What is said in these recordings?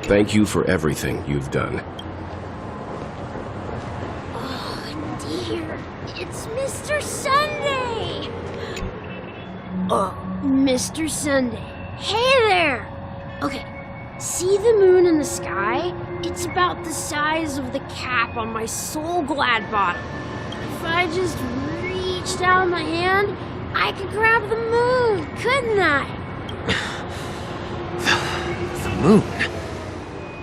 Thank you for everything you've done. Oh, dear. It's Mr. Sunday! Mr. Sunday. Hey there! Okay, see the moon in the sky? It's about the size of the cap on my Soul Glad bottle. If I just reached out my hand, I could grab the moon, couldn't I? The moon?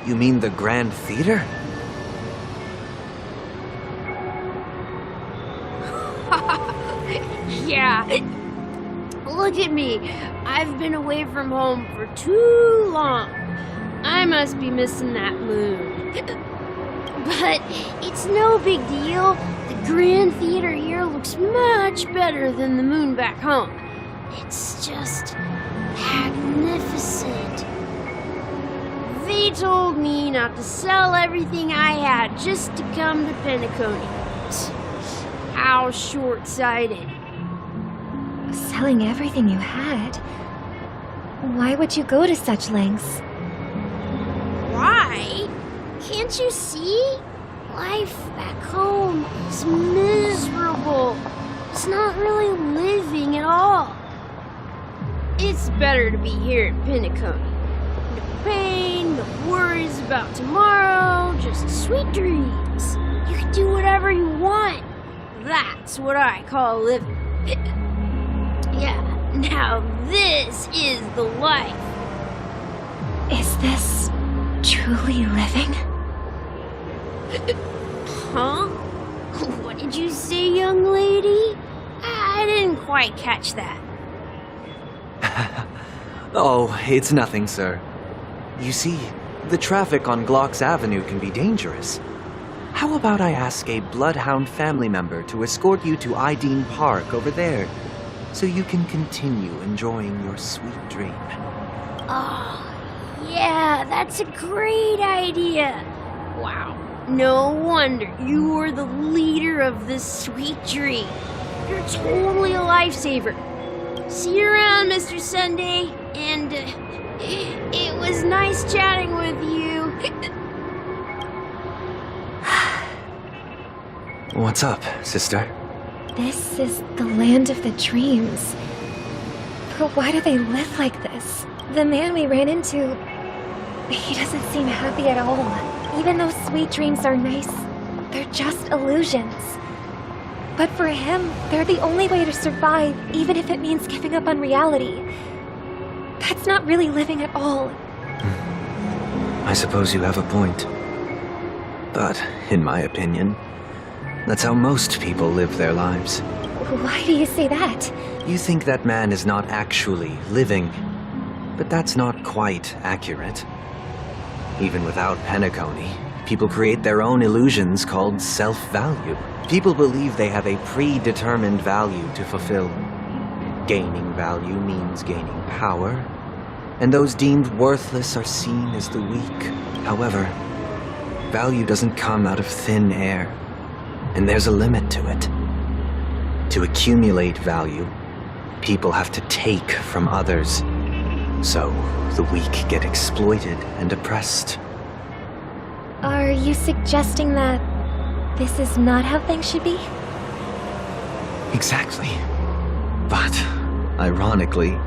You mean the Grand Theater? Yeah. Look at me. I've been away from home for too long. I must be missing that moon. But it's no big deal. The Grand Theater here looks much better than the moon back home. It's just magnificent. They told me not to sell everything I had just to come to Penacony. How short-sighted. Selling everything you had? Why would you go to such lengths? Why? Can't you see? Life back home is miserable. It's not really living at all. It's better to be here in Penacony. No pain, no worries about tomorrow, just sweet dreams. You can do whatever you want. That's what I call living. Yeah, now this is the life. Is this truly living? Huh? What did you say, young lady? I didn't quite catch that. Oh, it's nothing, sir. You see, the traffic on Glock's Avenue can be dangerous. How about I ask a Bloodhound family member to escort you to Ideen Park over there, so you can continue enjoying your sweet dream? Oh, yeah, that's a great idea. Wow, no wonder you were the leader of this sweet dream. You're totally a lifesaver. See you around, Mr. Sunday, and it was nice chatting with you. What's up, sister? This is the land of the dreams. But why do they live like this? The man we ran into, he doesn't seem happy at all. Even though sweet dreams are nice, they're just illusions. But for him, they're the only way to survive, even if it means giving up on reality. That's not really living at all. I suppose you have a point. But, in my opinion, that's how most people live their lives. Why do you say that? You think that man is not actually living, but that's not quite accurate. Even without Penacony, people create their own illusions called self-value. People believe they have a predetermined value to fulfill. Gaining value means gaining power, and those deemed worthless are seen as the weak. However, value doesn't come out of thin air, and there's a limit to it. To accumulate value, people have to take from others. So, the weak get exploited and oppressed. Are you suggesting that this is not how things should be? Exactly. But, ironically,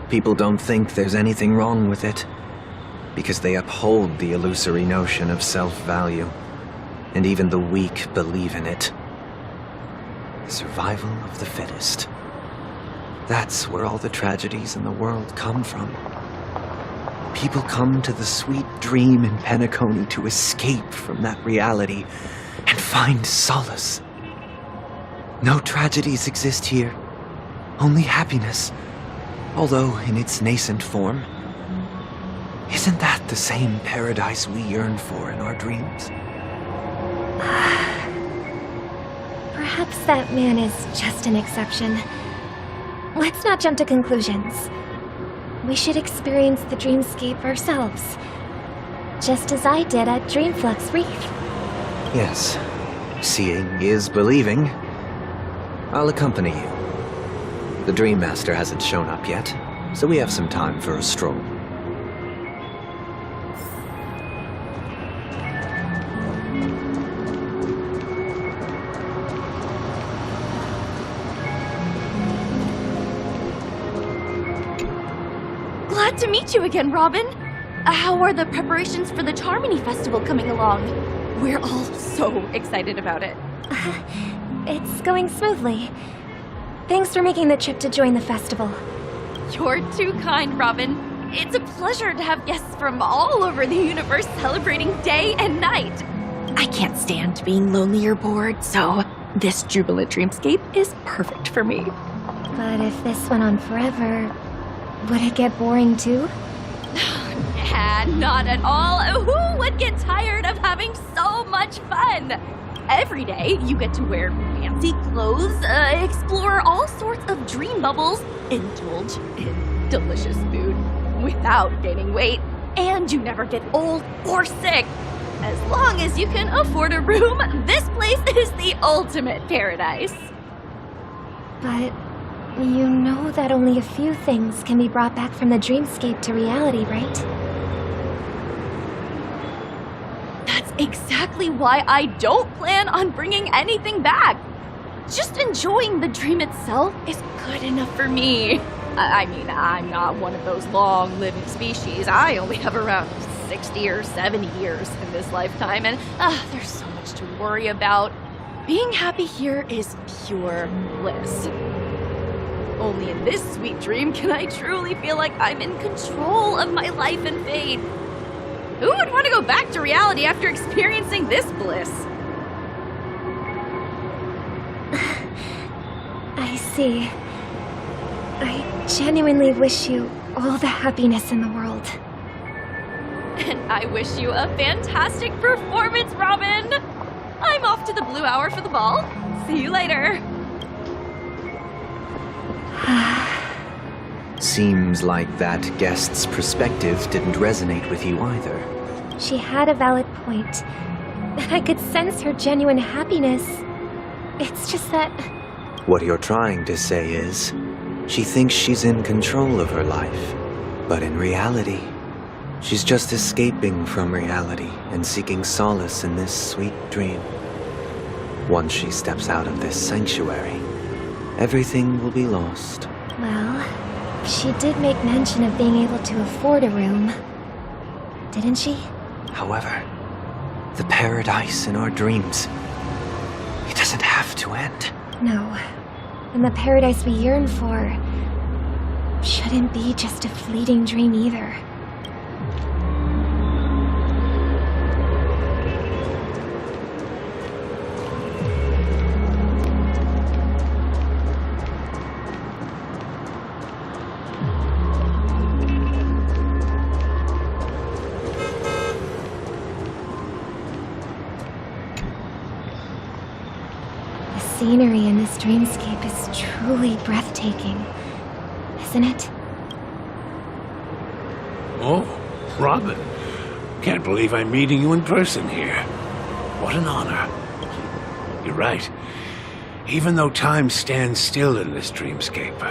people don't think there's anything wrong with it, because they uphold the illusory notion of self-value, and even the weak believe in it. The survival of the fittest. That's where all the tragedies in the world come from. People come to the sweet dream in Penacony to escape from that reality and find solace. No tragedies exist here, only happiness, although in its nascent form. Isn't that the same paradise we yearn for in our dreams? Perhaps that man is just an exception. Let's not jump to conclusions. We should experience the dreamscape ourselves, just as I did at Dreamflux Reef. Yes, seeing is believing. I'll accompany you. The Dream Master hasn't shown up yet, so we have some time for a stroll. Glad to meet you again, Robin. How are the preparations for the Charmony Festival coming along? We're all so excited about it. It's going smoothly. Thanks for making the trip to join the festival. You're too kind, Robin. It's a pleasure to have guests from all over the universe celebrating day and night. I can't stand being lonely or bored, so this jubilant dreamscape is perfect for me. But if this went on forever, would it get boring too? Nah, not at all. Who would get tired of having so much fun? Every day, you get to wear fancy clothes, explore all sorts of dream bubbles, indulge in delicious food without gaining weight, and you never get old or sick. As long as you can afford a room, this place is the ultimate paradise. But you know that only a few things can be brought back from the dreamscape to reality, right? That's exactly why I don't plan on bringing anything back. Just enjoying the dream itself is good enough for me. I mean, I'm not one of those long-living species. I only have around 60 or 70 years in this lifetime, and there's so much to worry about. Being happy here is pure bliss. Only in this sweet dream can I truly feel like I'm in control of my life and fate. Who would want to go back to reality after experiencing this bliss? I see. I genuinely wish you all the happiness in the world. And I wish you a fantastic performance, Robin! I'm off to the Blue Hour for the ball. See you later. Seems like that guest's perspective didn't resonate with you either. She had a valid point. I could sense her genuine happiness. It's just that... What you're trying to say is, she thinks she's in control of her life. But in reality, she's just escaping from reality and seeking solace in this sweet dream. Once she steps out of this sanctuary, everything will be lost. Well, she did make mention of being able to afford a room. Didn't she? However, the paradise in our dreams, it doesn't have to end. No. And the paradise we yearn for shouldn't be just a fleeting dream either. The scenery in this dreamscape is truly breathtaking, isn't it? Oh, Robin. Can't believe I'm meeting you in person here. What an honor. You're right. Even though time stands still in this dreamscape,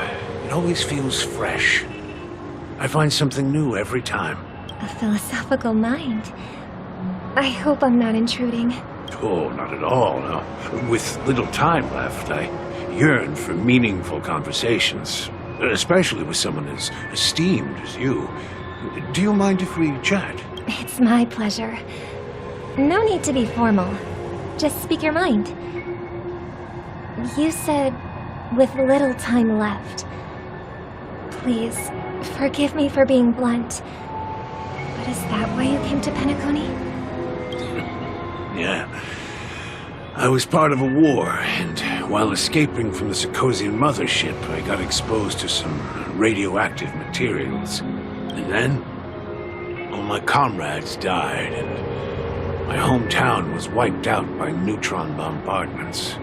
it always feels fresh. I find something new every time. A philosophical mind. I hope I'm not intruding. Oh, not at all, no. With little time left, I yearn for meaningful conversations, especially with someone as esteemed as you. Do you mind if we chat? It's my pleasure. No need to be formal. Just speak your mind. You said, with little time left. Please, forgive me for being blunt. But is that why you came to Penacony? Yeah. I was part of a war, and while escaping from the Sarkosian mothership, I got exposed to some radioactive materials. And then, all my comrades died, and my hometown was wiped out by neutron bombardments.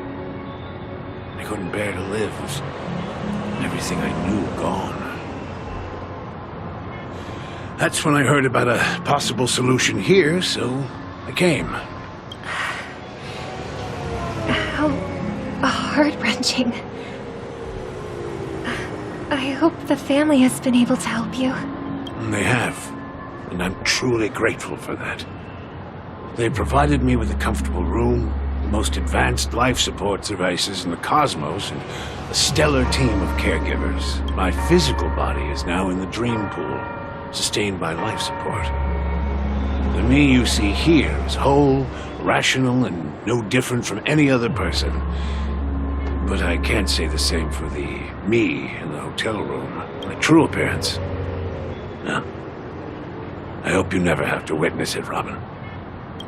I couldn't bear to live with everything I knew gone. That's when I heard about a possible solution here, so I came. How heart-wrenching. I hope the family has been able to help you. They have, and I'm truly grateful for that. They provided me with a comfortable room, the most advanced life support devices in the cosmos, and a stellar team of caregivers. My physical body is now in the dream pool. sustained by life support. The me you see here is whole, rational, and no different from any other person. But I can't say the same for the me in the hotel room. My true appearance. No. I hope you never have to witness it, Robin.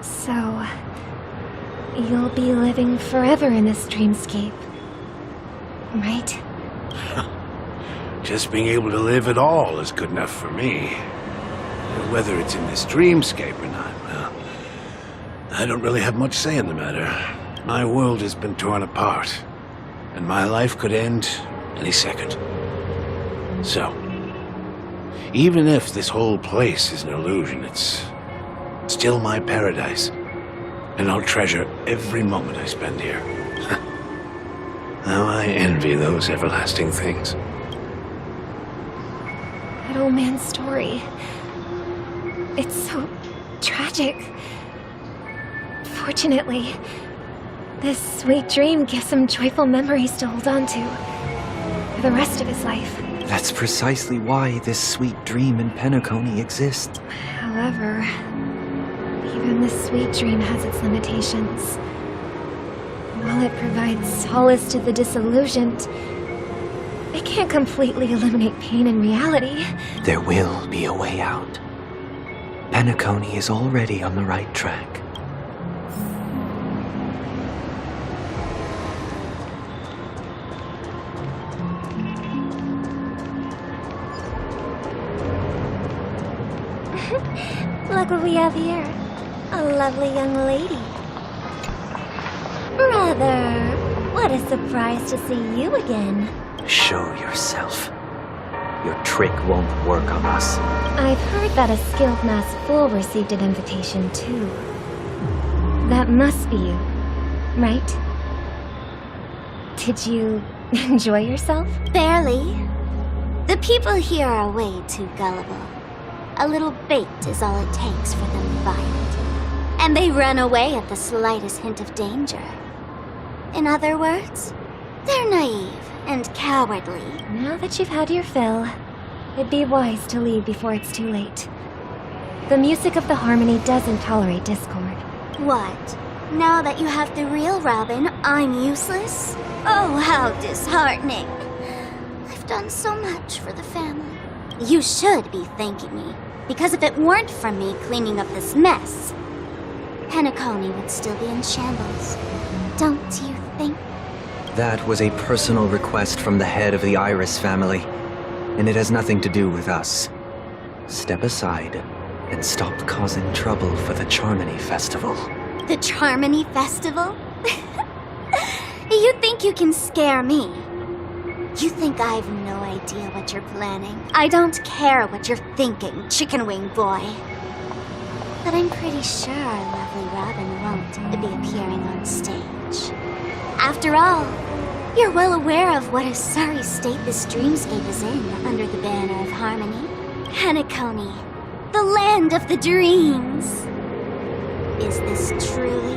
So, you'll be living forever in this dreamscape, right? Just being able to live at all is good enough for me. Whether it's in this dreamscape or not, well, I don't really have much say in the matter. My world has been torn apart, and my life could end any second. So, even if this whole place is an illusion, it's still my paradise, and I'll treasure every moment I spend here. How I envy those everlasting things. That old man's story. It's so tragic. Fortunately, this sweet dream gives him joyful memories to hold on to for the rest of his life. That's precisely why this sweet dream in Penacony exists. However, even this sweet dream has its limitations. While it provides solace to the disillusioned, it can't completely eliminate pain in reality. There will be a way out. Penacony is already on the right track. Look what we have here. A lovely young lady. Brother, what a surprise to see you again. Show yourself. Your trick won't work on us. I've heard that a skilled masked fool received an invitation too. That must be you, right? Did you enjoy yourself? Barely. The people here are way too gullible. A little bait is all it takes for them to bite it. And they run away at the slightest hint of danger. In other words, they're naive and cowardly. Now that you've had your fill, it'd be wise to leave before it's too late. The music of the harmony doesn't tolerate discord. What? Now that you have the real Robin, I'm useless? Oh, how disheartening. I've done so much for the family. You should be thanking me, because if it weren't for me cleaning up this mess, Penacony would still be in shambles. Don't you think? That was a personal request from the head of the Iris family, and it has nothing to do with us. Step aside and stop causing trouble for the Charmony Festival. The Charmony Festival? You think you can scare me? You think I've no idea what you're planning? I don't care what you're thinking, chicken wing boy. But I'm pretty sure our lovely Robin won't be appearing on stage. After all, you're well aware of what a sorry state this dreamscape is in under the banner of harmony. Penacony, the land of the dreams. Is this truly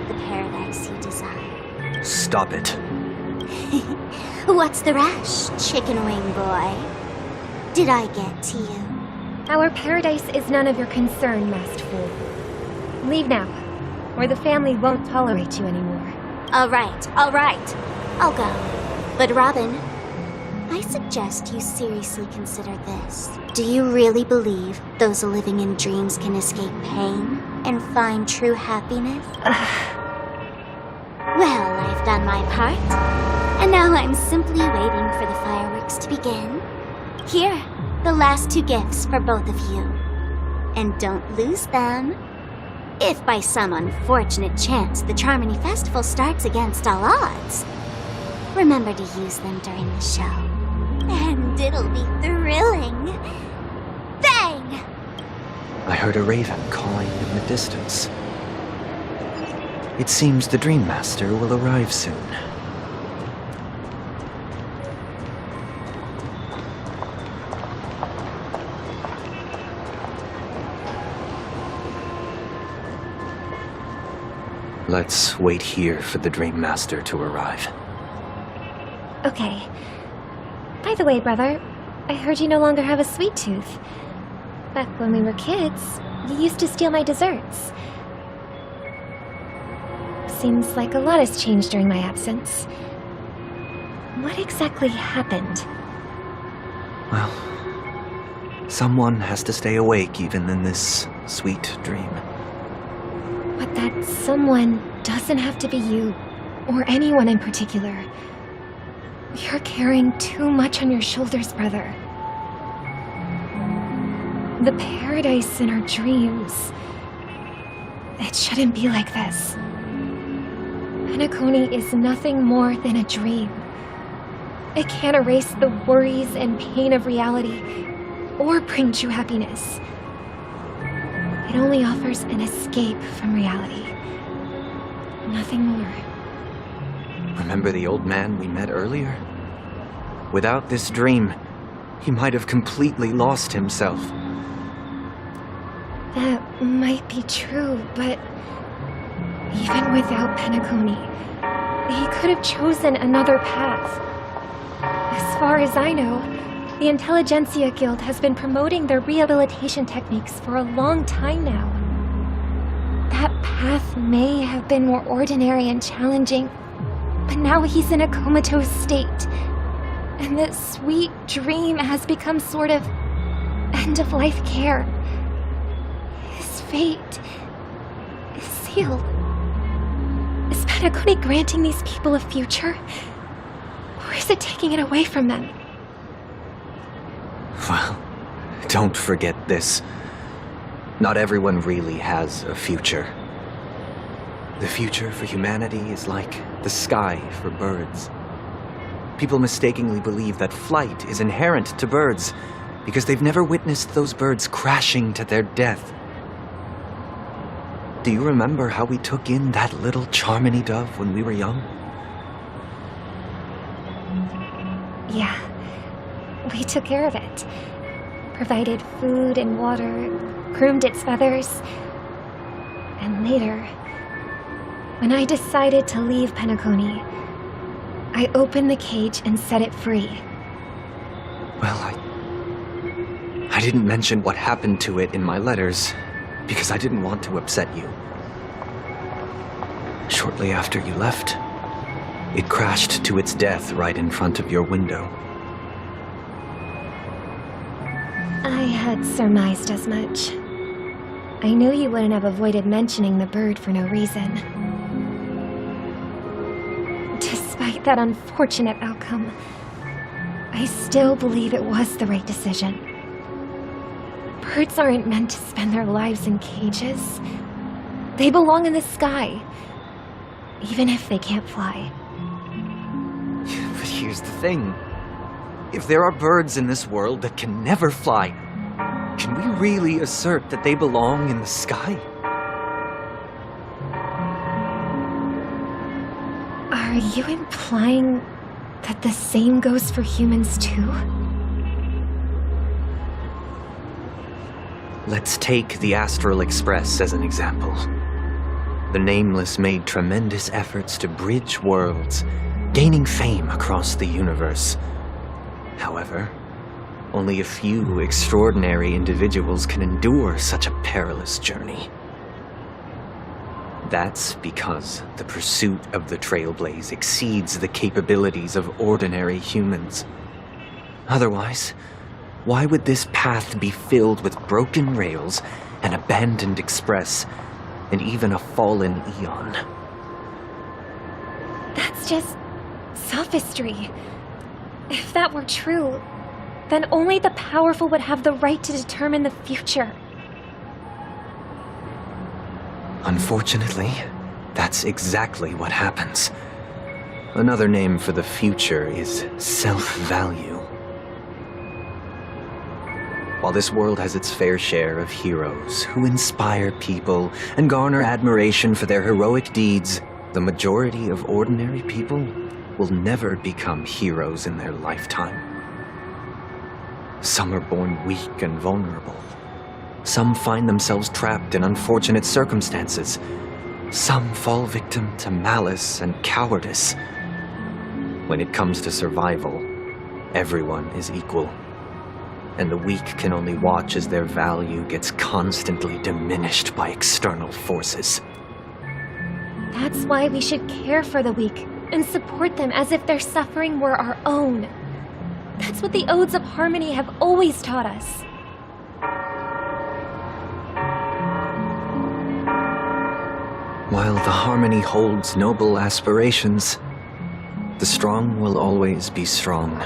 the paradise you desire? Stop it. What's the rush, chicken wing boy? Did I get to you? Our paradise is none of your concern, masked fool. Leave now, or the family won't tolerate you anymore. All right, I'll go. But Robin, I suggest you seriously consider this. Do you really believe those living in dreams can escape pain and find true happiness? Well, I've done my part, and now I'm simply waiting for the fireworks to begin. Here, the last 2 gifts for both of you. And don't lose them. If by some unfortunate chance the Charmony Festival starts against all odds, remember to use them during the show. And it'll be thrilling. Bang! I heard a raven cawing in the distance. It seems the Dream Master will arrive soon. Let's wait here for the Dream Master to arrive. Okay. By the way, brother, I heard you no longer have a sweet tooth. Back when we were kids, you used to steal my desserts. Seems like a lot has changed during my absence. What exactly happened? Well, someone has to stay awake even in this sweet dream. But that someone doesn't have to be you, or anyone in particular. You're carrying too much on your shoulders, brother. The paradise in our dreams. It shouldn't be like this. Penacony is nothing more than a dream. It can't erase the worries and pain of reality, or bring true happiness. It only offers an escape from reality. Nothing more. Remember the old man we met earlier? Without this dream, he might have completely lost himself. That might be true, but even without Penacony, he could have chosen another path. As far as I know, the Intelligentsia Guild has been promoting their rehabilitation techniques for a long time now. That path may have been more ordinary and challenging, but now he's in a comatose state, and that sweet dream has become sort of end-of-life care. His fate is sealed. Is Penacony granting these people a future? Or is it taking it away from them? Well, don't forget this. Not everyone really has a future. The future for humanity is like the sky for birds. People mistakenly believe that flight is inherent to birds because they've never witnessed those birds crashing to their death. Do you remember how we took in that little Charmony dove when we were young? Yeah. We took care of it. Provided food and water, groomed its feathers. And later, when I decided to leave Penacony, I opened the cage and set it free. Well, I didn't mention what happened to it in my letters because I didn't want to upset you. Shortly after you left, it crashed to its death right in front of your window. I had surmised as much. I knew you wouldn't have avoided mentioning the bird for no reason. Despite that unfortunate outcome, I still believe it was the right decision. Birds aren't meant to spend their lives in cages. They belong in the sky, even if they can't fly. But here's the thing. If there are birds in this world that can never fly, can we really assert that they belong in the sky? Are you implying that the same goes for humans too? Let's take the Astral Express as an example. The Nameless made tremendous efforts to bridge worlds, gaining fame across the universe. However, only a few extraordinary individuals can endure such a perilous journey. That's because the pursuit of the Trailblaze exceeds the capabilities of ordinary humans. Otherwise, why would this path be filled with broken rails, an abandoned express, and even a fallen eon? That's just sophistry. If that were true, then only the powerful would have the right to determine the future. Unfortunately, that's exactly what happens. Another name for the future is self-value. While this world has its fair share of heroes who inspire people and garner admiration for their heroic deeds, the majority of ordinary people will never become heroes in their lifetime. Some are born weak and vulnerable. Some find themselves trapped in unfortunate circumstances. Some fall victim to malice and cowardice. When it comes to survival, everyone is equal. and the weak can only watch as their value gets constantly diminished by external forces. That's why we should care for the weak and support them as if their suffering were our own. That's what the Odes of Harmony have always taught us. While the Harmony holds noble aspirations, the strong will always be strong,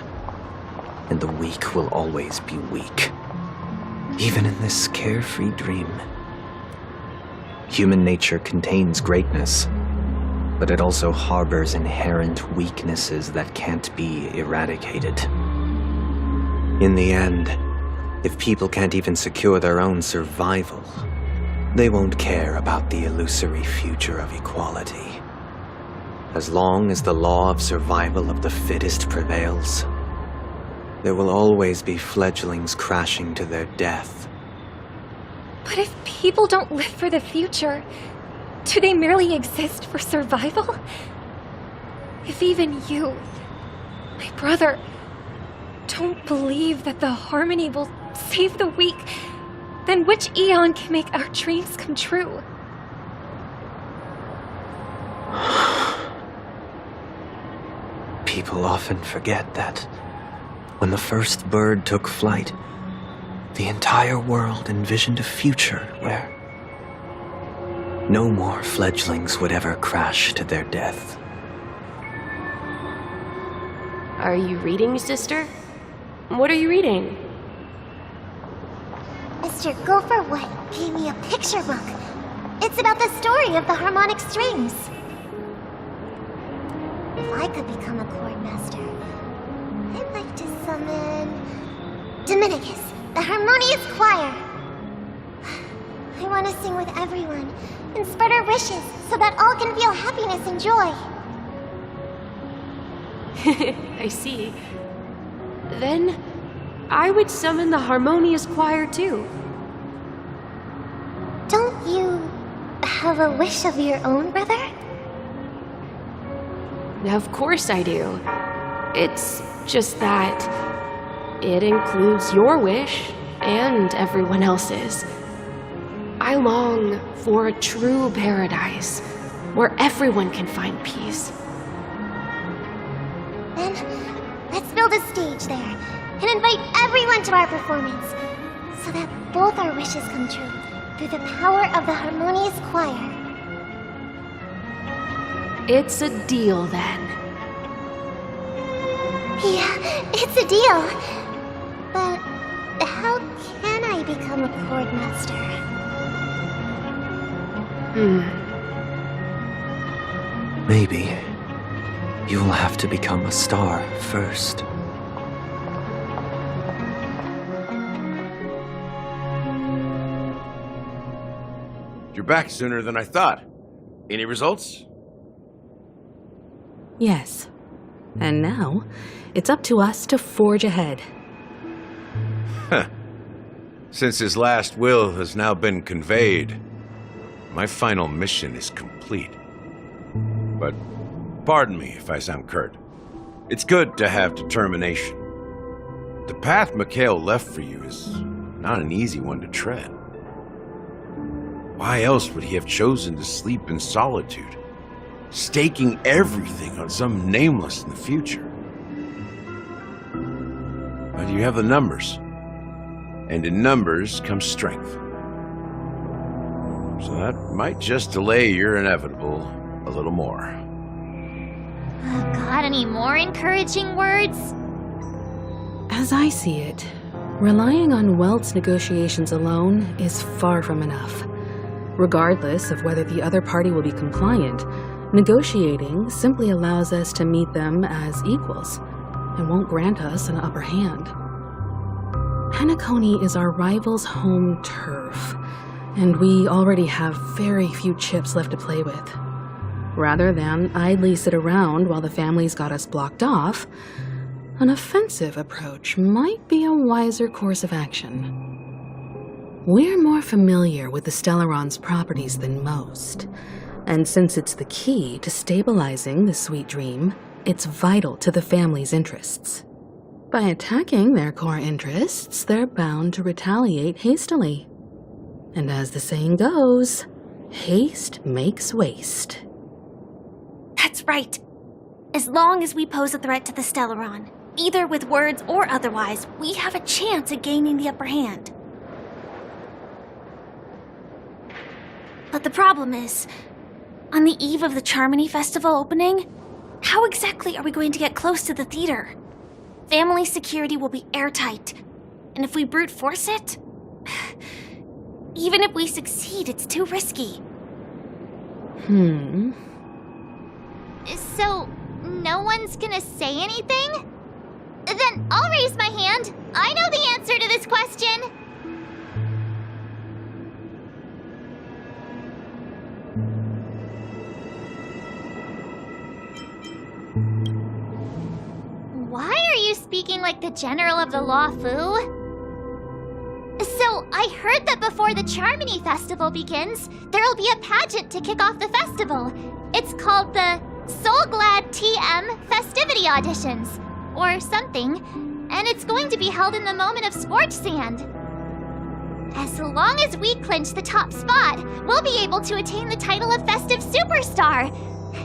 and the weak will always be weak, even in this carefree dream. Human nature contains greatness, but it also harbors inherent weaknesses that can't be eradicated. In the end, if people can't even secure their own survival, they won't care about the illusory future of equality. As long as the law of survival of the fittest prevails, there will always be fledglings crashing to their death. But if people don't live for the future, do they merely exist for survival? If even you, my brother, don't believe that the Harmony will save the weak, then which eon can make our dreams come true? People often forget that when the first bird took flight, the entire world envisioned a future where no more fledglings would ever crash to their death. Are you reading, sister? What are you reading? Mr. Gopher White gave me a picture book. It's about the story of the harmonic strings. If I could become a chord master, I'd like to summon Dominicus, the harmonious choir. I want to sing with everyone and spread our wishes so that all can feel happiness and joy. I see. Then I would summon the harmonious choir too. Don't you have a wish of your own, brother? Of course I do. It's just that it includes your wish and everyone else's. I long for a true paradise where everyone can find peace. Then let's build a stage there and invite everyone to our performance so that both our wishes come true through the power of the harmonious choir. It's a deal then. Yeah, it's a deal. But how can I become a chord master? Maybe you will have to become a star first. You're back sooner than I thought. Any results? Yes. And now, it's up to us to forge ahead. Since his last will has now been conveyed, my final mission is complete. But pardon me if I sound curt. It's good to have determination. The path Mikhail left for you is not an easy one to tread. Why else would he have chosen to sleep in solitude, staking everything on some nameless in the future? But you have the numbers, and in numbers comes strength. So that might just delay your inevitable a little more. Got any more encouraging words? As I see it, relying on Welt's negotiations alone is far from enough. Regardless of whether the other party will be compliant, negotiating simply allows us to meet them as equals and won't grant us an upper hand. Penacony is our rival's home turf, and we already have very few chips left to play with. Rather than idly sit around while the family's got us blocked off, an offensive approach might be a wiser course of action. We're more familiar with the Stellaron's properties than most, and since it's the key to stabilizing the sweet dream, it's vital to the family's interests. By attacking their core interests, they're bound to retaliate hastily. And as the saying goes, haste makes waste. That's right. As long as we pose a threat to the Stellaron, either with words or otherwise, we have a chance at gaining the upper hand. But the problem is, on the eve of the Charmony Festival opening, how exactly are we going to get close to the theater? Family security will be airtight, and if we brute force it, even if we succeed, it's too risky. So, no one's gonna say anything? Then I'll raise my hand. I know the answer to this question. Why are you speaking like the General of the Law Fu? So, I heard that before the Charmony Festival begins, there'll be a pageant to kick off the festival. It's called the Soul Glad TM Festivity Auditions, or something, and it's going to be held in the moment of Scorch Sand. As long as we clinch the top spot, we'll be able to attain the title of Festive Superstar,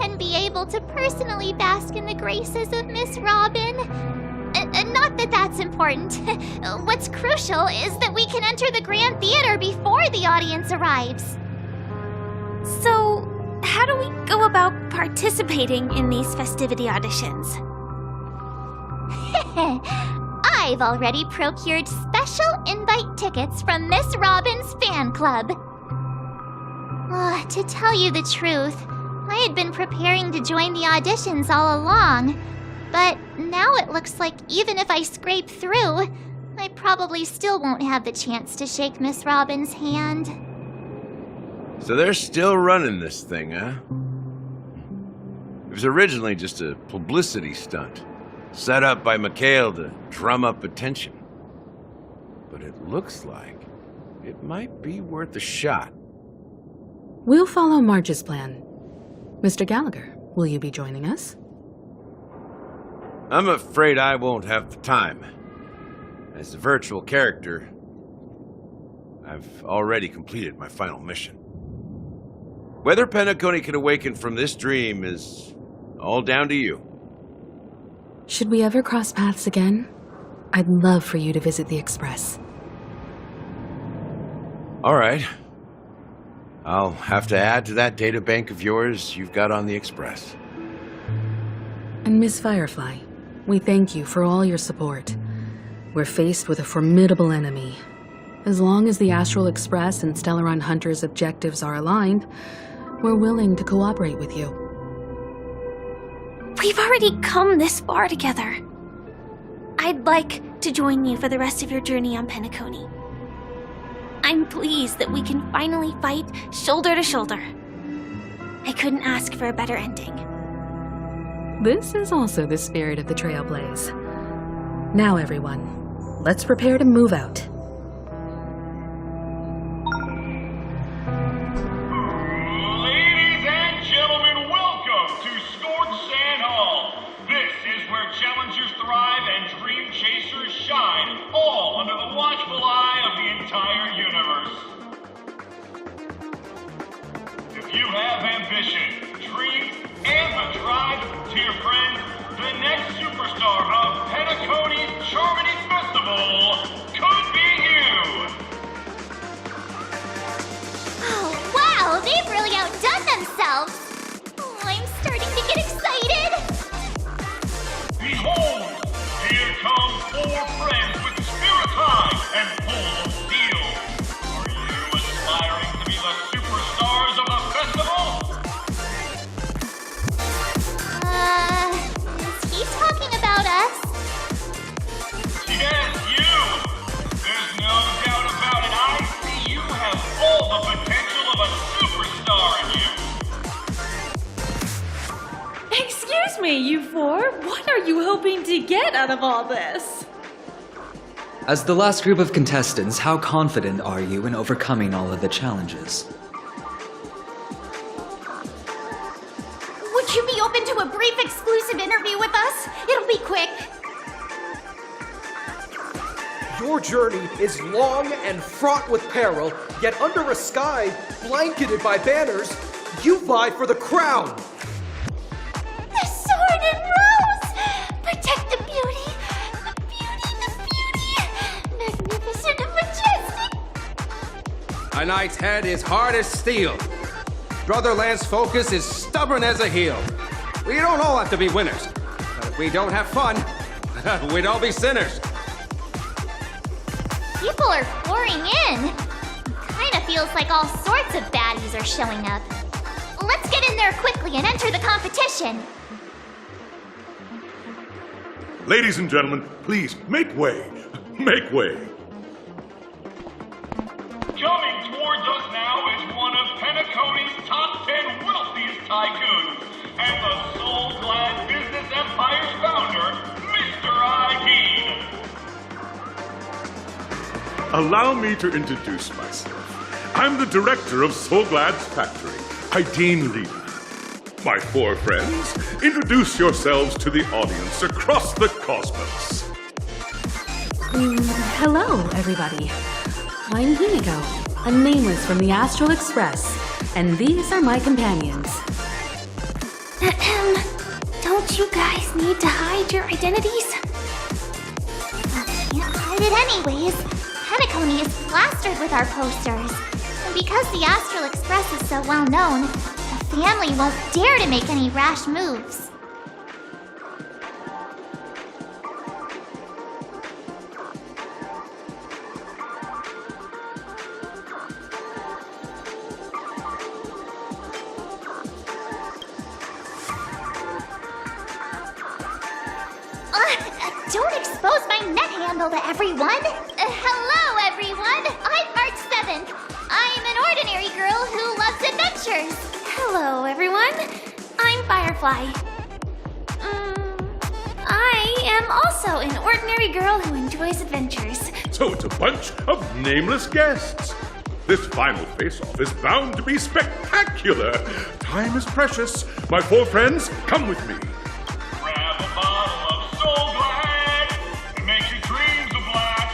and be able to personally bask in the graces of Miss Robin. Not that that's important. What's crucial is that we can enter the Grand Theater before the audience arrives. So, how do we go about participating in these festivity auditions? I've already procured special invite tickets from Miss Robin's fan club. To tell you the truth, I had been preparing to join the auditions all along, but now it looks like even if I scrape through, I probably still won't have the chance to shake Miss Robin's hand. So they're still running this thing, huh? It was originally just a publicity stunt, set up by Mikhail to drum up attention. But it looks like it might be worth a shot. We'll follow Marge's plan. Mr. Gallagher, will you be joining us? I'm afraid I won't have the time. As a virtual character, I've already completed my final mission. Whether Penacony can awaken from this dream is all down to you. Should we ever cross paths again? I'd love for you to visit the Express. All right. I'll have to add to that data bank of yours you've got on the Express. And Miss Firefly, we thank you for all your support. We're faced with a formidable enemy. As long as the Astral Express and Stellaron Hunter's objectives are aligned, we're willing to cooperate with you. We've already come this far together. I'd like to join you for the rest of your journey on Penacony. I'm pleased that we can finally fight shoulder to shoulder. I couldn't ask for a better ending. This is also the spirit of the Trailblaze. Now, everyone, let's prepare to move out. Ladies and gentlemen, welcome to Scorch Sand Hall. This is where challengers thrive and dream chasers shine, all under the watchful eye of the entire universe. If you have ambition, dreams, and the drive to your friends, the next superstar of Penacony's Charmony Festival could be you! Oh, wow, they've really outdone themselves. Oh, I'm starting to get excited. Behold, here come 4 friends with spirit high and full of steel. Are you aspiring to be the superstars of the festival? Is he talking about us? Yes, you! There's no doubt about it. I see you have all the potential of a superstar in you. Excuse me, you 4. What are you hoping to get out of all this? As the last group of contestants, how confident are you in overcoming all of the challenges? Would you be open to a brief exclusive interview with us? It'll be quick. Your journey is long and fraught with peril, yet under a sky blanketed by banners, you vie for the crown. The sword and rose! Protect the beauty! The beauty, the beauty! Magnificent and majestic! A knight's head is hard as steel. Brother Lance's focus is stubborn as a heel. We don't all have to be winners. But if we don't have fun, we'd all be sinners. People are pouring in. Kinda feels like all sorts of baddies are showing up. Let's get in there quickly and enter the competition. Ladies and gentlemen, please, make way. Make way. Coming towards us now is one of Penacony's top 10 wealthiest tycoons, and the soul-glad business empire's founder, Mr. I.P. Allow me to introduce myself. I'm the director of Soulglad's factory, Ideen Lee. My 4 friends, introduce yourselves to the audience across the cosmos. Hello, everybody. I'm Himiko, a nameless from the Astral Express, and these are my companions. Don't you guys need to hide your identities? Can't hide it anyways. Penacony is plastered with our posters. And because the Astral Express is so well known, the family won't dare to make any rash moves. Don't expose my net handle to everyone! Hello, everyone! I'm March 7th. I'm an ordinary girl who loves adventures. Hello, everyone. I'm Firefly. I am also an ordinary girl who enjoys adventures. So it's a bunch of nameless guests. This final face-off is bound to be spectacular. Time is precious. My 4 friends, come with me. Grab a bottle of Soul Glad and make your dreams a black.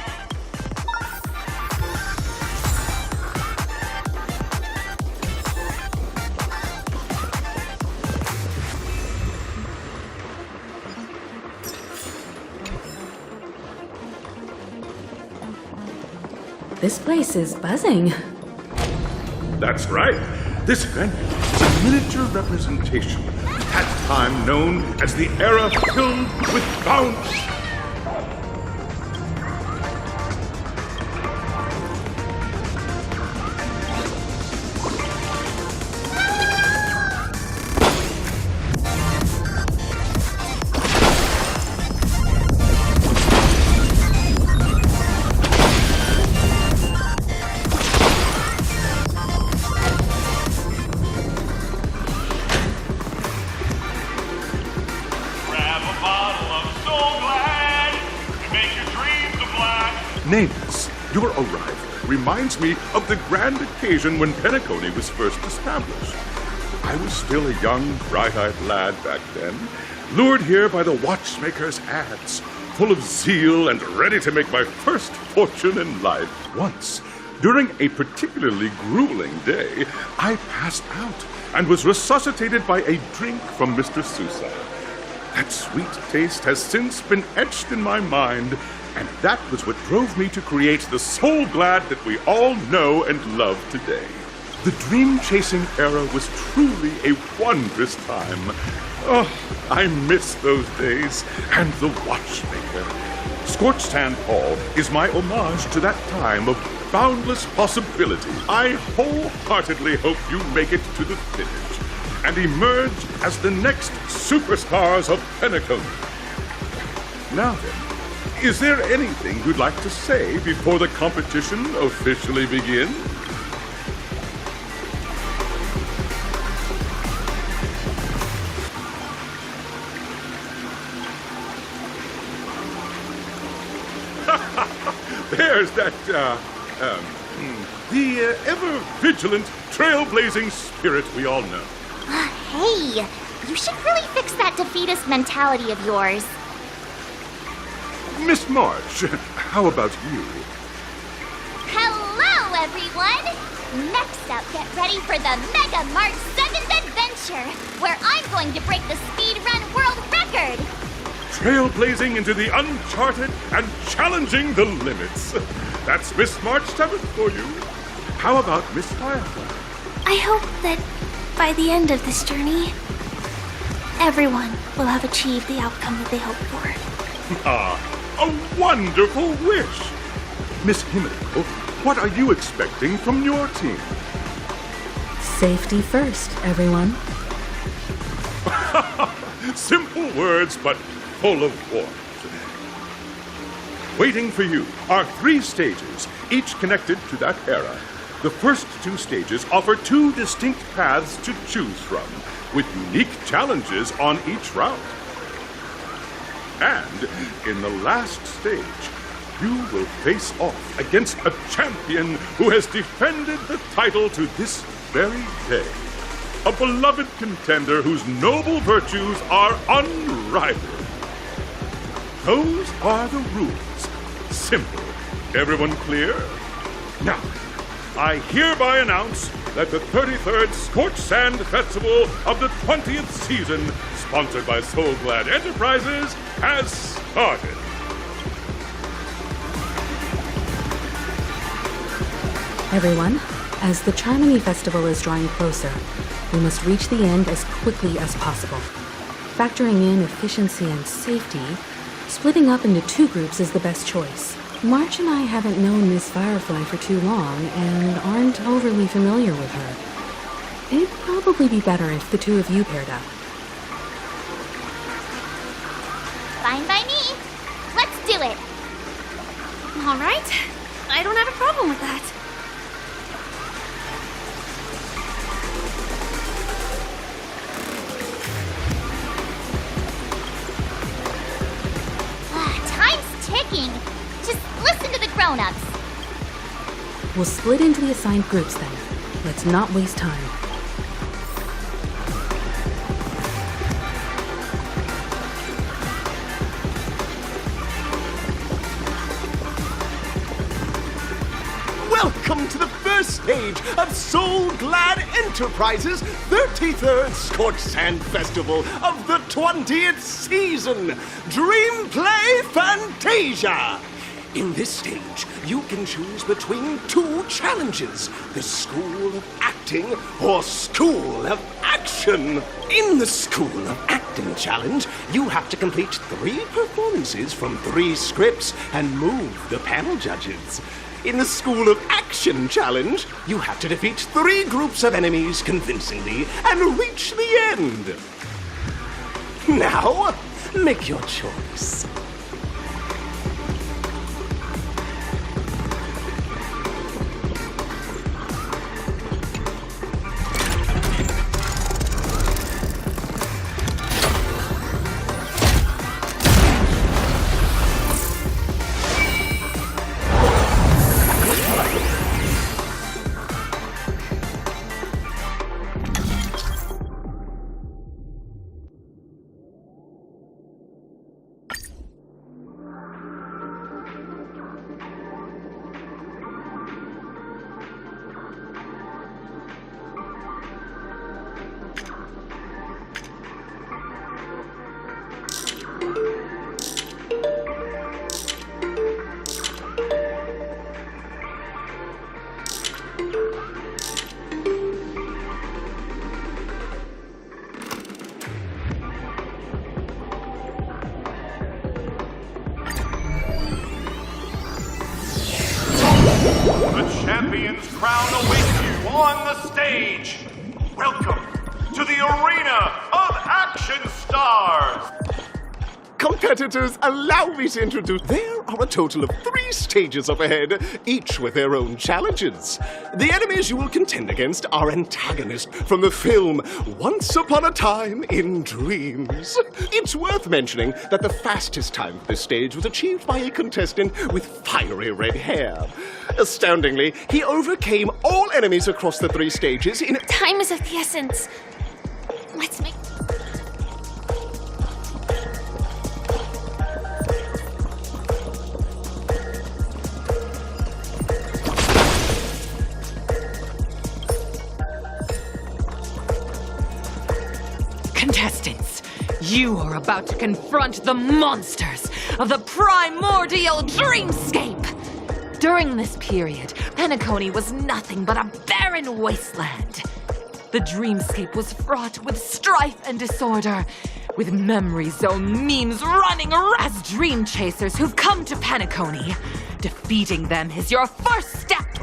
This place is buzzing. That's right. This venue is a miniature representation of that time known as the era filled with bounce. Nameless, your arrival reminds me of the grand occasion when Penacony was first established. I was still a young, bright-eyed lad back then, lured here by the watchmaker's ads, full of zeal and ready to make my first fortune in life. Once, during a particularly grueling day, I passed out and was resuscitated by a drink from Mr. Sousa. That sweet taste has since been etched in my mind, and that was what drove me to create the Soul Glad that we all know and love today. The dream-chasing era was truly a wondrous time. Oh, I miss those days, and the watchmaker. Scorched Sand Hall is my homage to that time of boundless possibility. I wholeheartedly hope you make it to the finish and emerge as the next superstars of Penacony. Now then, is there anything you'd like to say before the competition officially begins? There's that, the ever-vigilant, trailblazing spirit we all know. Hey, you should really fix that defeatist mentality of yours. Miss March, how about you? Hello, everyone! Next up, get ready for the Mega March 7th Adventure, where I'm going to break the speedrun world record! Trailblazing into the uncharted and challenging the limits. That's Miss March 7th for you. How about Miss Firefly? I hope that by the end of this journey, everyone will have achieved the outcome that they hoped for. Ah, a wonderful wish! Miss Himiko, what are you expecting from your team? Safety first, everyone. Simple words, but full of warmth. Waiting for you are 3 stages, each connected to that era. The first 2 stages offer 2 distinct paths to choose from, with unique challenges on each route. And in the last stage, you will face off against a champion who has defended the title to this very day. A beloved contender whose noble virtues are unrivaled. Those are the rules. Simple. Everyone clear? Now, I hereby announce that the 33rd Scorched Sand Festival of the 20th season, sponsored by Soul Glad Enterprises, has started. Everyone, as the Charmony Festival is drawing closer, we must reach the end as quickly as possible. Factoring in efficiency and safety, splitting up into 2 groups is the best choice. March and I haven't known Miss Firefly for too long and aren't overly familiar with her. It'd probably be better if the 2 of you paired up. Fine by me. Let's do it. All right. I don't have a problem with that. Time's ticking. Just listen to the grown-ups. We'll split into the assigned groups then. Let's not waste time. Welcome to the first stage of Soul Glad Enterprises' 33rd Scorched Sand Festival of the 20th season, Dream Play Fantasia! In this stage, you can choose between 2 challenges, the School of Acting or School of Action. In the School of Acting challenge, you have to complete 3 performances from 3 scripts and move the panel judges. In the School of Action challenge, you have to defeat 3 groups of enemies convincingly and reach the end. Now, make your choice. The champion's crown awaits you on the stage. Welcome to the Arena of Action Stars. Competitors, allow me to introduce. There are a total of 3 stages up ahead, each with their own challenges. The enemies you will contend against are antagonists from the film Once Upon a Time in Dreams. It's worth mentioning that the fastest time for this stage was achieved by a contestant with fiery red hair. Astoundingly, he overcame all enemies across the 3 stages in... Time is of the essence. Let's make... You are about to confront the monsters of the primordial dreamscape! During this period, Penacony was nothing but a barren wasteland. The dreamscape was fraught with strife and disorder, with memory zone memes running as dream chasers who've come to Penacony. Defeating them is your first step.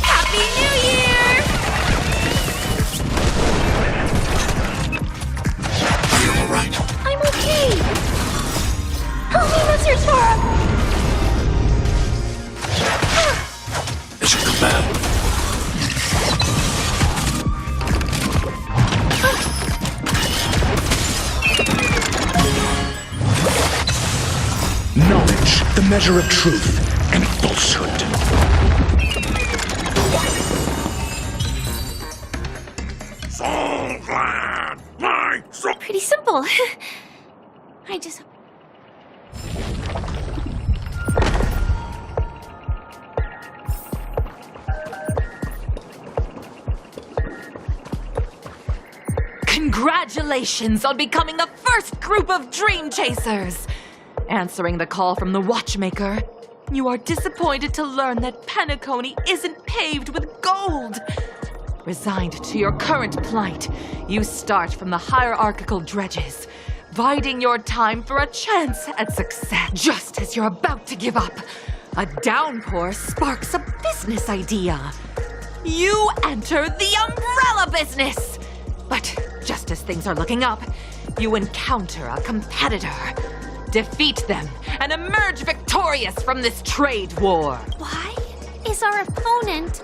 Happy New Year! Are you alright? I'm okay. Help me, Mr. Sora! I should come back. Knowledge, the measure of truth and falsehood. So glad! My soul! Pretty simple. I just... Congratulations on becoming the first group of dream chasers! Answering the call from the watchmaker, you are disappointed to learn that Penacony isn't paved with gold. Resigned to your current plight, you start from the hierarchical dredges, biding your time for a chance at success. Just as you're about to give up, a downpour sparks a business idea. You enter the umbrella business! But just as things are looking up, you encounter a competitor. Defeat them and emerge victorious from this trade war. Why is our opponent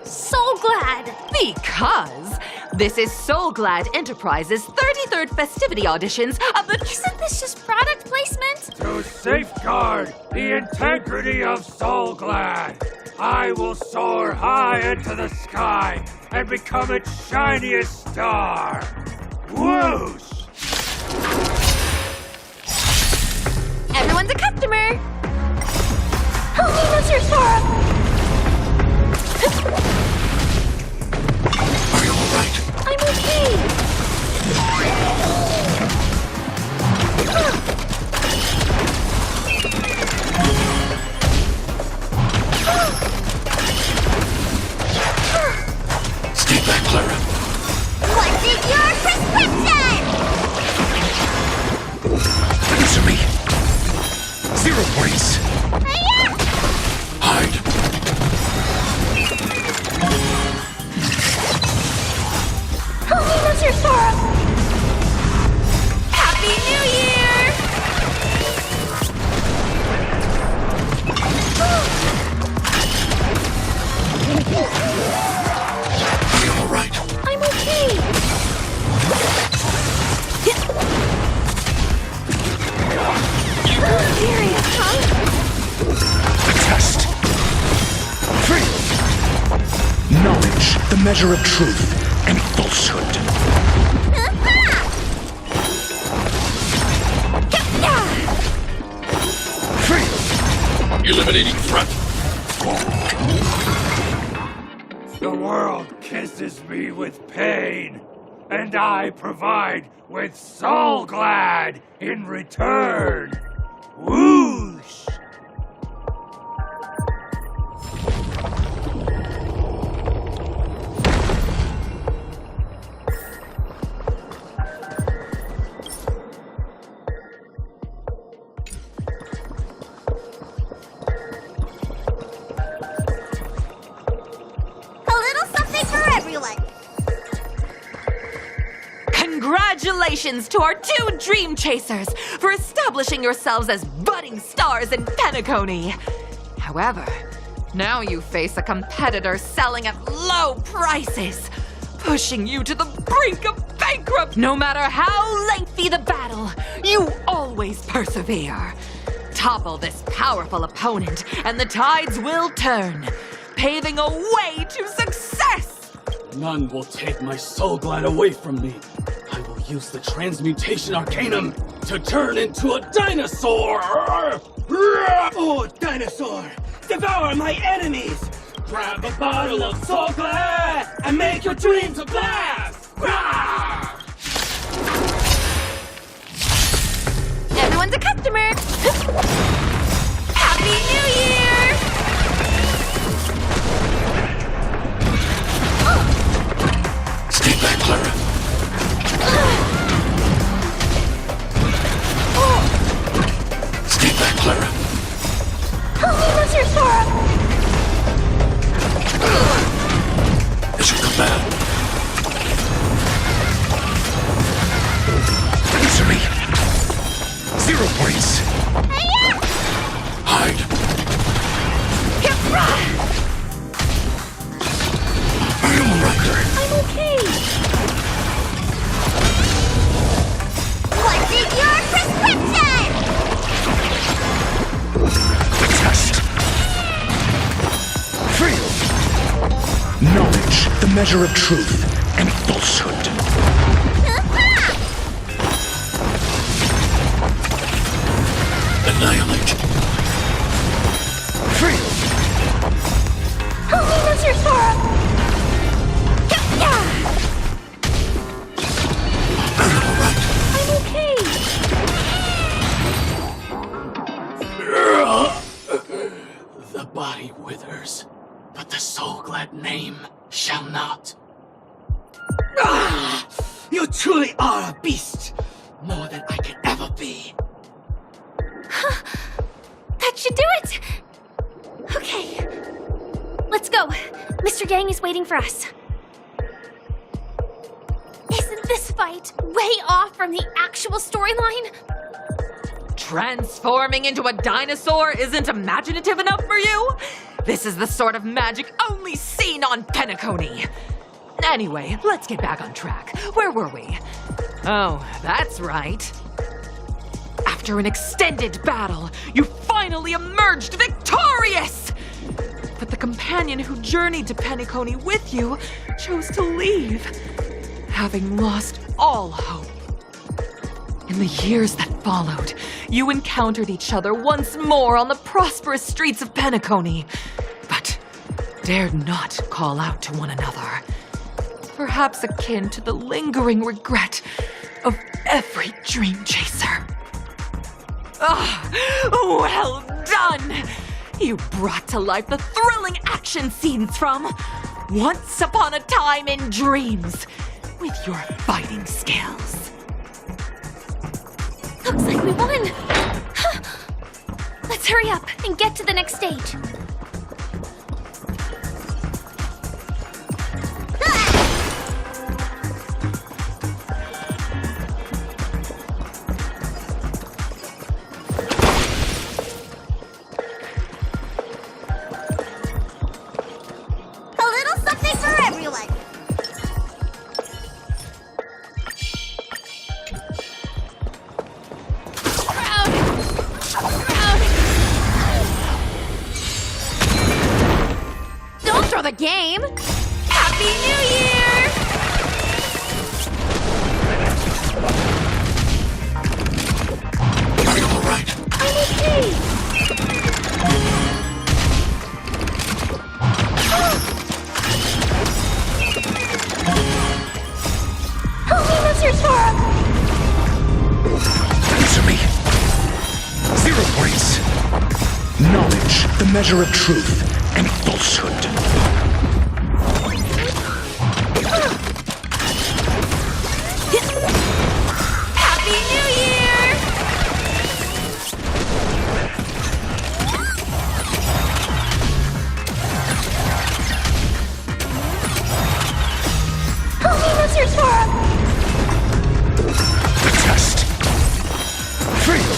Soul Glad? Because this is Soul Glad Enterprises' 33rd festivity auditions of the... Isn't this just product placement? To safeguard the integrity of Soul Glad, I will soar high into the sky and become its shiniest star. Whoosh! Everyone's a customer! Help me, Mr. Sora! Are you alright? I'm okay! Stay back, Clara. What's in your prescription? Answer me. 0 points. Hide. Help me, Mr. Sora! Happy New Year! Are you alright? I'm okay. Serious, huh? A test. Free. Knowledge, the measure of truth and falsehood. Free. Eliminating threat. The world kisses me with pain, and I provide with Soul Glad in return. Whoosh! A little something for everyone. Congratulations to our 2 dream chasers for establishing yourselves as budding stars in Penacony. However, now you face a competitor selling at low prices, pushing you to the brink of bankruptcy. No matter how lengthy the battle, you always persevere. Topple this powerful opponent, and the tides will turn, paving a way to success. None will take my Soul Glad away from me. I will use the transmutation arcanum to turn into a dinosaur! Oh, dinosaur! Devour my enemies! Grab a bottle of soul glass and make your dreams a blast! Everyone's a customer! Happy New Year! Stay back, Clara. Stay back, Clara. Help me, Mr. Sora! This should come back. Answer me. 0 points. Hide. I'm alright. I'm okay. What's in your prescription? Test. Fail. Knowledge, the measure of truth and falsehood. Annihilate. Fail. Help me, Mr. Sora! I'm okay. The body withers, but the soul-glad name shall not. You truly are a beast! More than I can ever be. That should do it! Okay. Let's go. Mr. Yang is waiting for us. Isn't this fight way off from the actual storyline? Transforming into a dinosaur isn't imaginative enough for you? This is the sort of magic only seen on Penacony. Anyway, let's get back on track. Where were we? Oh, that's right. After an extended battle, you finally emerged victorious! But the companion who journeyed to Penacony with you chose to leave, having lost all hope. In the years that followed, you encountered each other once more on the prosperous streets of Penacony, but dared not call out to one another. Perhaps akin to the lingering regret of every dream chaser. Ah, well done! You brought to life the thrilling action scenes from Once Upon a Time in Dreams with your fighting skills. Looks like we won! Let's hurry up and get to the next stage. The game. Happy New Year! Are you alright? I'm okay. Help me, Mr. Sora! Answer me. 0 points. Knowledge, the measure of truth and falsehood. Happy New Year! Help me, Mr. Sora! The test. Fail.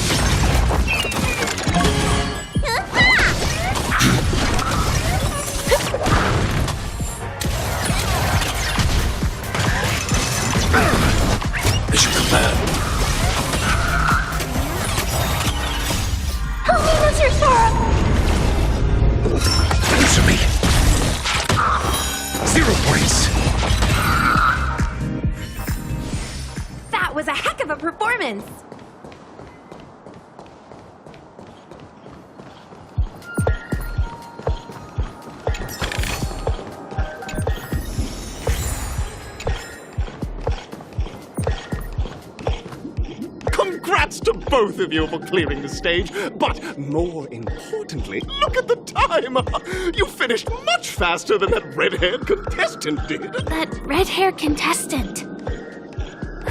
That was a heck of a performance! Congrats to both of you for clearing the stage, but more importantly, look at the time! You finished much faster than that red-haired contestant did. That red-haired contestant.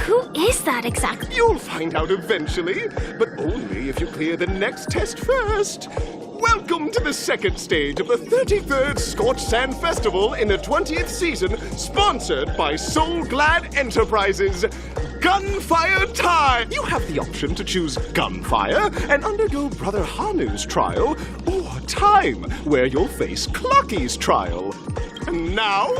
Who is that exactly? You'll find out eventually, but only if you clear the next test first. Welcome to the second stage of the 33rd Scorched Sand Festival in the 20th season, sponsored by Soul Glad Enterprises. Gunfire time! You have the option to choose Gunfire and undergo Brother Hanu's trial, or Time, where you'll face Clucky's trial. And now,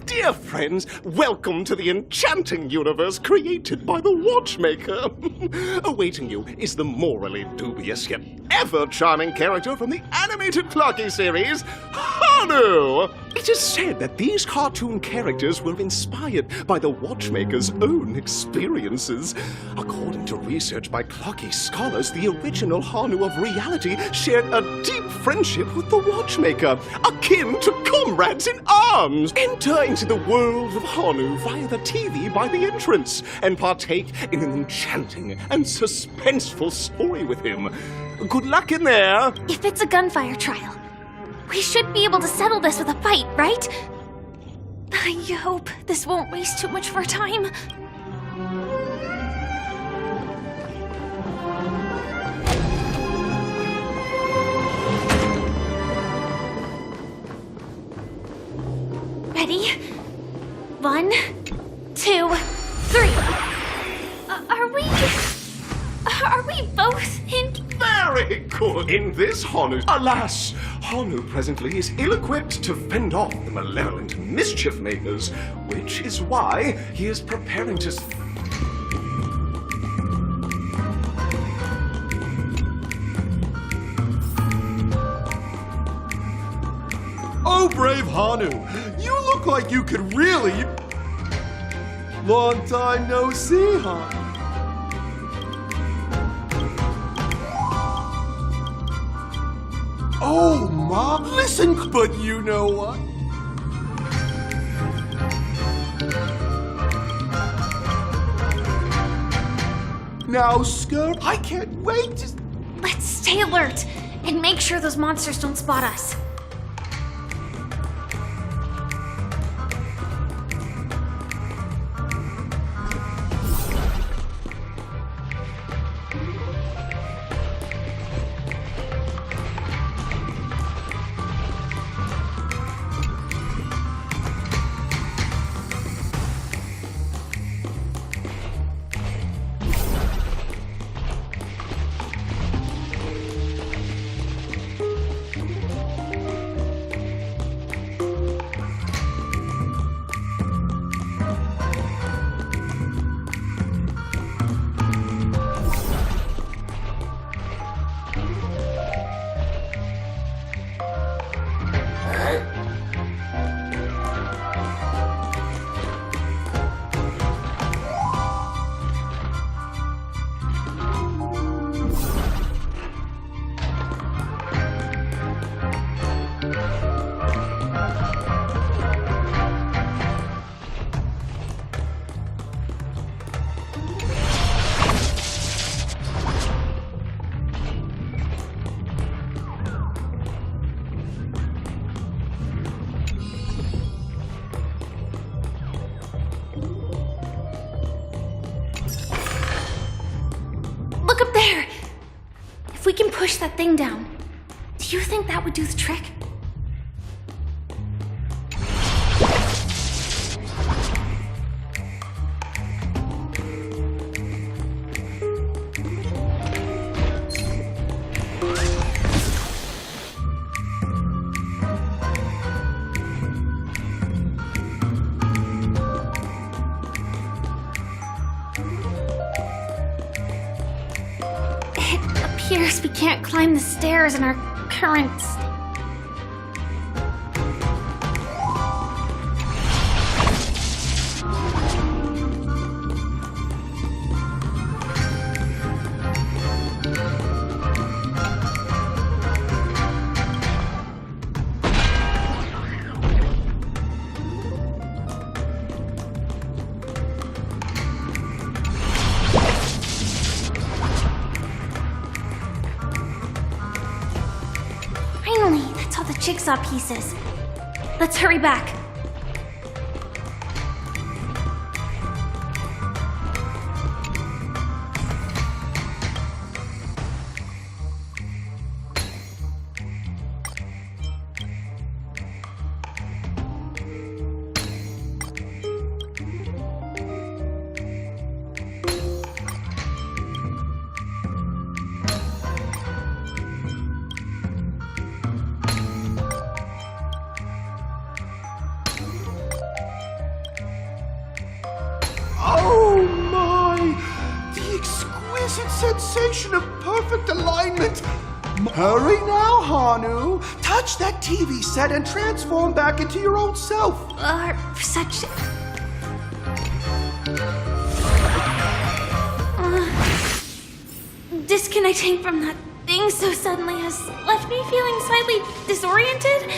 dear friends, welcome to the enchanting universe created by the Watchmaker. Awaiting you is the morally dubious yet ever-charming character from the animated Clocky series, Hanu! It is said that these cartoon characters were inspired by the Watchmaker's own experiences. According to research by Clocky scholars, the original Hanu of reality shared a deep friendship with the Watchmaker, akin to comrades in arms. Enter into the world of Hanu via the TV by the entrance and partake in an enchanting and suspenseful story with him. Good luck in there. If it's a gunfire trial, we should be able to settle this with a fight, right? I hope this won't waste too much of our time. Ready? 1, 2, 3. Are we both in? Very good. In this Hanu, alas, Hanu presently is ill-equipped to fend off the malevolent mischief makers, which is why he is preparing to. Oh, brave Hanu, you look like you could really. Long time no see, huh? Oh, Mom, listen, but you know what? Now, Skirt, I can't wait to. Let's stay alert and make sure those monsters don't spot us. Look up there! If we can push that thing down, the Do you think that would do the trick? It appears we can't climb the stairs in our current state. Finally, that's all the jigsaw pieces. Let's hurry back. Oh my! The exquisite sensation of perfect alignment! Hurry now, Hanu! Touch that TV set and transform back into your old self! Such... disconnecting from that thing so suddenly has left me feeling slightly disoriented.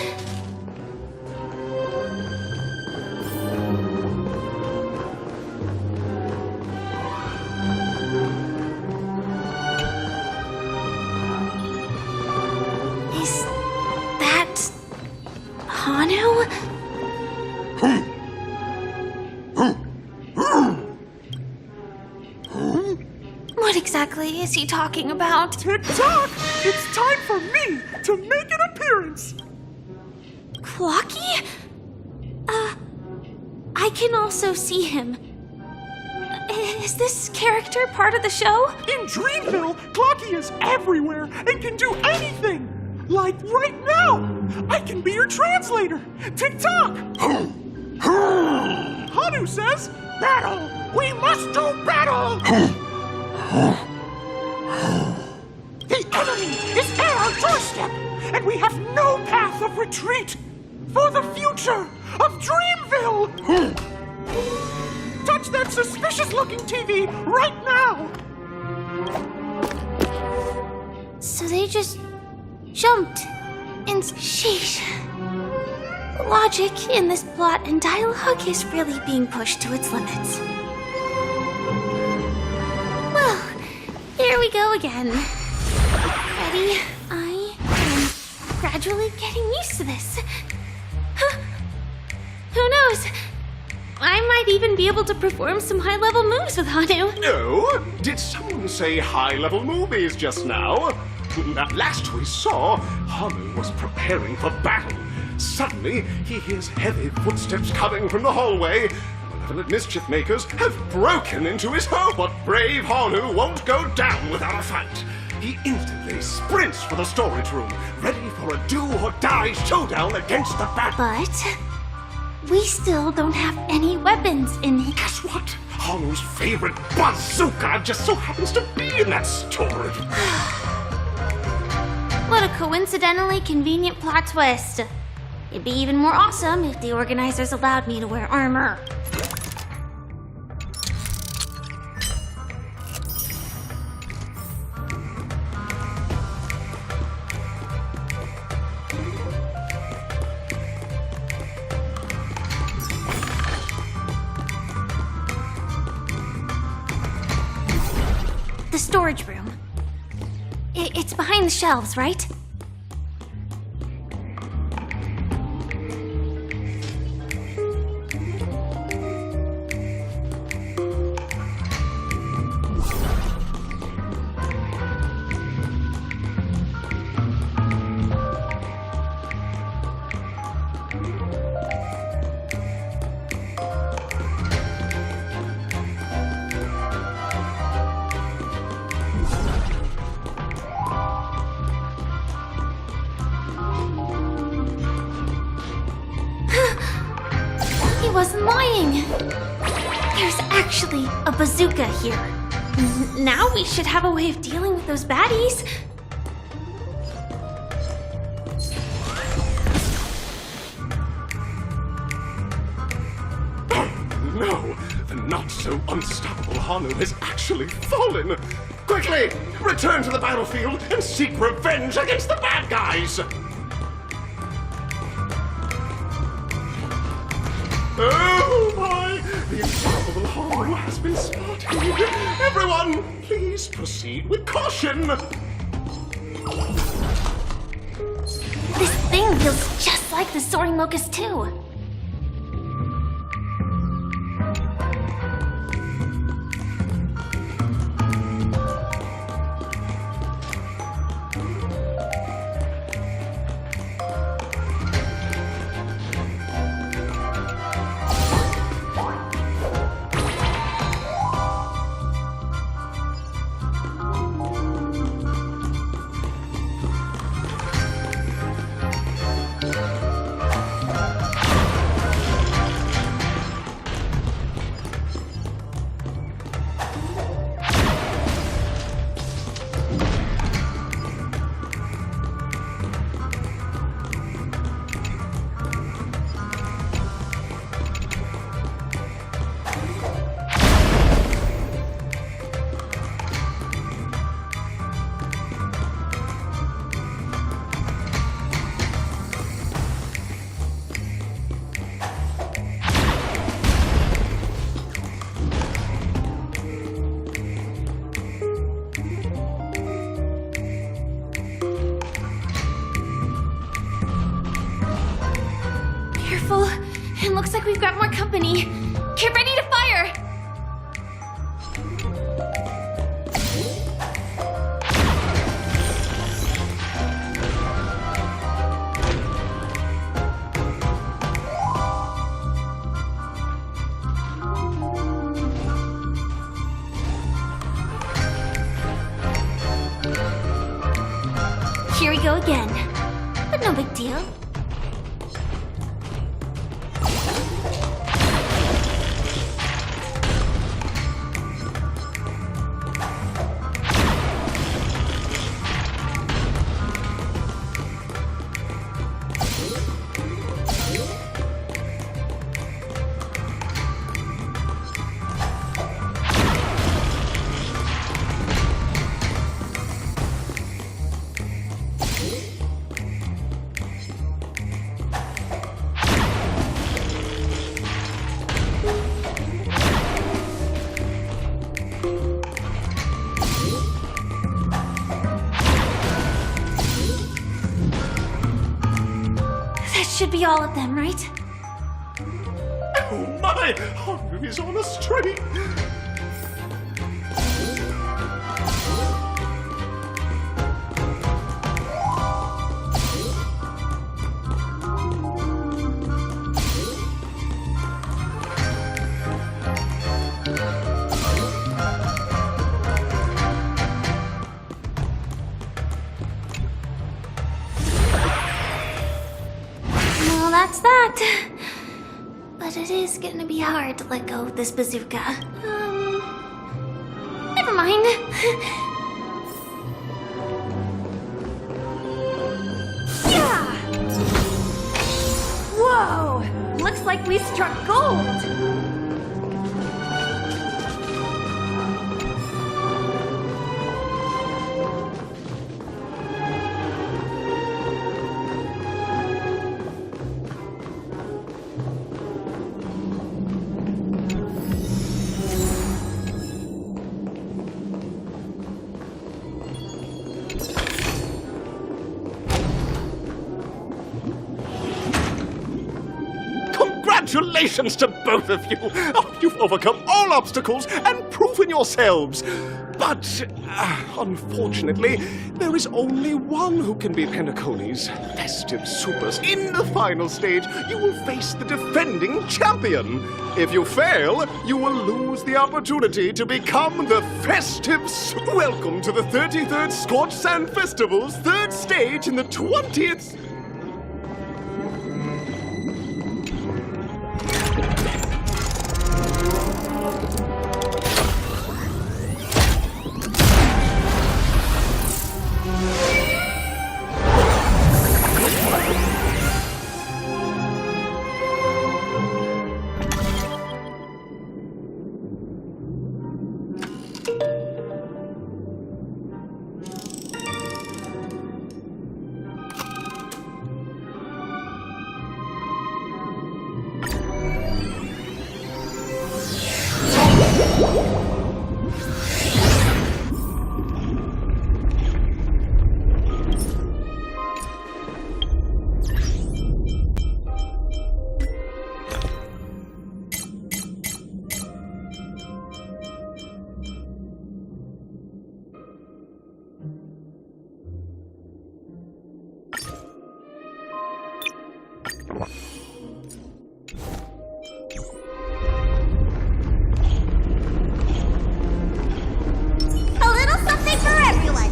Is that Hanu? What exactly is he talking about? Tick-tock! It's time for me to make an appearance! Clocky? I can also see him. Is this character part of the show? In Dreamville, Clocky is everywhere and can do anything! Like right now! I can be your translator! Tick-tock! Hanu says, battle! We must do battle! The enemy is at our doorstep, and we have no path of retreat for the future of Dreamville! Touch that suspicious-looking TV right now! So they just jumped and sheesh. Logic in this plot and dialogue is really being pushed to its limits. Well, here we go again. Ready? I am gradually getting used to this. Huh. Who knows? I might even be able to perform some high-level moves with Hanu. No? Did someone say high-level movies just now? Last we saw, Hanu was preparing for battle. Suddenly, he hears heavy footsteps coming from the hallway. Malevolent mischief makers have broken into his home. But brave Hanu won't go down without a fight. He instantly sprints for the storage room, ready for a do-or-die showdown against the bad. But we still don't have any weapons in here. Guess what? Hanu's favorite bazooka just so happens to be in that storage. What a coincidentally convenient plot twist. It'd be even more awesome if the organizers allowed me to wear armor. The storage room. It's behind the shelves, right? I wasn't lying. There's actually a bazooka here. Now we should have a way of dealing with those baddies. No, the not-so-unstoppable Hanu has actually fallen. Quickly, return to the battlefield and seek revenge against the bad guys! Oh my! The unstoppable Hanu has been spotted! Everyone, please proceed with caution! This thing feels just like the Soaring Locust too. It looks like we've got more company. Get ready to fire! Here we go again. But no big deal. Should be all of them, right? Oh my! Hanu is on a streak! That's that. But it is gonna be hard to let go of this bazooka. Never mind. Yeah! Whoa! Looks like we struck gold! Congratulations to both of you! Oh, you've overcome all obstacles and proven yourselves! But, unfortunately, there is only one who can beat Penacony's festive supers. In the final stage, you will face the defending champion. If you fail, you will lose the opportunity to become the festive Welcome to the 33rd Scorched Sand Festival's third stage in the 20th... A little something for everyone.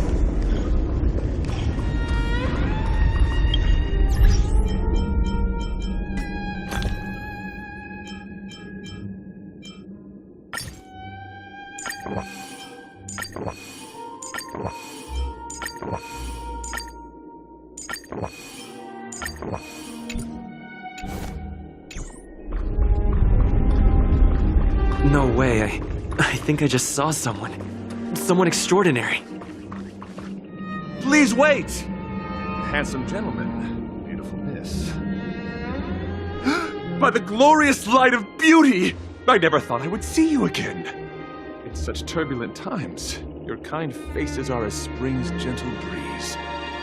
No way, I think I just saw someone. Someone extraordinary. Please wait! Handsome gentleman, beautiful miss. By the glorious light of beauty! I never thought I would see you again. In such turbulent times, your kind faces are as spring's gentle breeze,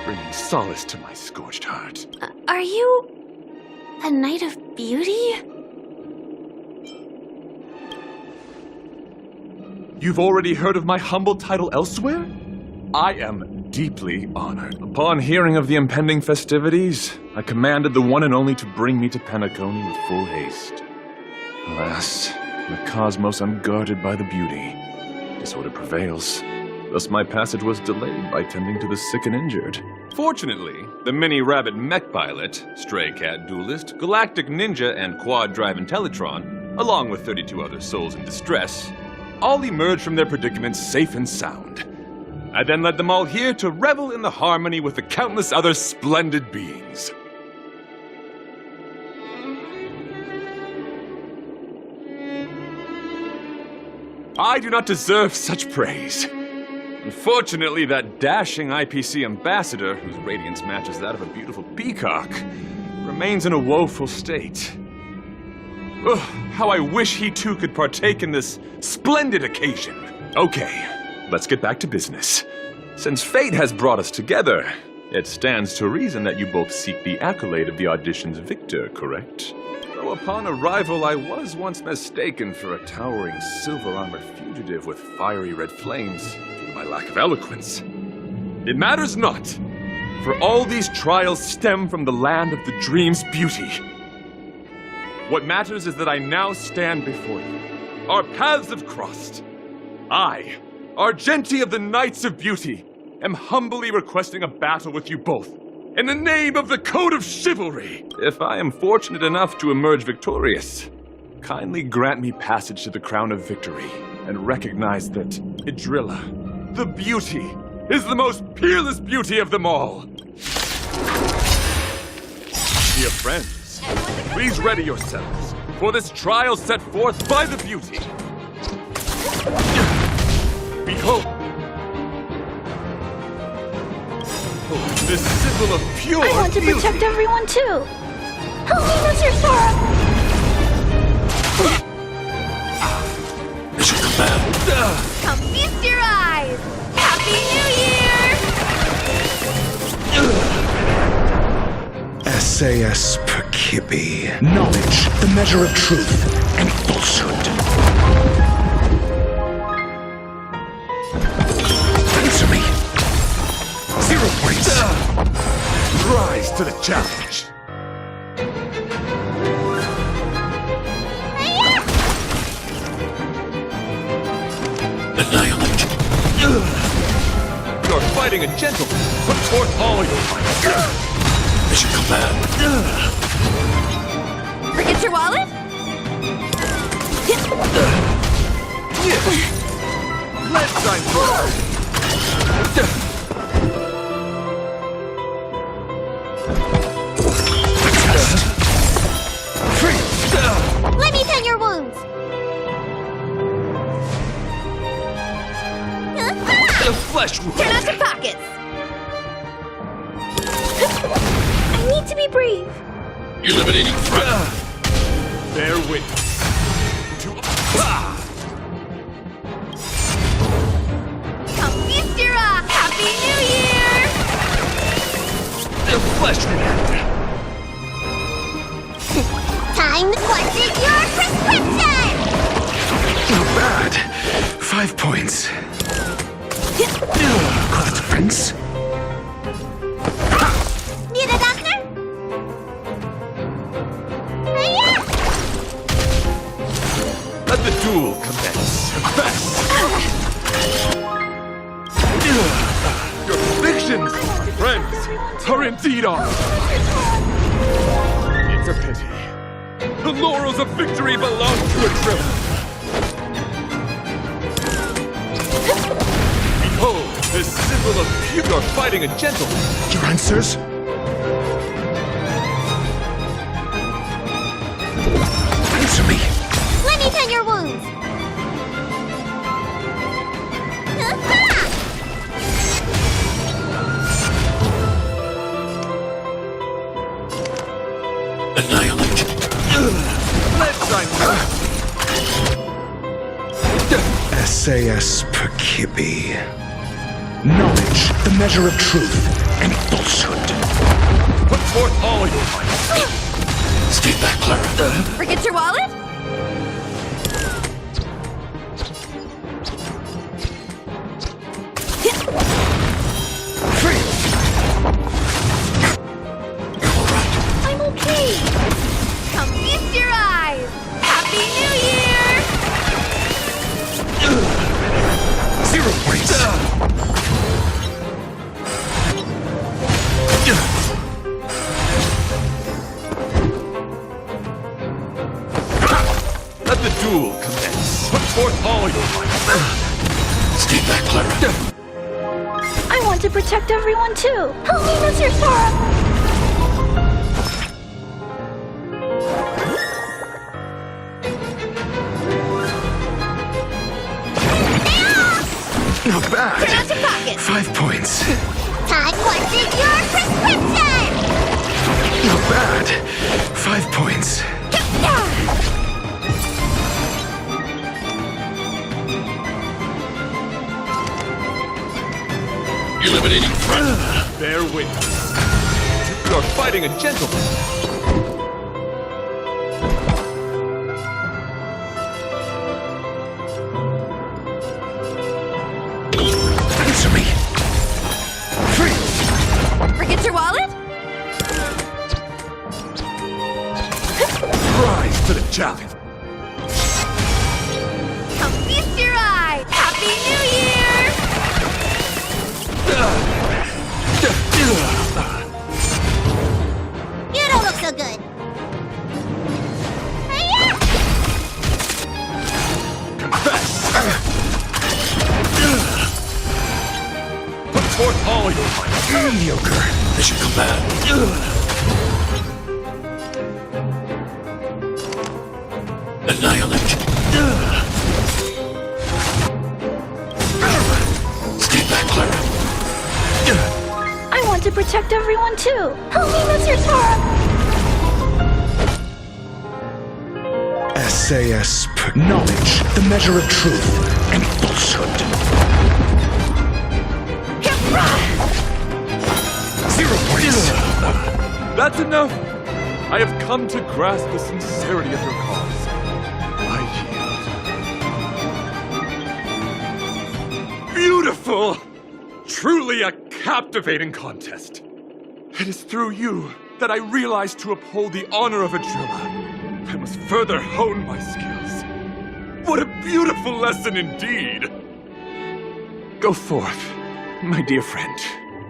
bringing solace to my scorched heart. Are you a Knight of Beauty? You've already heard of my humble title elsewhere? I am deeply honored. Upon hearing of the impending festivities, I commanded the one and only to bring me to Penacony with full haste. Alas, the cosmos unguarded by the beauty. Disorder prevails. Thus my passage was delayed by tending to the sick and injured. Fortunately, the mini-rabbit mech pilot, stray cat duelist, galactic ninja, and quad-drive Intellitron, along with 32 other souls in distress, all emerged from their predicaments safe and sound. I then led them all here to revel in the harmony with the countless other splendid beings. I do not deserve such praise. Unfortunately, that dashing IPC ambassador, whose radiance matches that of a beautiful peacock, remains in a woeful state. Ugh, how I wish he too could partake in this splendid occasion. Okay, let's get back to business. Since fate has brought us together, it stands to reason that you both seek the accolade of the audition's victor, correct? Though upon arrival I was once mistaken for a towering silver-armored fugitive with fiery red flames due to my lack of eloquence. It matters not, for all these trials stem from the land of the dream's beauty. What matters is that I now stand before you. Our paths have crossed. I, Argenti of the Knights of Beauty, am humbly requesting a battle with you both, in the name of the Code of Chivalry. If I am fortunate enough to emerge victorious, kindly grant me passage to the Crown of Victory, and recognize that Idrilla, the beauty, is the most peerless beauty of them all. Dear friends, please ready yourselves for this trial set forth by the beauty. Behold, this symbol of pure I want to beauty. protect everyone too. Help me, Mr. Sora. Mission command. Come feast your eyes! Happy New Year! SAS Percipi. Knowledge, the measure of truth and falsehood. Answer me. 0 points. Rise to the challenge. Annihilate. You're fighting a gentleman. Put forth all your might. Mission command. Forget your wallet? Let's shine forth. Let me tend your wounds! The flesh wound. Turn out your pockets! I need to be brave. Eliminating threat. Bear witness to Come feast your eyes! Happy New Year! the flesh wound. Time to question your prescription! Not bad. 5 points. Call it friends. Need a doctor? Let the duel commence. Your predictions, my friends, are indeed off. It's a pity. The laurels of victory belong to a driller. Behold, the symbol of pure fighting a gentleman. Your answers? Answer me. Let me tend your wounds. Annihilate. Let's try SAS Perkibi. Knowledge, the measure of truth and falsehood. Put forth all your might. Stay back, Clara. Forget your wallet? I'm okay. Come feast your eyes. Happy New Year! 0 points. Let the duel commence. Put forth all your might. Stay back, Clara. I want to protect everyone too. Help me, Mr. Sora. Not bad. Turn out your pockets. 5 points. Time what's in your prescription? Not bad. 5 points. Eliminating threat. Bear witness. You're fighting a gentleman. Answer me. Forget your wallet? Rise to the challenge. Come feast your eyes. Happy New Year! You don't look so good. Put forth all your might. Mediocre. They should come back. Annihilate. Stay back, Clara. I want to protect everyone too. Help me, Mr. Sora. SAS Knowledge, the measure of truth and falsehood. 0 points. That's enough. I have come to grasp the sincerity of your cause. I yield. Beautiful! Truly a captivating contest. It is through you that I realized to uphold the honor of a driller, I must further hone my skills. What a beautiful lesson indeed! Go forth, my dear friend,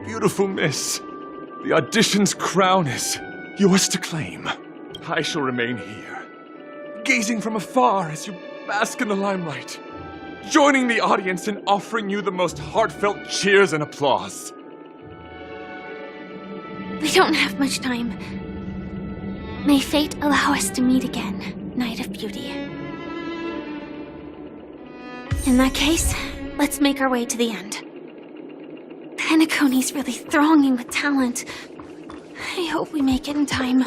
beautiful miss. The audition's crown is yours to claim. I shall remain here, gazing from afar as you bask in the limelight, joining the audience in offering you the most heartfelt cheers and applause. We don't have much time. May fate allow us to meet again, Knight of Beauty. In that case, let's make our way to the end. Penacony's really thronging with talent. I hope we make it in time.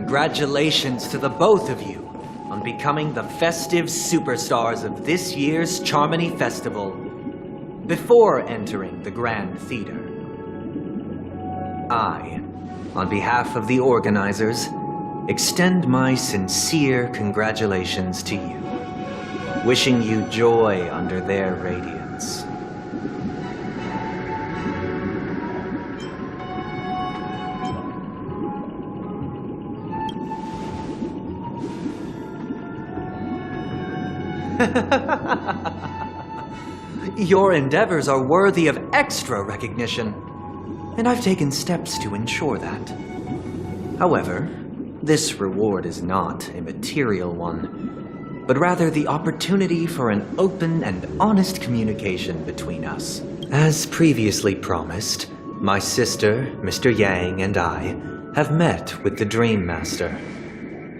congratulations to the both of you on becoming the festive superstars of this year's Charmony Festival before entering the Grand Theater. I, on behalf of the organizers, extend my sincere congratulations to you, wishing you joy under their radiance. Your endeavors are worthy of extra recognition, and I've taken steps to ensure that. However, this reward is not a material one, but rather the opportunity for an open and honest communication between us. As previously promised, my sister, Mr. Yang, and I have met with the Dream Master.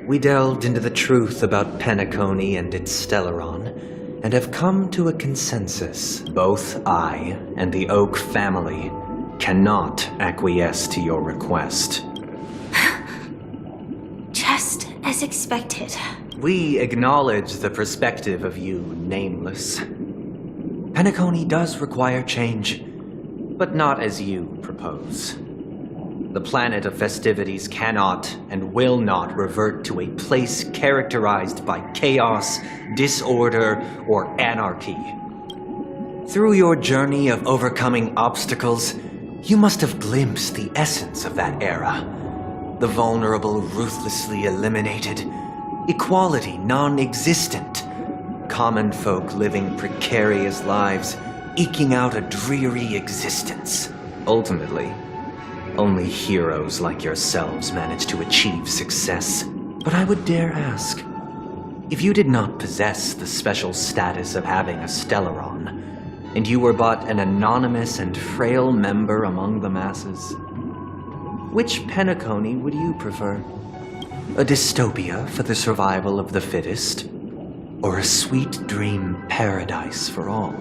We delved into the truth about Penacony and its Stellaron, and have come to a consensus. Both I and the Oak family cannot acquiesce to your request. Just as expected. We acknowledge the perspective of you, Nameless. Penacony does require change, but not as you propose. The planet of festivities cannot and will not revert to a place characterized by chaos, disorder, or anarchy. Through your journey of overcoming obstacles, you must have glimpsed the essence of that era. The vulnerable ruthlessly eliminated, equality non-existent, common folk living precarious lives, eking out a dreary existence. Ultimately, only heroes like yourselves manage to achieve success. But I would dare ask, if you did not possess the special status of having a Stellaron, and you were but an anonymous and frail member among the masses, which Penacony would you prefer? A dystopia for the survival of the fittest, or a sweet dream paradise for all?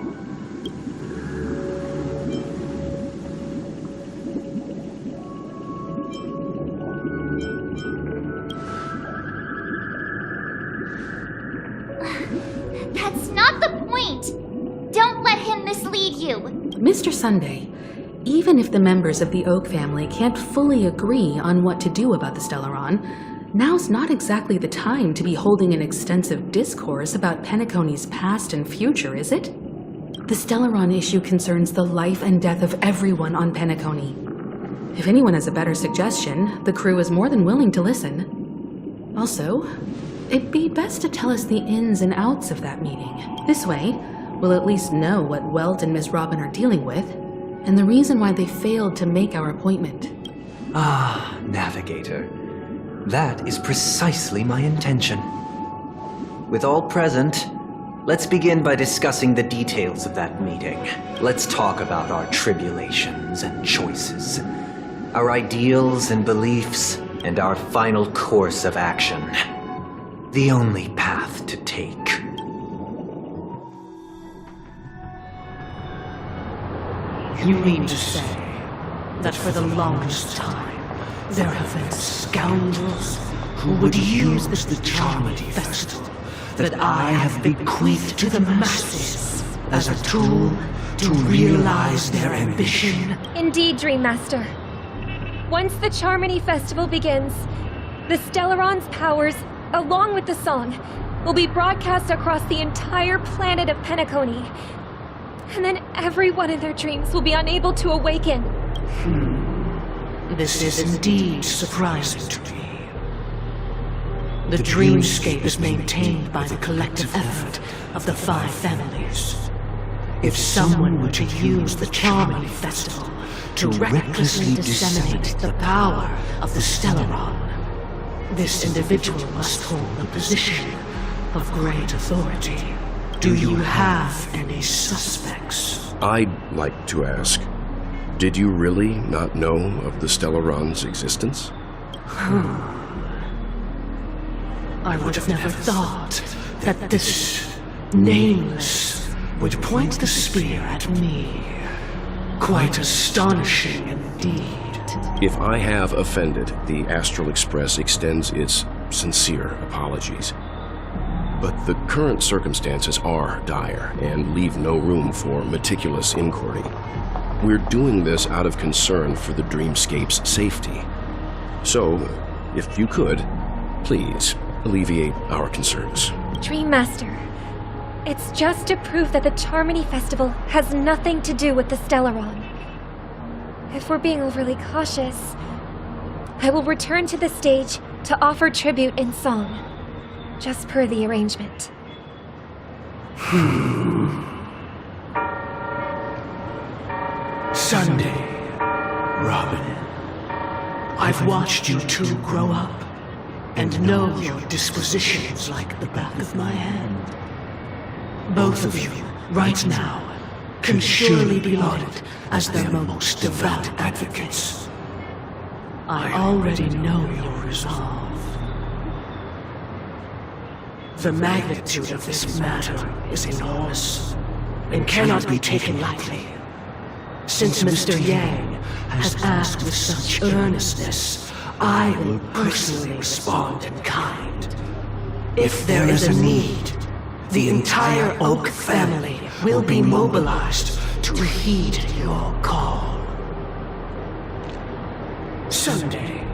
That's not the point! Don't let him mislead you! Mr. Sunday, even if the members of the Oak family can't fully agree on what to do about the Stellaron, now's not exactly the time to be holding an extensive discourse about Penacony's past and future, is it? The Stellaron issue concerns the life and death of everyone on Penacony. If anyone has a better suggestion, the crew is more than willing to listen. Also, it'd be best to tell us the ins and outs of that meeting. This way, we'll at least know what Welt and Miss Robin are dealing with, and the reason why they failed to make our appointment. Ah, Navigator. That is precisely my intention. With all present, let's begin by discussing the details of that meeting. Let's talk about our tribulations and choices, our ideals and beliefs, and our final course of action. The only path to take. You mean to say that for the longest time, there have been scoundrels who would use the Charmony Festival that I have bequeathed to the masses as a tool to realize their ambition? Indeed, Dream Master. Once the Charmony Festival begins, the Stellaron's powers, along with the song, will be broadcast across the entire planet of Penacony. And then everyone in their dreams will be unable to awaken. This is indeed surprising to me. The dreamscape is maintained by the collective effort of the 5 families. If someone were to use the Charmony Festival to recklessly disseminate the power of the Stellaron, this individual must hold a position of great authority. Do you have any suspects? I'd like to ask, did you really not know of the Stellaron's existence? I would have never thought that this Nameless would point the spear at me. Quite astonishing indeed. If I have offended, the Astral Express extends its sincere apologies. But the current circumstances are dire and leave no room for meticulous inquiry. We're doing this out of concern for the Dreamscape's safety. So, if you could, please alleviate our concerns. Dream Master, it's just to prove that the Charmony Festival has nothing to do with the Stellaron. If we're being overly cautious, I will return to the stage to offer tribute in song, just per the arrangement. Sunday, Robin. I've watched you two grow up and know your dispositions like the back of my hand. Both of you, right now, can surely be lauded as their most devout advocates. I already know your resolve. The magnitude of this matter is enormous and cannot be taken lightly. Since Mr. Yang has asked with such earnestness, I will personally respond in kind. If there is a need, the entire Oak family will be mobilized to heed your call. Sunday,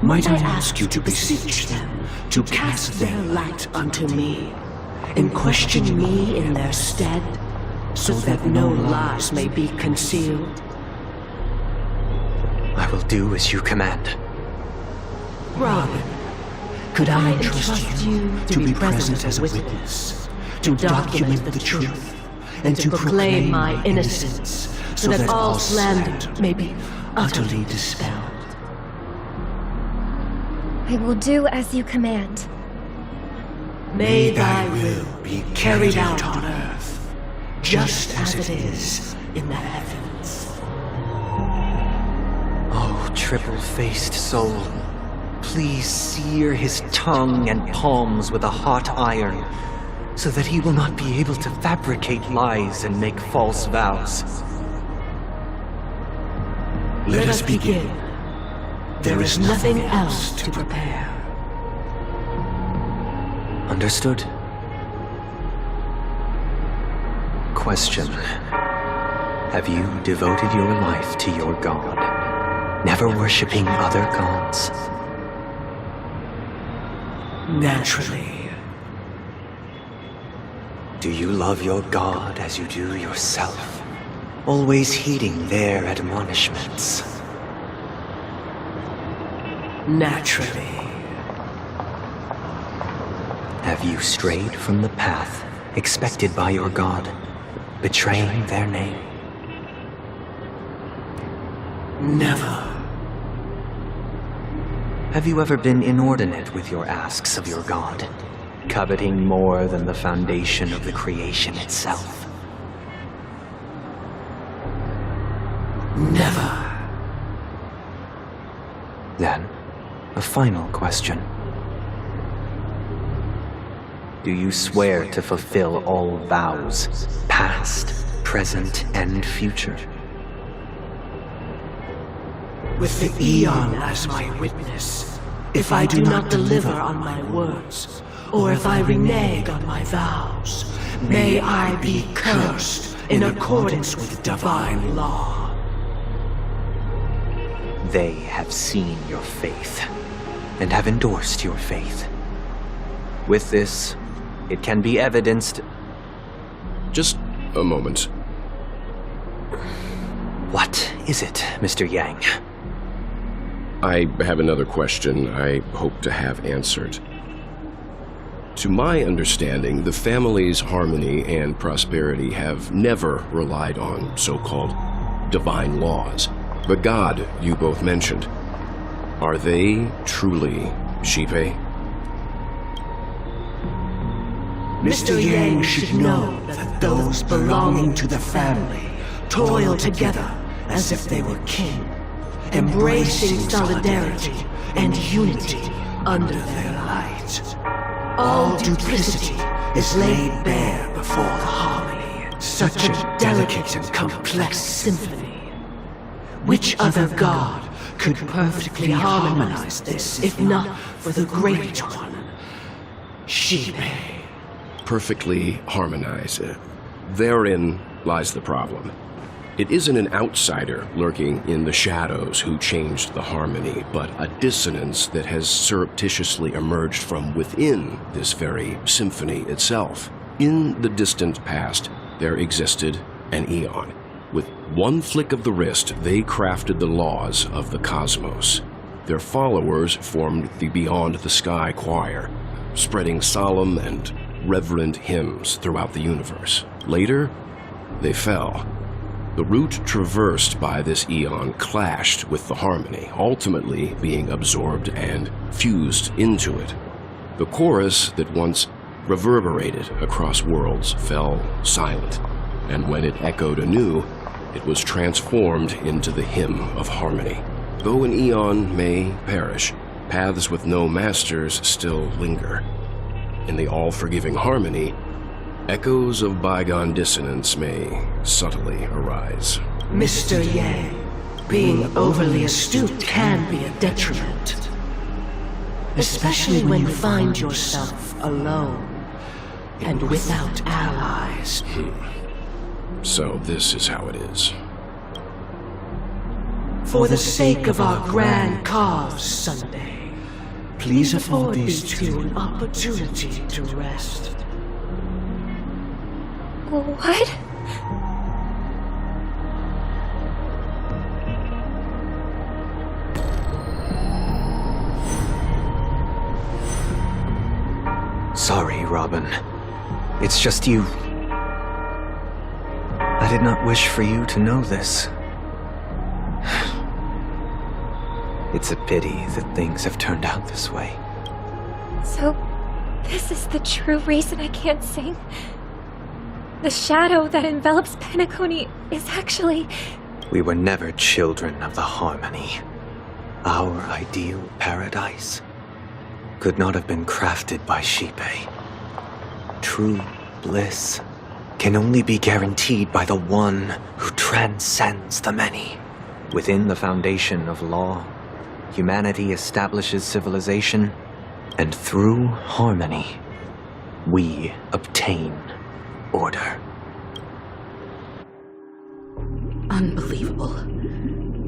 might I ask you to beseech them to cast their light unto me, and question me in their stead, so that no lies may be concealed? I will do as you command. Robin, could I entrust you to be present as a witness, to document the truth, and to proclaim my innocence, so that all slander may be utterly dispelled? I will do as you command. May thy will be carried out on earth, just as it is in the heavens. Oh, triple-faced soul, please sear his tongue and palms with a hot iron, so that he will not be able to fabricate lies and make false vows. Let us begin. There is nothing else to prepare. Understood. Question. Have you devoted your life to your god, never worshipping other gods? Naturally. Do you love your god as you do yourself, always heeding their admonishments? Naturally. Have you strayed from the path expected by your god, betraying their name? Never. Have you ever been inordinate with your asks of your god, coveting more than the foundation of the creation itself? Never. Then, a final question. Do you swear to fulfill all vows, past, present, and future? With the Eon as my witness, if I do not deliver on my words, or if I renege on my vows, may I be cursed in accordance with divine law. They have seen your faith, and have endorsed your faith. With this, it can be evidenced... Just a moment. What is it, Mr. Yang? I have another question I hope to have answered. To my understanding, the family's harmony and prosperity have never relied on so-called divine laws. The god you both mentioned, are they truly Shipe? Mr. Yang should know that those belonging to the family toil together as if they were kin, embracing solidarity and unity under their light. All duplicity is laid bare before the harmony. Such a delicate and complex symphony. Which other god could perfectly harmonize this if not for the Great One, Shibe. Perfectly harmonize. Therein lies the problem. It isn't an outsider lurking in the shadows who changed the harmony, but a dissonance that has surreptitiously emerged from within this very symphony itself. In the distant past, there existed an Eon. With one flick of the wrist, they crafted the laws of the cosmos. Their followers formed the Beyond the Sky Choir, spreading solemn and reverent hymns throughout the universe. Later, they fell. The route traversed by this Eon clashed with the harmony, ultimately being absorbed and fused into it. The chorus that once reverberated across worlds fell silent, and when it echoed anew, it was transformed into the hymn of harmony. Though an Eon may perish, paths with no masters still linger. In the all-forgiving harmony, echoes of bygone dissonance may subtly arise. Mr. Yang, being overly astute can be a detriment. Especially when you find yourself alone and without allies. So this is how it is. For the sake of our grand cause, Sunday, please afford these two an opportunity to rest. What? Sorry, Robin. It's just you. I did not wish for you to know this. It's a pity that things have turned out this way. So, this is the true reason I can't sing? The shadow that envelops Penacony is actually... We were never children of the harmony. Our ideal paradise could not have been crafted by Shibe. True bliss can only be guaranteed by the one who transcends the many. Within the foundation of law, humanity establishes civilization, and through harmony, we obtain order. Unbelievable.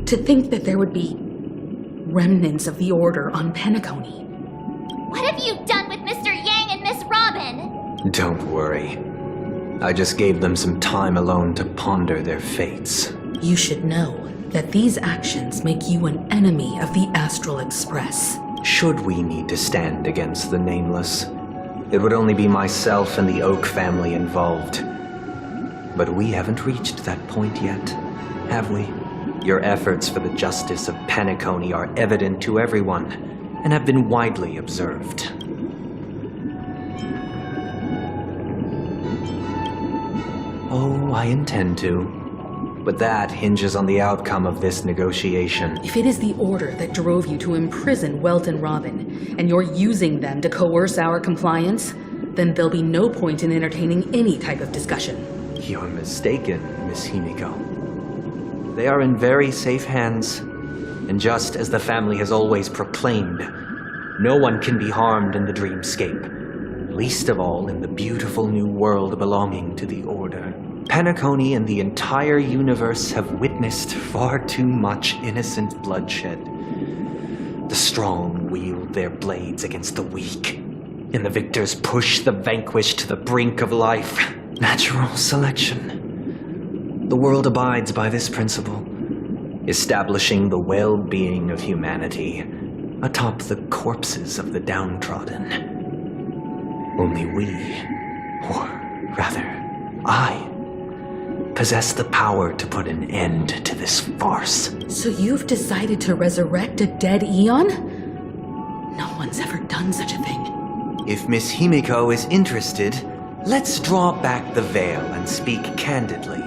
To think that there would be remnants of the Order on Penacony. What have you done with Mr. Yang and Miss Robin? Don't worry. I just gave them some time alone to ponder their fates. You should know that these actions make you an enemy of the Astral Express. Should we need to stand against the Nameless, it would only be myself and the Oak family involved. But we haven't reached that point yet, have we? Your efforts for the justice of Penacony are evident to everyone, and have been widely observed. Oh, I intend to. But that hinges on the outcome of this negotiation. If it is the Order that drove you to imprison Welt and Robin, and you're using them to coerce our compliance, then there'll be no point in entertaining any type of discussion. You're mistaken, Miss Himiko. They are in very safe hands, and just as the family has always proclaimed, no one can be harmed in the dreamscape, least of all in the beautiful new world belonging to the Order. Penacony and the entire universe have witnessed far too much innocent bloodshed. The strong wield their blades against the weak, and the victors push the vanquished to the brink of life. Natural selection. The world abides by this principle, establishing the well-being of humanity atop the corpses of the downtrodden. Only we, or rather, I, possess the power to put an end to this farce. So you've decided to resurrect a dead Eon? No one's ever done such a thing. If Miss Himiko is interested, let's draw back the veil and speak candidly.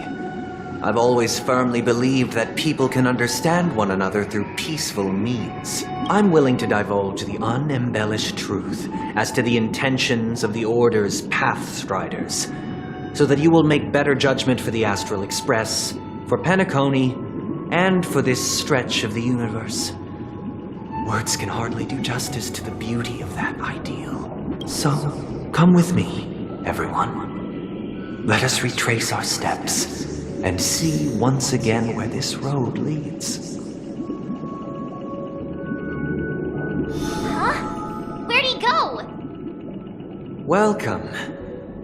I've always firmly believed that people can understand one another through peaceful means. I'm willing to divulge the unembellished truth as to the intentions of the Order's Pathstriders, so that you will make better judgment for the Astral Express, for Penacony, and for this stretch of the universe. Words can hardly do justice to the beauty of that ideal. So, come with me, everyone. Let us retrace our steps and see once again where this road leads. Huh? Where'd he go? Welcome.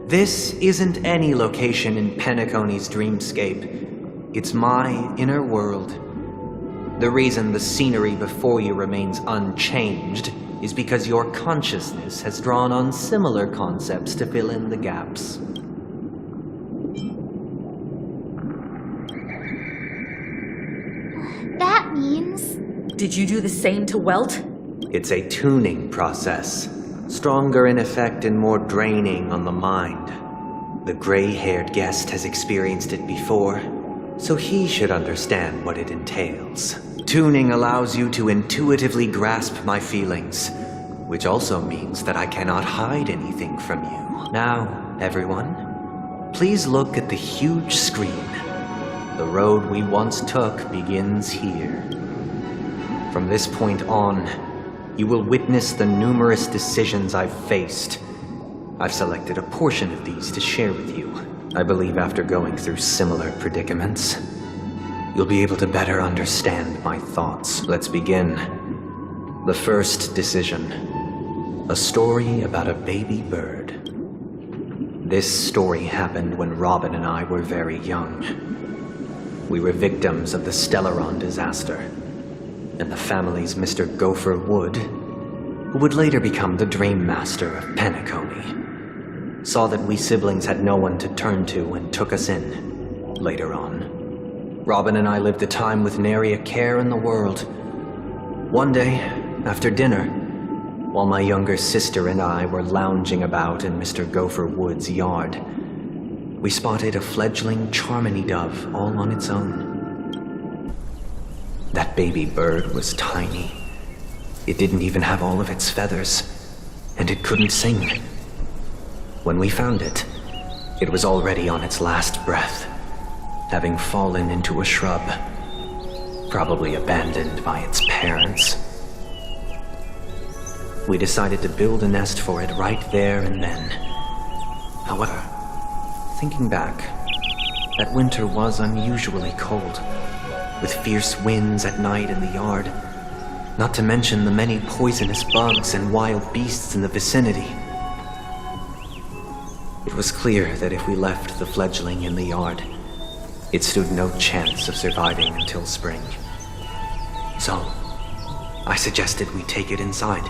This isn't any location in Penacony's dreamscape. It's my inner world. The reason the scenery before you remains unchanged is because your consciousness has drawn on similar concepts to fill in the gaps. That means... Did you do the same to Welt? It's a tuning process, stronger in effect and more draining on the mind. The gray-haired guest has experienced it before, so he should understand what it entails. Tuning allows you to intuitively grasp my feelings, which also means that I cannot hide anything from you. Now, everyone, please look at the huge screen. The road we once took begins here. From this point on, you will witness the numerous decisions I've faced. I've selected a portion of these to share with you. I believe after going through similar predicaments, you'll be able to better understand my thoughts. Let's begin. The first decision. A story about a baby bird. This story happened when Robin and I were very young. We were victims of the Stellaron disaster, and the family's Mr. Gopher Wood, who would later become the Dream Master of Penacony, saw that we siblings had no one to turn to and took us in, later on. Robin and I lived a time with nary a care in the world. One day, after dinner, while my younger sister and I were lounging about in Mr. Gopher Wood's yard, we spotted a fledgling Charmony dove all on its own. That baby bird was tiny. It didn't even have all of its feathers, and it couldn't sing. When we found it, it was already on its last breath, having fallen into a shrub, probably abandoned by its parents. We decided to build a nest for it right there and then. However, thinking back, that winter was unusually cold, with fierce winds at night in the yard, not to mention the many poisonous bugs and wild beasts in the vicinity. It was clear that if we left the fledgling in the yard, it stood no chance of surviving until spring. So, I suggested we take it inside,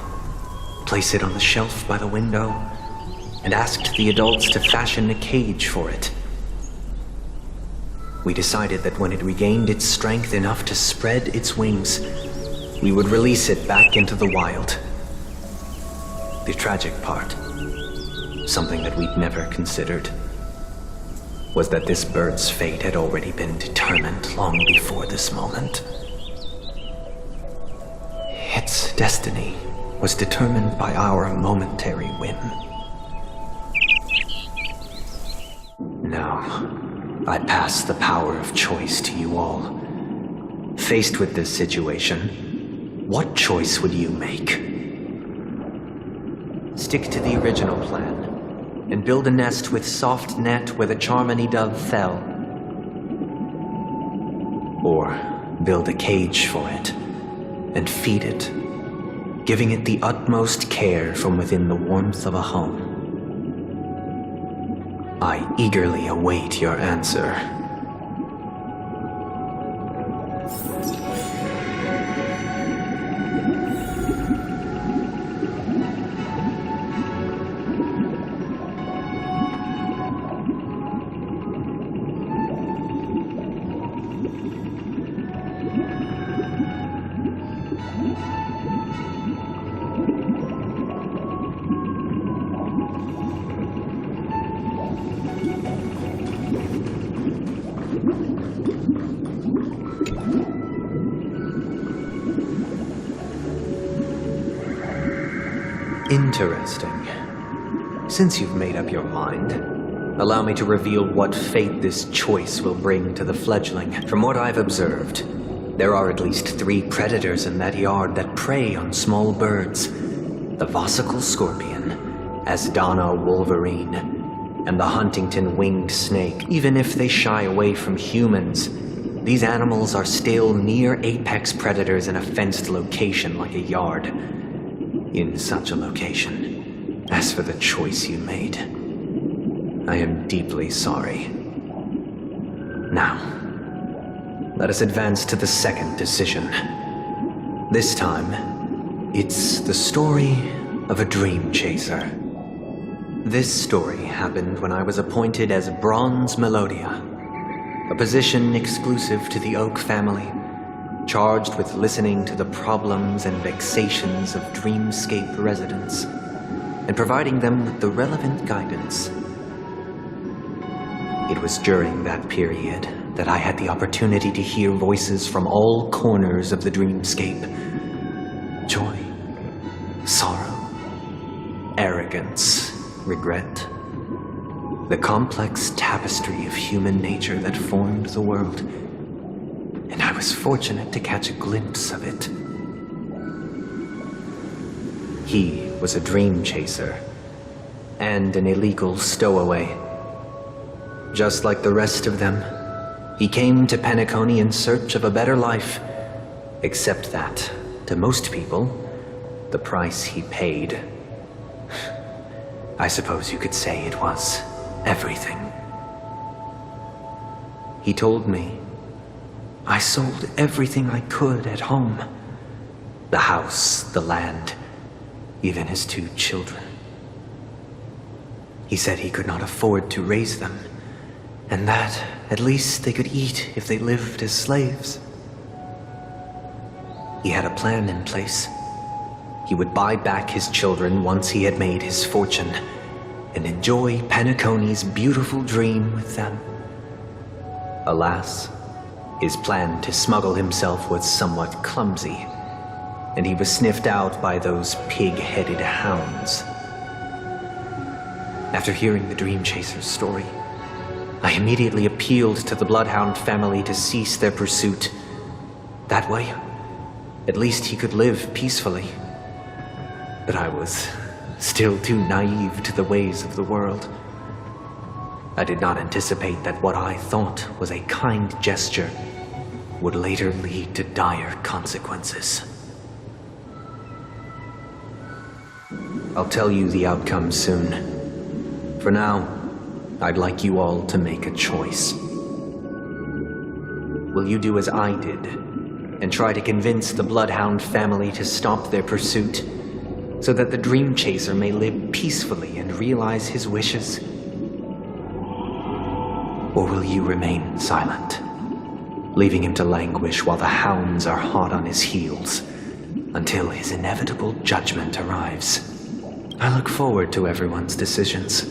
place it on the shelf by the window, and asked the adults to fashion a cage for it. We decided that when it regained its strength enough to spread its wings, we would release it back into the wild. The tragic part, something that we'd never considered, was that this bird's fate had already been determined long before this moment. Its destiny was determined by our momentary whim. Now, I pass the power of choice to you all. Faced with this situation, what choice would you make? Stick to the original plan and build a nest with soft net where the Charmony dove fell. Or build a cage for it and feed it, giving it the utmost care from within the warmth of a home. I eagerly await your answer. Interesting. Since you've made up your mind, allow me to reveal what fate this choice will bring to the fledgling. From what I've observed, There are at least 3 predators in that yard that prey on small birds. The Vossicle scorpion, Asdana wolverine, and the Huntington winged snake. Even if they shy away from humans, these animals are still near apex predators in a fenced location like a yard. In such a location. As for the choice you made, I am deeply sorry. Now, let us advance to the second decision. This time, it's the story of a dream chaser. This story happened when I was appointed as Bronze Melodia, a position exclusive to the Oak family, charged with listening to the problems and vexations of Dreamscape residents, and providing them with the relevant guidance. It was during that period that I had the opportunity to hear voices from all corners of the dreamscape. Joy, sorrow, arrogance, regret. The complex tapestry of human nature that formed the world. And I was fortunate to catch a glimpse of it. He was a dream chaser and an illegal stowaway. Just like the rest of them, he came to Penacony in search of a better life, except that, to most people, the price he paid, I suppose you could say it was everything. He told me I sold everything I could at home. The house, the land, even his 2 children. He said he could not afford to raise them, and that at least they could eat if they lived as slaves. He had a plan in place. He would buy back his children once he had made his fortune, and enjoy Penacony's beautiful dream with them. Alas, his plan to smuggle himself was somewhat clumsy, and he was sniffed out by those pig-headed hounds. After hearing the Dream Chaser's story, I immediately appealed to the Bloodhound family to cease their pursuit. That way, at least he could live peacefully. But I was still too naive to the ways of the world. I did not anticipate that what I thought was a kind gesture would later lead to dire consequences. I'll tell you the outcome soon. For now, I'd like you all to make a choice. Will you do as I did and try to convince the Bloodhound family to stop their pursuit so that the Dream Chaser may live peacefully and realize his wishes? Or will you remain silent, leaving him to languish while the hounds are hot on his heels until his inevitable judgment arrives? I look forward to everyone's decisions.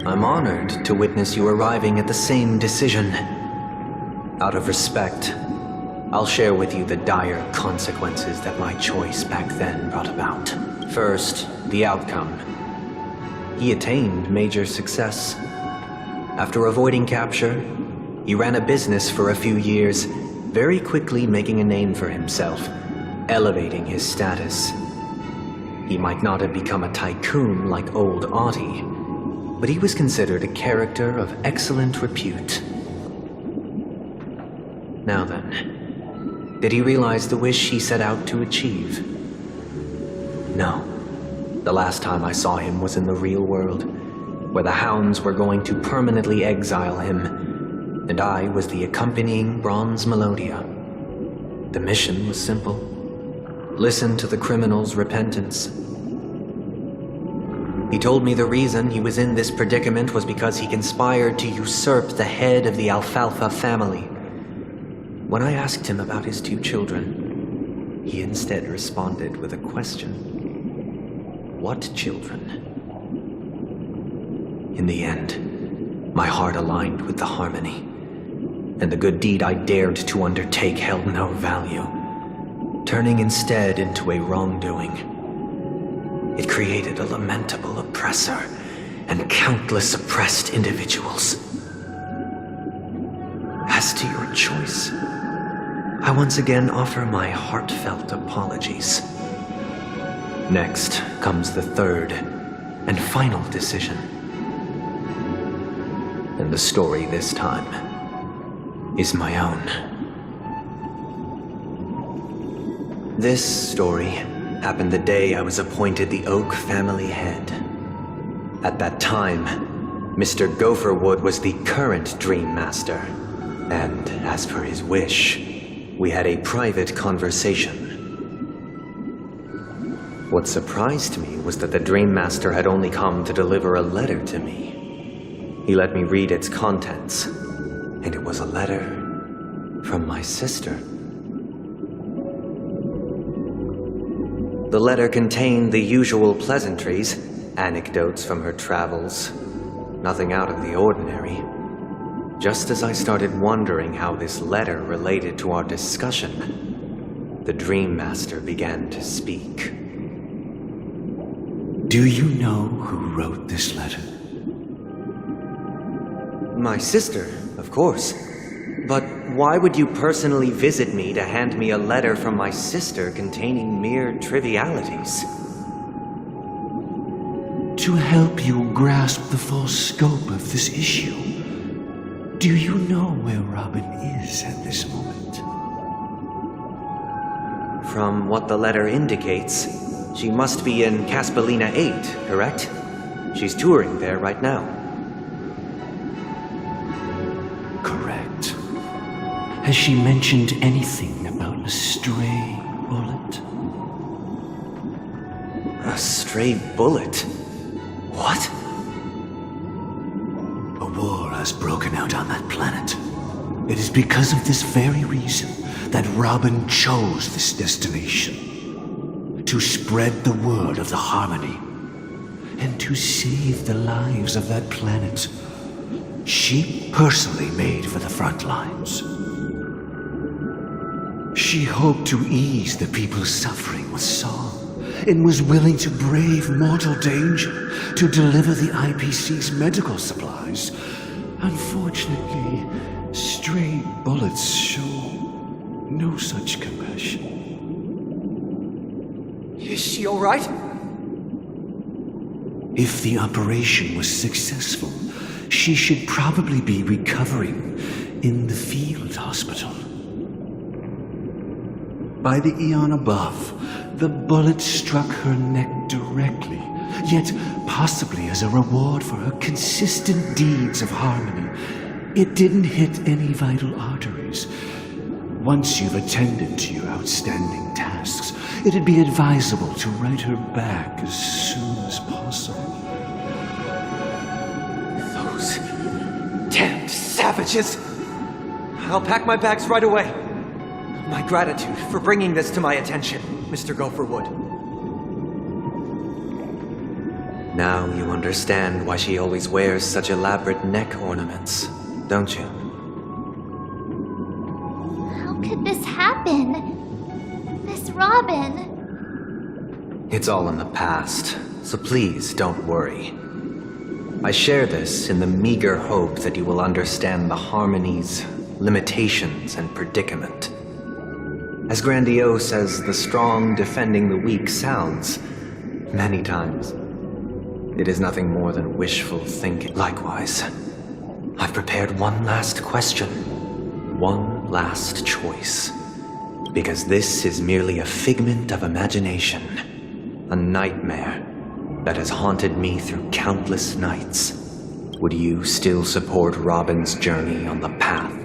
I'm honored to witness you arriving at the same decision. Out of respect, I'll share with you the dire consequences that my choice back then brought about. First, the outcome. He attained major success. After avoiding capture, he ran a business for a few years, very quickly making a name for himself, elevating his status. He might not have become a tycoon like old Audie, but he was considered a character of excellent repute. Now then, did he realize the wish he set out to achieve? No. The last time I saw him was in the real world, where the hounds were going to permanently exile him, and I was the accompanying Bronze Melodia. The mission was simple. Listen to the criminal's repentance. He told me the reason he was in this predicament was because he conspired to usurp the head of the Alfalfa family. When I asked him about his 2 children, he instead responded with a question. What children? In the end, My heart aligned with the harmony, and the good deed I dared to undertake held no value, turning instead into a wrongdoing. It created a lamentable oppressor and countless oppressed individuals. As to your choice, I once again offer my heartfelt apologies. Next comes the third and final decision. And the story this time is my own. This story happened the day I was appointed the Oak family head. At that time, Mr. Gopherwood was the current Dream Master, and as per his wish, we had a private conversation. What surprised me was that the Dream Master had only come to deliver a letter to me. He let me read its contents, and it was a letter from my sister. The letter contained the usual pleasantries, anecdotes from her travels, nothing out of the ordinary. Just as I started wondering how this letter related to our discussion, the Dream Master began to speak. Do you know who wrote this letter? My sister, of course. But why would you personally visit me to hand me a letter from my sister containing mere trivialities? To help you grasp the full scope of this issue. Do you know where Robin is at this moment? From what the letter indicates, she must be in Caspelina 8, correct? She's touring there right now. Correct. Has she mentioned anything about a stray bullet? A stray bullet? What? A war has broken out on that planet. It is because of this very reason that Robin chose this destination. To spread the word of the harmony. And to save the lives of that planet. She personally made for the front lines. She hoped to ease the people's suffering with song, and was willing to brave mortal danger to deliver the IPC's medical supplies. Unfortunately, stray bullets show no such compassion. Is she all right? If the operation was successful, she should probably be recovering in the field hospital. By the eon above, the bullet struck her neck directly, yet possibly as a reward for her consistent deeds of harmony. It didn't hit any vital arteries. Once you've attended to your outstanding tasks, it'd be advisable to write her back as soon as possible. Those damned savages! I'll pack my bags right away. My gratitude for bringing this to my attention, Mr. Gopherwood. Now you understand why she always wears such elaborate neck ornaments, don't you? How could this happen? Miss Robin. It's all in the past, so please don't worry. I share this in the meager hope that you will understand the harmony's limitations and predicament. As grandiose as the strong defending the weak sounds, many times, it is nothing more than wishful thinking. Likewise, I've prepared one last question, one last choice, because this is merely a figment of imagination, a nightmare that has haunted me through countless nights. Would you still support Robin's journey on the path?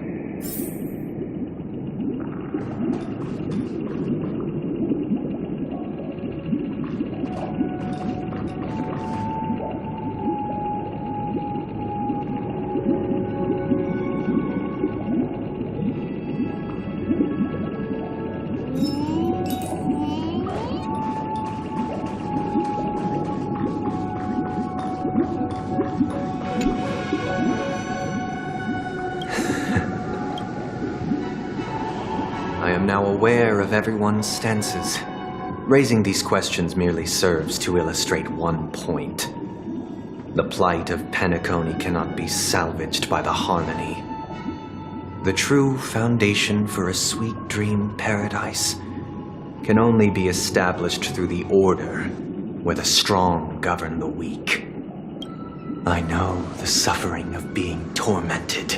am now aware of everyone's stances. Raising these questions merely serves to illustrate one point. The plight of Penacony cannot be salvaged by the harmony. The true foundation for a sweet dream paradise can only be established through the order where the strong govern the weak. I know the suffering of being tormented,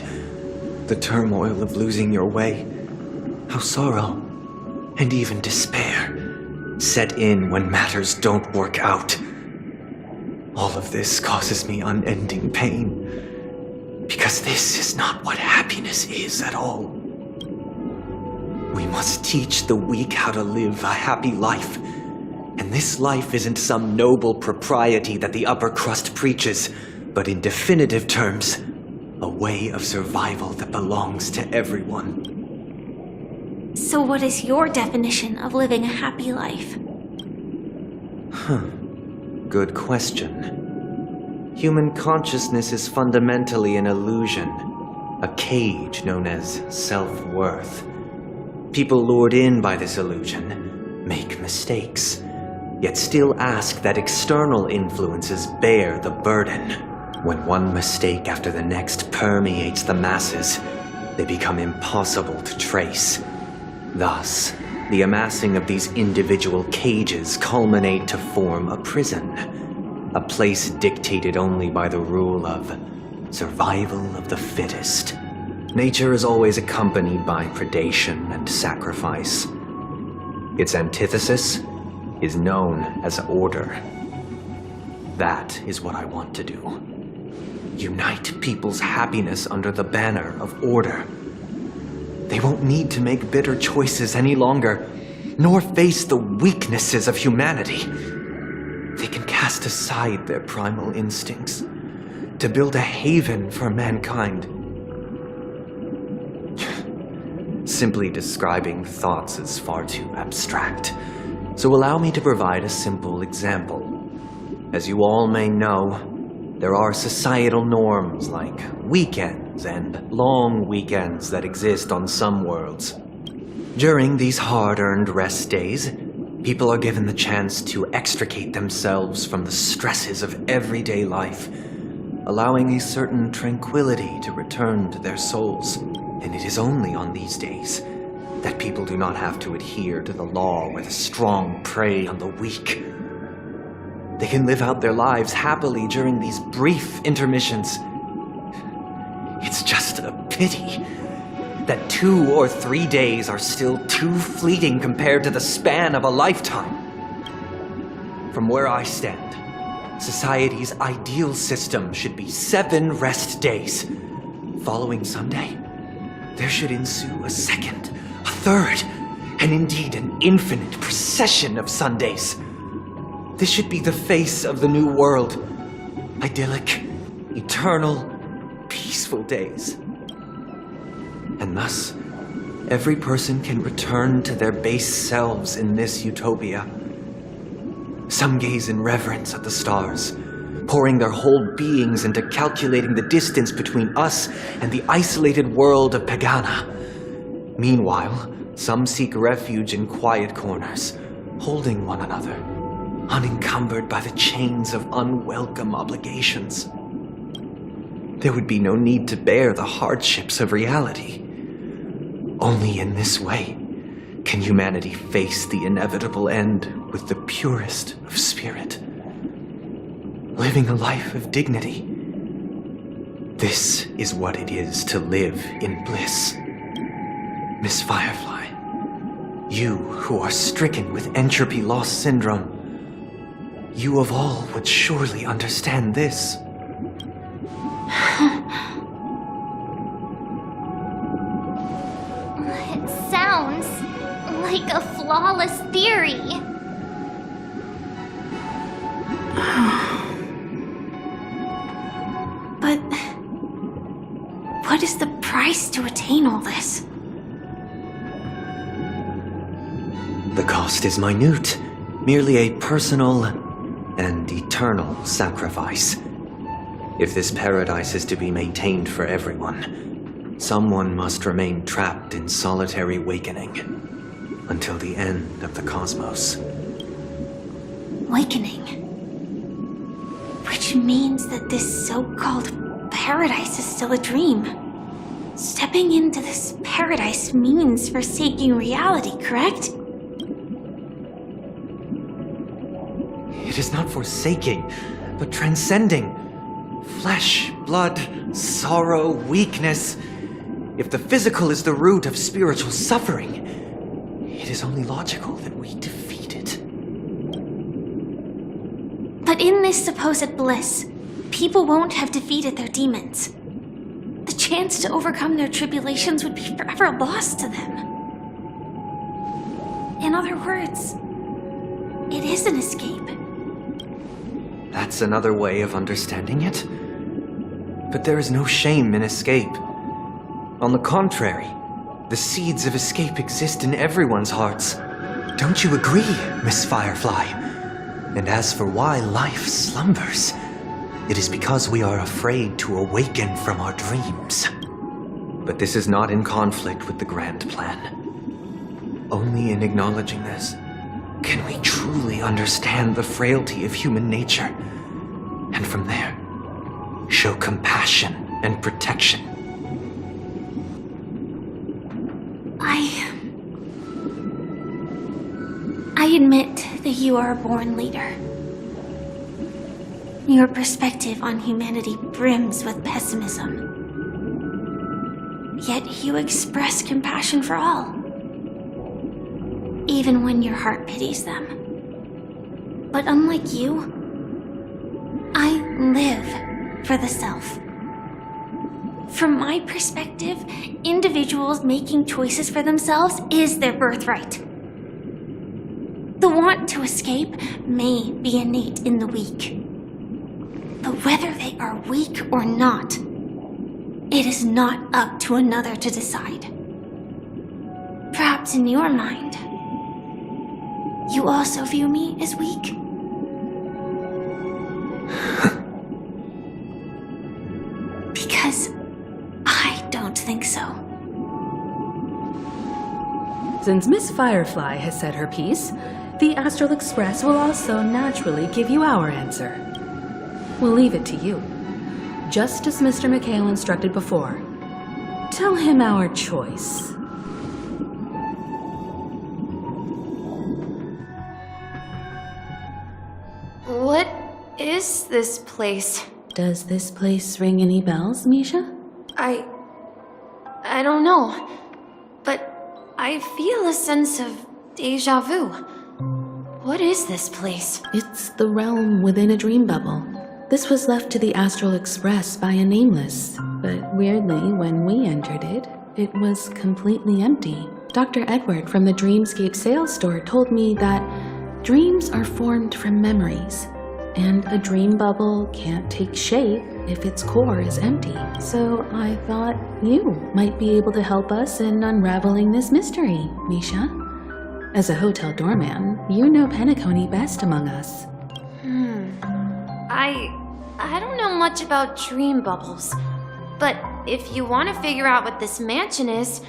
the turmoil of losing your way, how sorrow and even despair set in when matters don't work out. All of this causes me unending pain, because this is not what happiness is at all. We must teach the weak how to live a happy life, and this life isn't some noble propriety that the upper crust preaches, but in definitive terms, a way of survival that belongs to everyone. So what is your definition of living a happy life? Good question. Human consciousness is fundamentally an illusion, a cage known as self-worth. People lured in by this illusion make mistakes, yet still ask that external influences bear the burden. When one mistake after the next permeates the masses, they become impossible to trace. Thus, the amassing of these individual cages culminate to form a prison, a place dictated only by the rule of survival of the fittest. Nature is always accompanied by predation and sacrifice. Its antithesis is known as order. That is what I want to do. Unite people's happiness under the banner of order. They won't need to make bitter choices any longer, nor face the weaknesses of humanity. They can cast aside their primal instincts to build a haven for mankind. Simply describing thoughts is far too abstract, so allow me to provide a simple example. As you all may know, there are societal norms like weekends and long weekends that exist on some worlds. During these hard-earned rest days, people are given the chance to extricate themselves from the stresses of everyday life, allowing a certain tranquility to return to their souls. And it is only on these days that people do not have to adhere to the law where the strong prey on the weak. They can live out their lives happily during these brief intermissions. It's just a pity that 2 or 3 days are still too fleeting compared to the span of a lifetime. From where I stand, society's ideal system should be 7 rest days. Following Sunday, there should ensue a second, a third, and indeed an infinite procession of Sundays. This should be the face of the new world. Idyllic, eternal, peaceful days. And thus, every person can return to their base selves in this utopia. Some gaze in reverence at the stars, pouring their whole beings into calculating the distance between us and the isolated world of Pagana. Meanwhile, some seek refuge in quiet corners, holding one another, unencumbered by the chains of unwelcome obligations. There would be no need to bear the hardships of reality. Only in this way can humanity face the inevitable end with the purest of spirit, living a life of dignity. This is what it is to live in bliss. Miss Firefly, you who are stricken with entropy loss syndrome, you of all would surely understand this. It sounds like a flawless theory. But what is the price to attain all this? The cost is minute, merely a personal and eternal sacrifice. If this paradise is to be maintained for everyone, Someone must remain trapped in solitary awakening until the end of the cosmos. Awakening. Which means that this so-called paradise is still a dream. Stepping into this paradise means forsaking reality, correct? It is not forsaking, but transcending. Flesh, blood, sorrow, weakness. If the physical is the root of spiritual suffering, it is only logical that we defeat it. But in this supposed bliss, people won't have defeated their demons. The chance to overcome their tribulations would be forever lost to them. In other words, it is an escape. That's another way of understanding it. But there is no shame in escape. On the contrary, the seeds of escape exist in everyone's hearts. Don't you agree, Miss Firefly? And as for why life slumbers, it is because we are afraid to awaken from our dreams. But this is not in conflict with the grand plan. Only in acknowledging this can we truly understand the frailty of human nature, and from there, show compassion and protection. I admit that you are a born leader. Your perspective on humanity brims with pessimism. Yet you express compassion for all, even when your heart pities them. But unlike you, I live for the self. From my perspective, individuals making choices for themselves is their birthright. The want to escape may be innate in the weak. But whether they are weak or not, it is not up to another to decide. Perhaps in your mind, you also view me as weak? Because I don't think so. Since Miss Firefly has said her piece, the Astral Express will also naturally give you our answer. We'll leave it to you. Just as Mr. McHale instructed before. Tell him our choice. What is this place? Does this place ring any bells, Misha? I don't know, but I feel a sense of déjà vu. What is this place? It's the realm within a dream bubble. This was left to the Astral Express by a nameless, but weirdly, when we entered it, it was completely empty. Dr. Edward from the Dreamscape sales store told me that dreams are formed from memories, and a dream bubble can't take shape if its core is empty. So I thought you might be able to help us in unraveling this mystery, Misha. As a hotel doorman, you know Penacony best among us. I don't know much about dream bubbles, but if you want to figure out what this mansion is,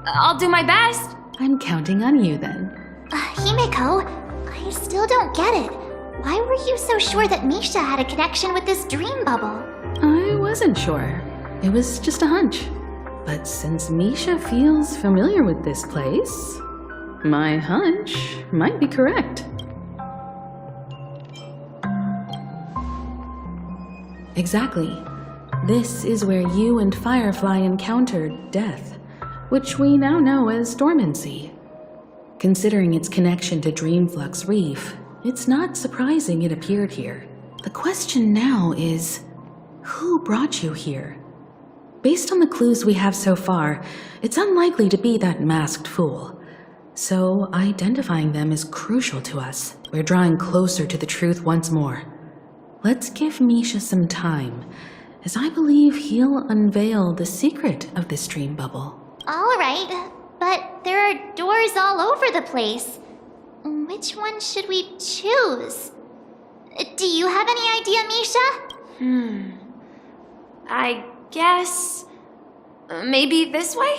I'll do my best. I'm counting on you then. Himeko, I still don't get it. Why were you so sure that Misha had a connection with this dream bubble? I wasn't sure. It was just a hunch. But since Misha feels familiar with this place, my hunch might be correct. Exactly. This is where you and Firefly encountered death, which we now know as dormancy. Considering its connection to Dreamflux Reef, it's not surprising it appeared here. The question now is, who brought you here? Based on the clues we have so far, it's unlikely to be that masked fool. So identifying them is crucial to us. We're drawing closer to the truth once more. Let's give Misha some time, as I believe he'll unveil the secret of this dream bubble. All right, but there are doors all over the place. Which one should we choose? Do you have any idea, Misha? I guess Maybe this way?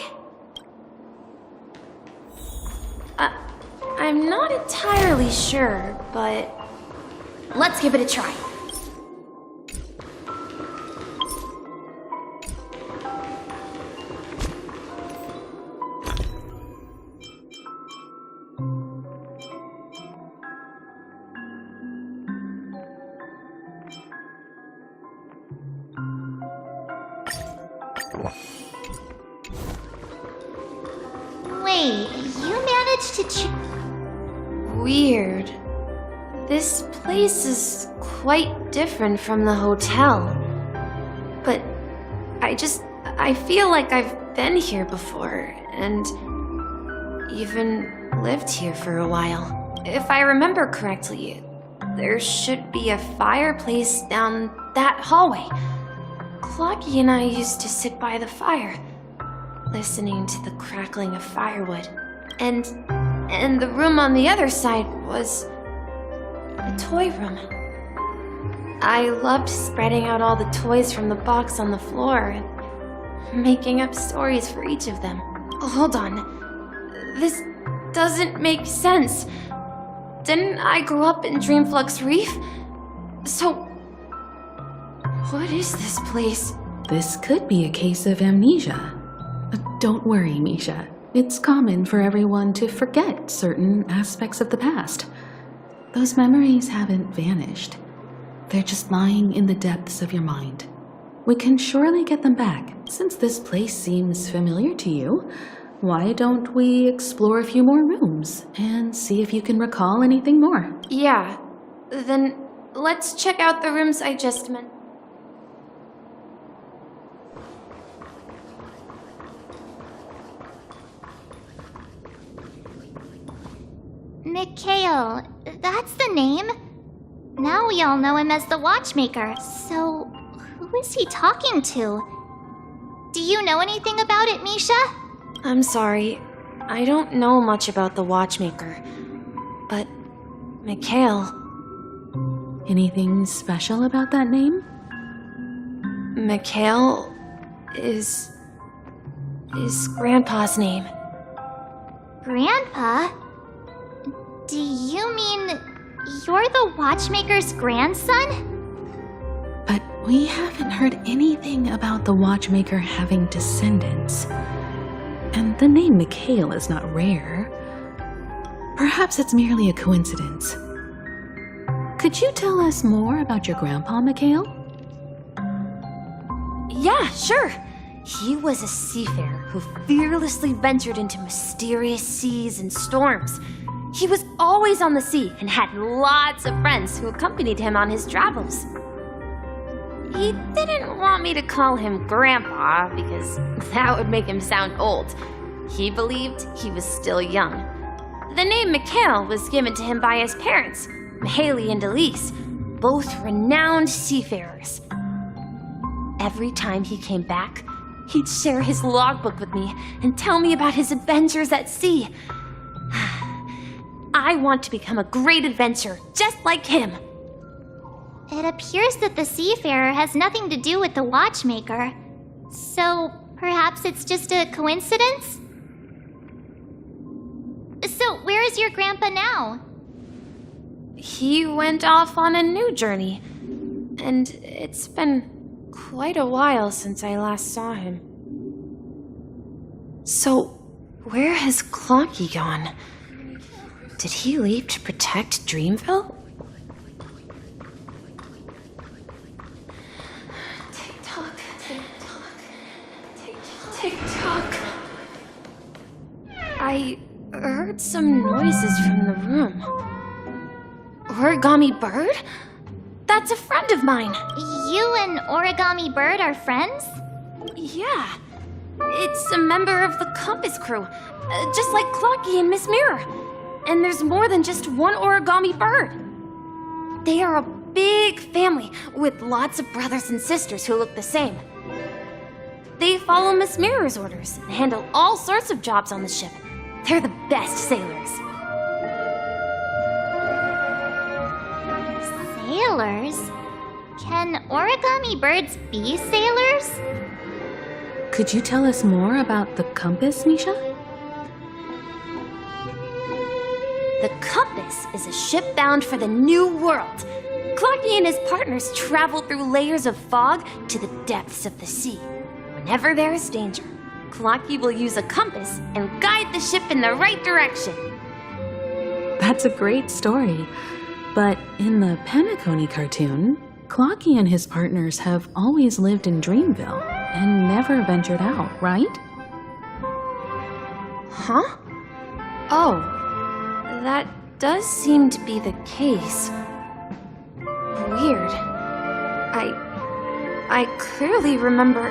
I'm not entirely sure, but let's give it a try. Wait, you managed to Weird. This place is quite different from the hotel. But I feel like I've been here before, and even lived here for a while. If I remember correctly, there should be a fireplace down that hallway. Clocky and I used to sit by the fire, listening to the crackling of firewood. And the room on the other side was a toy room. I loved spreading out all the toys from the box on the floor and making up stories for each of them. Hold on. This doesn't make sense. Didn't I grow up in Dreamflux Reef? So, what is this place? This could be a case of amnesia. Don't worry, Misha. It's common for everyone to forget certain aspects of the past. Those memories haven't vanished. They're just lying in the depths of your mind. We can surely get them back. Since this place seems familiar to you, why don't we explore a few more rooms and see if you can recall anything more? Yeah, then let's check out the rooms I just mentioned. Mikhail, that's the name. Now we all know him as the Watchmaker. So, who is he talking to? Do you know anything about it, Misha? I'm sorry. I don't know much about the Watchmaker. But, Mikhail... Anything special about that name? Mikhail is Grandpa's name. Grandpa? Do you mean you're the Watchmaker's grandson? But we haven't heard anything about the Watchmaker having descendants. And the name Mikhail is not rare. Perhaps it's merely a coincidence. Could you tell us more about your grandpa, Mikhail? Yeah, sure. He was a seafarer who fearlessly ventured into mysterious seas and storms. He was always on the sea and had lots of friends who accompanied him on his travels. He didn't want me to call him Grandpa because that would make him sound old. He believed he was still young. The name Mikhail was given to him by his parents, Mihaly and Elise, both renowned seafarers. Every time he came back, he'd share his logbook with me and tell me about his adventures at sea. I want to become a great adventurer, just like him. It appears that the Seafarer has nothing to do with the Watchmaker. So, perhaps it's just a coincidence? So, where is your grandpa now? He went off on a new journey, and it's been quite a while since I last saw him. So, where has Clocky gone? Did he leave to protect Dreamville? Tick-tock, tick-tock, tick-tock, tick-tock. I heard some noises from the room. Origami Bird? That's a friend of mine. You and Origami Bird are friends? Yeah. It's a member of the Compass crew, just like Clocky and Miss Mirror. And there's more than just one Origami Bird. They are a big family with lots of brothers and sisters who look the same. They follow Miss Mirror's orders and handle all sorts of jobs on the ship. They're the best sailors. Sailors? Can origami birds be sailors? Could you tell us more about the compass, Misha? The compass is a ship bound for the new world. Clocky and his partners travel through layers of fog to the depths of the sea. Whenever there is danger, Clocky will use a compass and guide the ship in the right direction. That's a great story. But in the Penacony cartoon, Clocky and his partners have always lived in Dreamville and never ventured out, right? Huh? Oh, that does seem to be the case. Weird. I clearly remember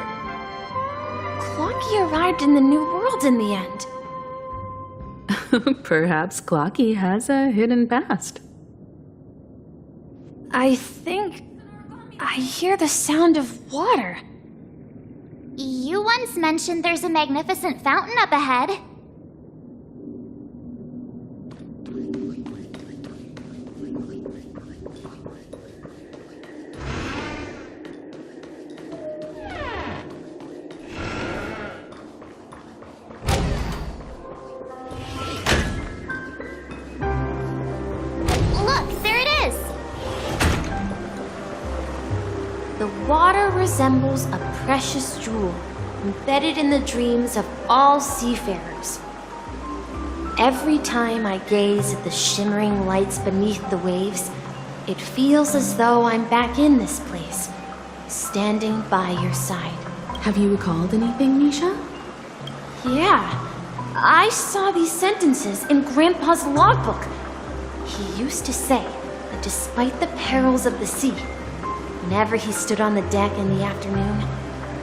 Clocky arrived in the New World in the end. Perhaps Clocky has a hidden past. I think I hear the sound of water. You once mentioned there's a magnificent fountain up ahead. The water resembles a precious jewel embedded in the dreams of all seafarers. Every time I gaze at the shimmering lights beneath the waves, it feels as though I'm back in this place, standing by your side. Have you recalled anything, Misha? Yeah, I saw these sentences in Grandpa's logbook. He used to say that despite the perils of the sea, whenever he stood on the deck in the afternoon,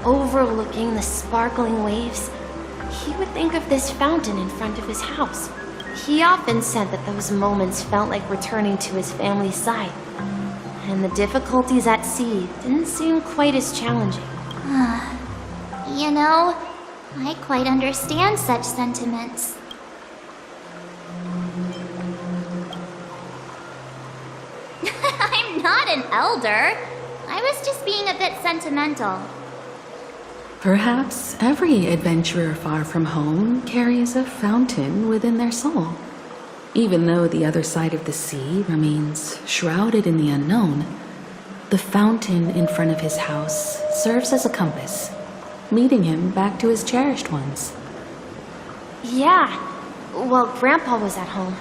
overlooking the sparkling waves, he would think of this fountain in front of his house. He often said that those moments felt like returning to his family's side, and the difficulties at sea didn't seem quite as challenging. You know, I quite understand such sentiments. I'm not an elder. I was just being a bit sentimental. Perhaps every adventurer far from home carries a fountain within their soul. Even though the other side of the sea remains shrouded in the unknown, the fountain in front of his house serves as a compass, leading him back to his cherished ones. Yeah, while Grandpa was at home,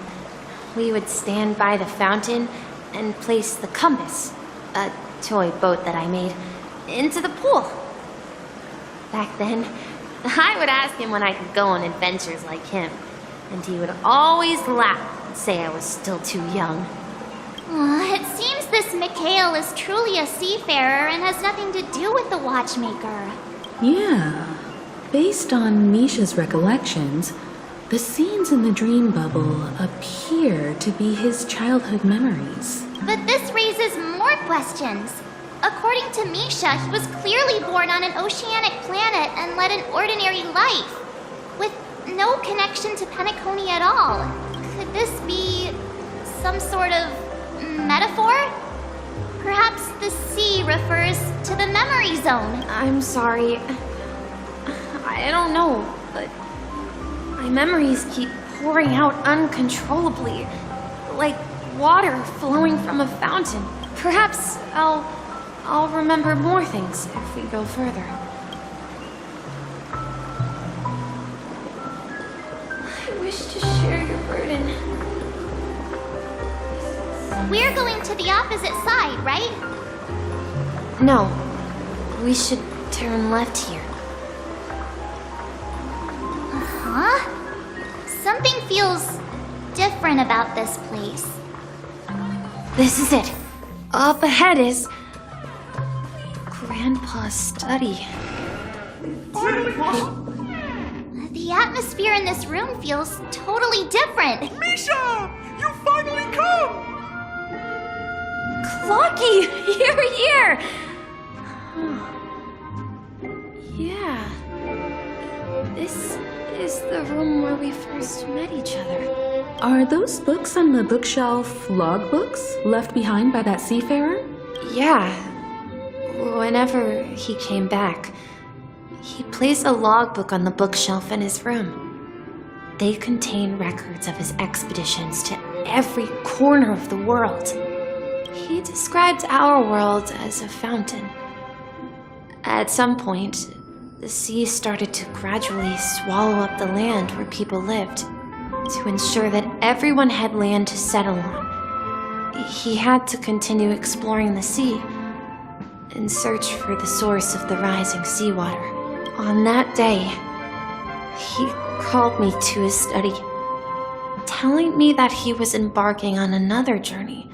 we would stand by the fountain and place the compass, a toy boat that I made, into the pool. Back then, I would ask him when I could go on adventures like him, and he would always laugh and say I was still too young. It seems this Mikhail is truly a seafarer and has nothing to do with the watchmaker. Yeah. Based on Misha's recollections, the scenes in the dream bubble appear to be his childhood memories. But this raises more questions. According to Misha, he was clearly born on an oceanic planet and led an ordinary life, with no connection to Penacony at all. Could this be some sort of metaphor? Perhaps the sea refers to the memory zone. I'm sorry. I don't know, but my memories keep pouring out uncontrollably, like water flowing from a fountain. Perhaps I'll remember more things if we go further. I wish to share your burden. We're going to the opposite side, right? No, we should turn left here. Huh? Something feels different about this place. This is it. Up ahead is Grandpa's study. The atmosphere in this room feels totally different. Misha! You finally come! Clocky! You're here! Yeah. This is the room where we first met each other. Are those books on the bookshelf logbooks left behind by that seafarer? Yeah. Whenever he came back, He placed a logbook on the bookshelf in his room. They contain records of his expeditions to every corner of the world. He described our world as a fountain. At some point, the sea started to gradually swallow up the land where people lived to ensure that everyone had land to settle on. He had to continue exploring the sea in search for the source of the rising seawater. On that day, he called me to his study, telling me that he was embarking on another journey.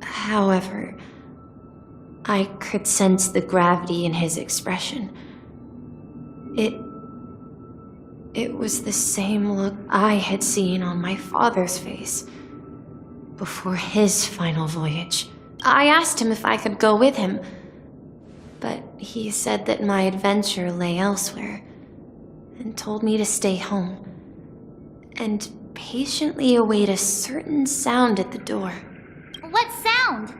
However, I could sense the gravity in his expression. It was the same look I had seen on my father's face before his final voyage. I asked him if I could go with him, but he said that my adventure lay elsewhere and told me to stay home and patiently await a certain sound at the door. What sound?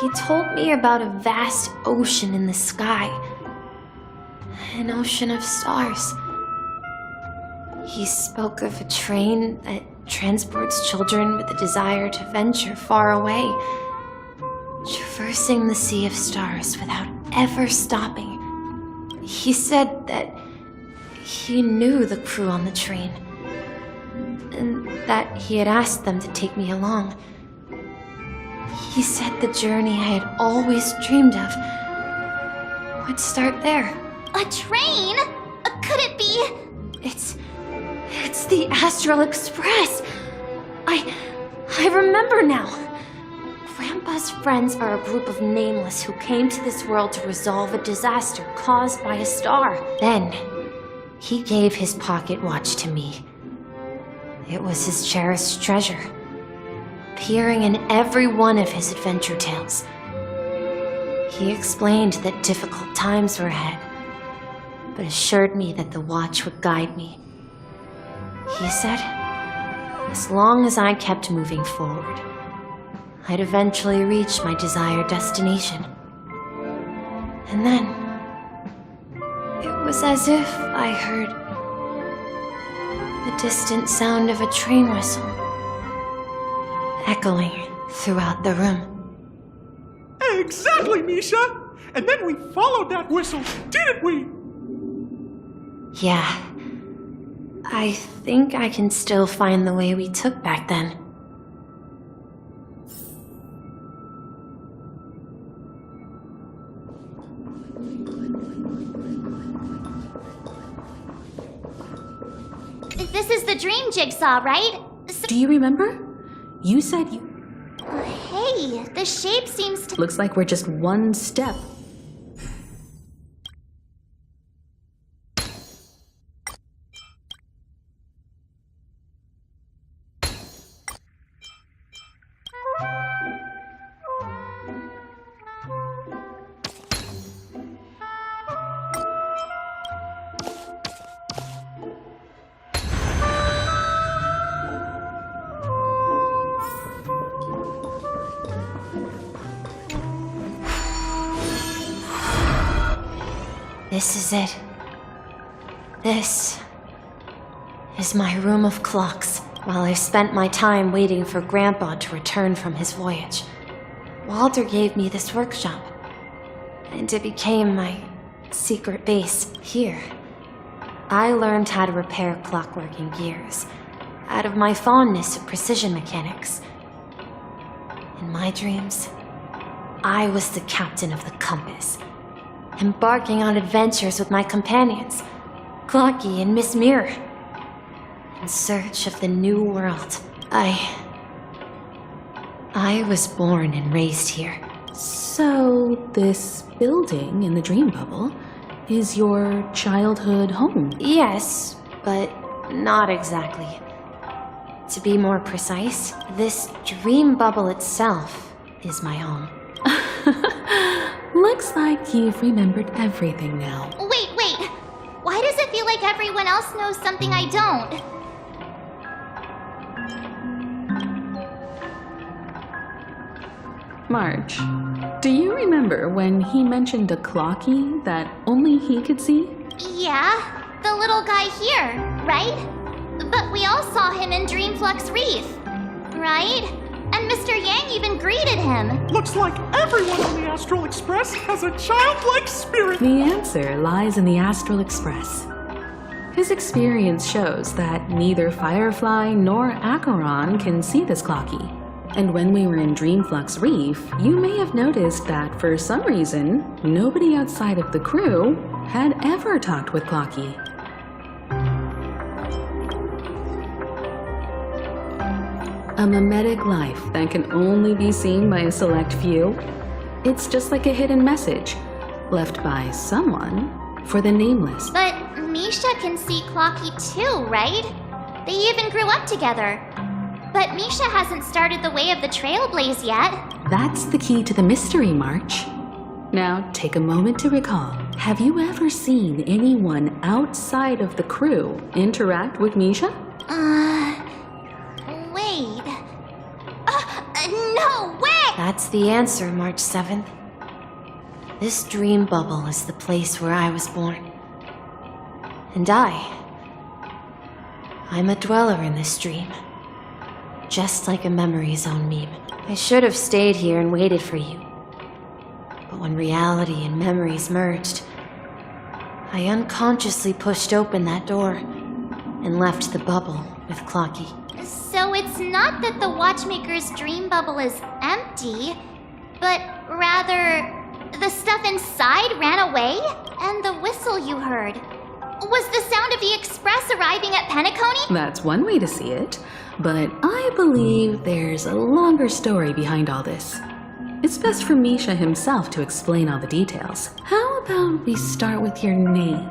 He told me about a vast ocean in the sky. An ocean of stars. He spoke of a train that transports children with a desire to venture far away, traversing the sea of stars without ever stopping. He said that he knew the crew on the train, and that he had asked them to take me along. He said the journey I had always dreamed of would start there. A train? Could it be? It's the Astral Express. I remember now. Grandpa's friends are a group of nameless who came to this world to resolve a disaster caused by a star. Then, he gave his pocket watch to me. It was his cherished treasure, appearing in every one of his adventure tales. He explained that difficult times were ahead, but assured me that the watch would guide me. He said, as long as I kept moving forward, I'd eventually reach my desired destination. And then, it was as if I heard the distant sound of a train whistle echoing throughout the room. Exactly, Misha! And then we followed that whistle, didn't we? Yeah. I think I can still find the way we took back then. This is the dream jigsaw, right? Do you remember? You said you... Hey, the shape seems to... Looks like we're just one step. This is it. This is my room of clocks. While I spent my time waiting for Grandpa to return from his voyage, Walter gave me this workshop, and it became my secret base here. I learned how to repair clockwork and gears out of my fondness of precision mechanics. In my dreams, I was the captain of the compass, embarking on adventures with my companions, Clocky and Miss Mirror, in search of the new world. I was born and raised here. So, this building in the dream bubble is your childhood home? Yes, but not exactly. To be more precise, this dream bubble itself is my home. Looks like you've remembered everything now. Wait. Why does it feel like everyone else knows something I don't? Marge, Do you remember when he mentioned a clocky that only he could see? Yeah, the little guy here, right? But we all saw him in Dreamflux Reef, right? And Mr. Yang even greeted him. Looks like everyone on the Astral Express has a childlike spirit. The answer lies in the Astral Express. His experience shows that neither Firefly nor Acheron can see this clocky. And when we were in Dreamflux Reef, you may have noticed that for some reason, nobody outside of the crew had ever talked with Clocky. A mimetic life that can only be seen by a select few. It's just like a hidden message left by someone for the nameless. But Misha can see Clocky too, right? They even grew up together. But Misha hasn't started the way of the Trailblaze yet. That's the key to the mystery, March. Now, take a moment to recall. Have you ever seen anyone outside of the crew interact with Misha? Wait. No way! That's the answer, March 7th. This dream bubble is the place where I was born. And I'm a dweller in this dream. Just like a memory zone meme. I should have stayed here and waited for you. But when reality and memories merged, I unconsciously pushed open that door and left the bubble with Clocky. So it's not that the Watchmaker's dream bubble is empty, but rather the stuff inside ran away? And the whistle you heard was the sound of the Express arriving at Penacony? That's one way to see it, but I believe there's a longer story behind all this. It's best for Misha himself to explain all the details. How about we start with your name?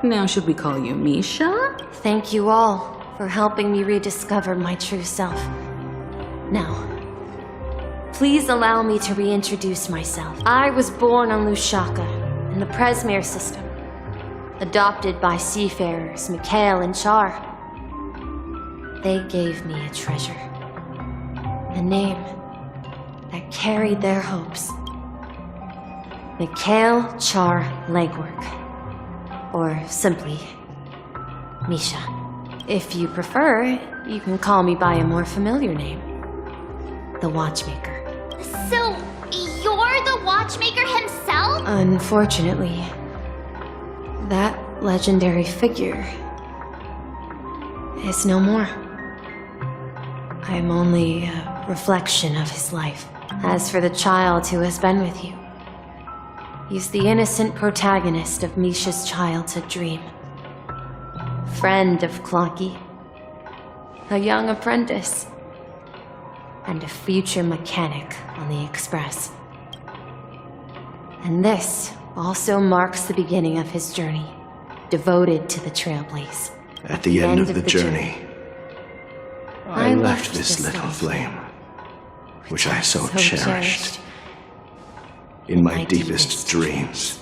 Now, should we call you Misha? Thank you all for helping me rediscover my true self. Now, please allow me to reintroduce myself. I was born on Lushaka, in the Presmere system, adopted by seafarers Mikhail and Char. They gave me a treasure, a name that carried their hopes. Mikhail Char Legwork, or simply Misha. If you prefer, you can call me by a more familiar name, the Watchmaker. So, you're the Watchmaker himself? Unfortunately, that legendary figure is no more. I'm only a reflection of his life. As for the child who has been with you, he's the innocent protagonist of Misha's childhood dream. Friend of Clocky, a young apprentice, and a future mechanic on the Express. And this also marks the beginning of his journey, devoted to the Trailblaze. At the end of the journey, I left this little flame, which I so cherished, in my deepest dreams,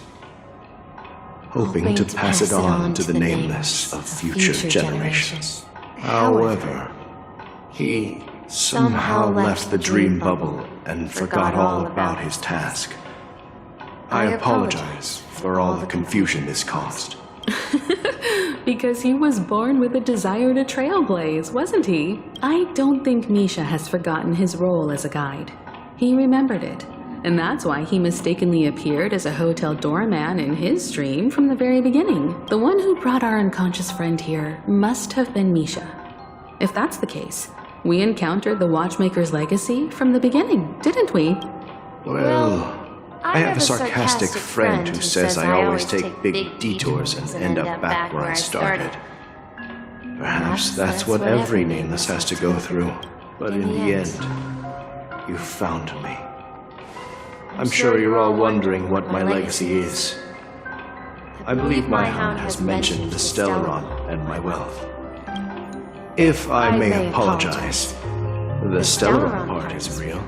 hoping to pass it on to the nameless of future generations. However, he somehow left the dream bubble and forgot all about his task. I apologize for all the confusion this caused. Because he was born with a desire to trailblaze, wasn't he? I don't think Misha has forgotten his role as a guide. He remembered it, and that's why he mistakenly appeared as a hotel doorman in his dream from the very beginning. The one who brought our unconscious friend here must have been Misha. If that's the case, we encountered the Watchmaker's legacy from the beginning, didn't we? Well, I have a sarcastic friend who says I always take big detours and end up back where I started. Perhaps that's what every nameless has to go through, but in the end, you found me. I'm sure you're all wondering what my legacy is. I believe my hound has mentioned the Stellaron and my wealth. If I may apologize, the Stellaron part is real.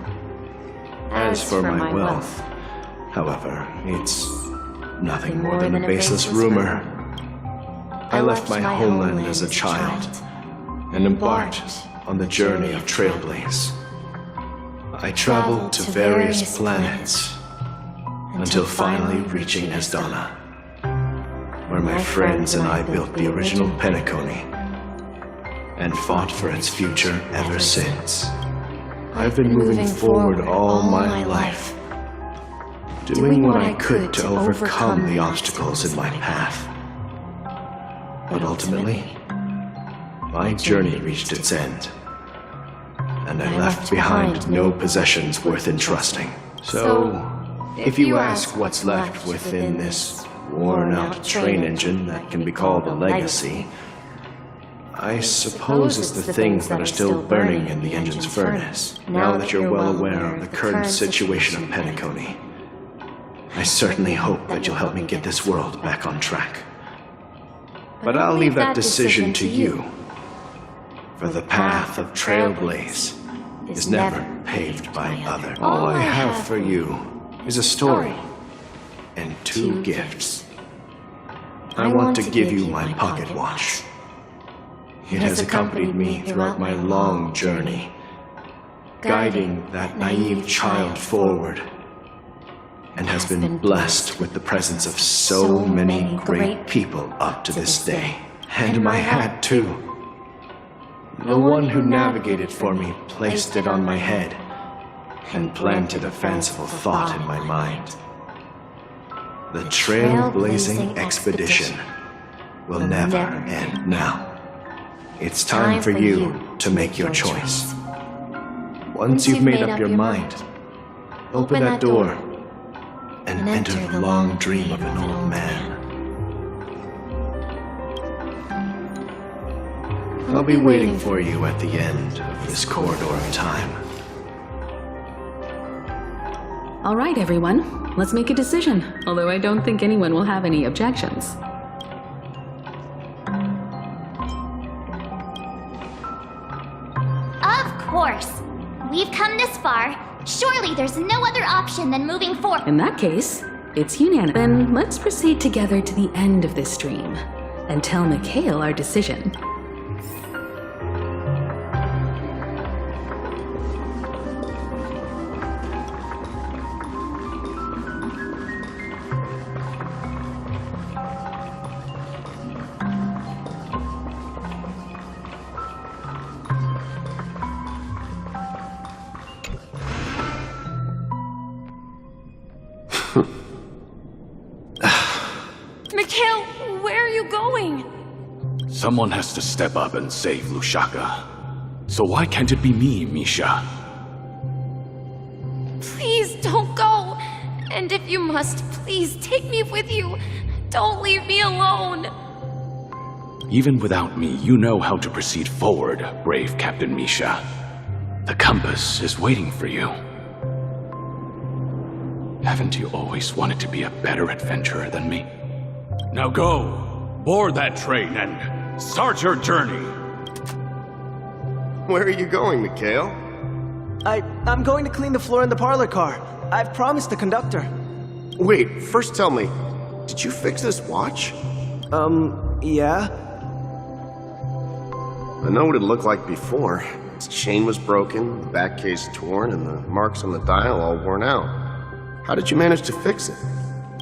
As for my wealth, however, it's nothing more than a baseless rumor. I left my homeland as a child and embarked on the journey of Trailblaze. I traveled to various planets until finally reaching Asdana, where my friends and I built the original Penacony and fought for its future ever since. I've been moving forward all my life, doing what I could to overcome the obstacles in my path. But ultimately, my journey reached its end, and I left behind no possessions worth entrusting. So, if you ask what's left within this worn-out train engine that can be called a legacy, I suppose it's the things that are still burning in the engine's furnace. Now that you're well aware of the current situation of Penacony, I certainly hope that you'll help me get this world back on track. But I'll leave that decision to you, for the path of Trailblaze is never paved by others. All I have for you is a story and 2 gifts. I want to give you my pocket watch. It has accompanied me throughout my long journey, guiding that naive child forward, and has been blessed with the presence of so many great people up to this day. And my hat, too. The one who navigated for me placed it on my head and planted a fanciful thought in my mind. The trailblazing expedition will never end now. It's time for you to make your choice. Once you've made up your mind, open that door and enter the long dream of an old man. I'll be waiting for you at the end of this corridor of time. All right, everyone. Let's make a decision, although I don't think anyone will have any objections. Of course. We've come this far. Surely there's no other option than moving forward. In that case, it's unanimous. Then let's proceed together to the end of this stream and tell Mikhail our decision. Mikhail, where are you going? Someone has to step up and save Lushaka. So why can't it be me, Misha? Please don't go. And if you must, please take me with you. Don't leave me alone. Even without me, you know how to proceed forward, brave Captain Misha. The compass is waiting for you. Haven't you always wanted to be a better adventurer than me? Now go, board that train and start your journey. Where are you going, Mikhail? I'm going to clean the floor in the parlor car. I've promised the conductor. Wait, first tell me, did you fix this watch? Yeah? I know what it looked like before. Its chain was broken, the back case torn, and the marks on the dial all worn out. How did you manage to fix it?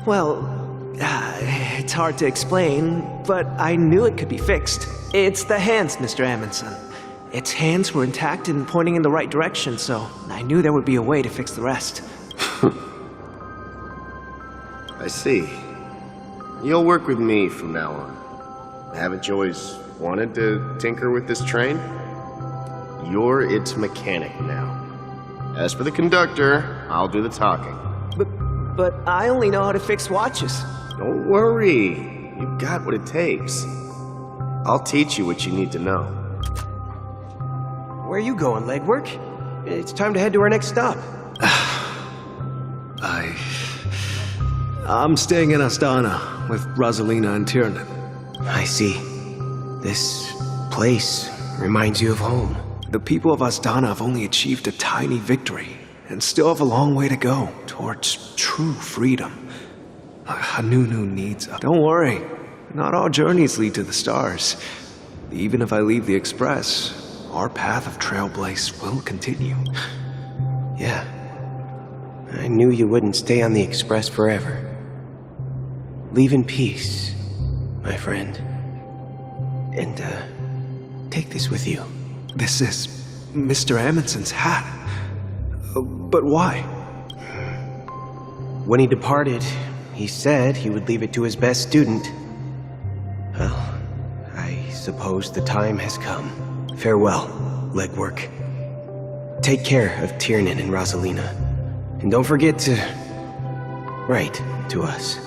Well, it's hard to explain, but I knew it could be fixed. It's the hands, Mr. Amundsen. Its hands were intact and pointing in the right direction, so I knew there would be a way to fix the rest. I see. You'll work with me from now on. Haven't you always wanted to tinker with this train? You're its mechanic now. As for the conductor, I'll do the talking. But I only know how to fix watches. Don't worry. You've got what it takes. I'll teach you what you need to know. Where are you going, legwork? It's time to head to our next stop. I'm staying in Astana with Rosalina and Tiernan. I see. This place reminds you of home. The people of Astana have only achieved a tiny victory and still have a long way to go towards true freedom. Hanunu needs us. Don't worry, not all journeys lead to the stars. Even if I leave the Express, our path of Trailblaze will continue. Yeah, I knew you wouldn't stay on the Express forever. Leave in peace, my friend. And, take this with you. This is Mr. Amundsen's hat. But why? When he departed, he said he would leave it to his best student. Well, I suppose the time has come. Farewell, legwork. Take care of Tiernan and Rosalina. And don't forget to write to us.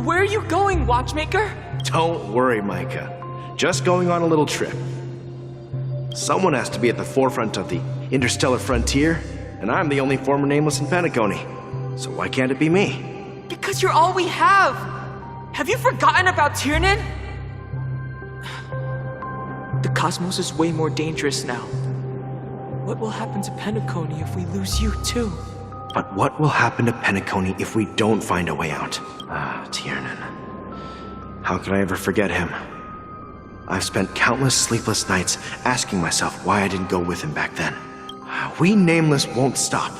Where are you going, Watchmaker? Don't worry, Micah. Just going on a little trip. Someone has to be at the forefront of the interstellar frontier, and I'm the only former Nameless in Penacony. So why can't it be me? Because you're all we have! Have you forgotten about Tiernan? The cosmos is way more dangerous now. What will happen to Penacony if we lose you too? But what will happen to Penacony if we don't find a way out? Ah, Tiernan. How could I ever forget him? I've spent countless sleepless nights asking myself why I didn't go with him back then. We Nameless won't stop.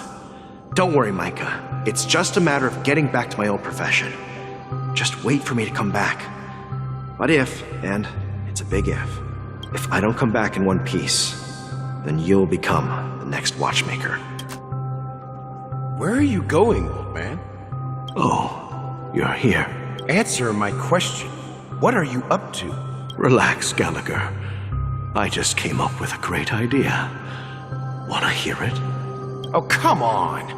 Don't worry, Micah. It's just a matter of getting back to my old profession. Just wait for me to come back. But if, and it's a big if I don't come back in one piece, then you'll become the next Watchmaker. Where are you going, old man? Oh, you're here. Answer my question. What are you up to? Relax, Gallagher. I just came up with a great idea. Wanna hear it? Oh, come on.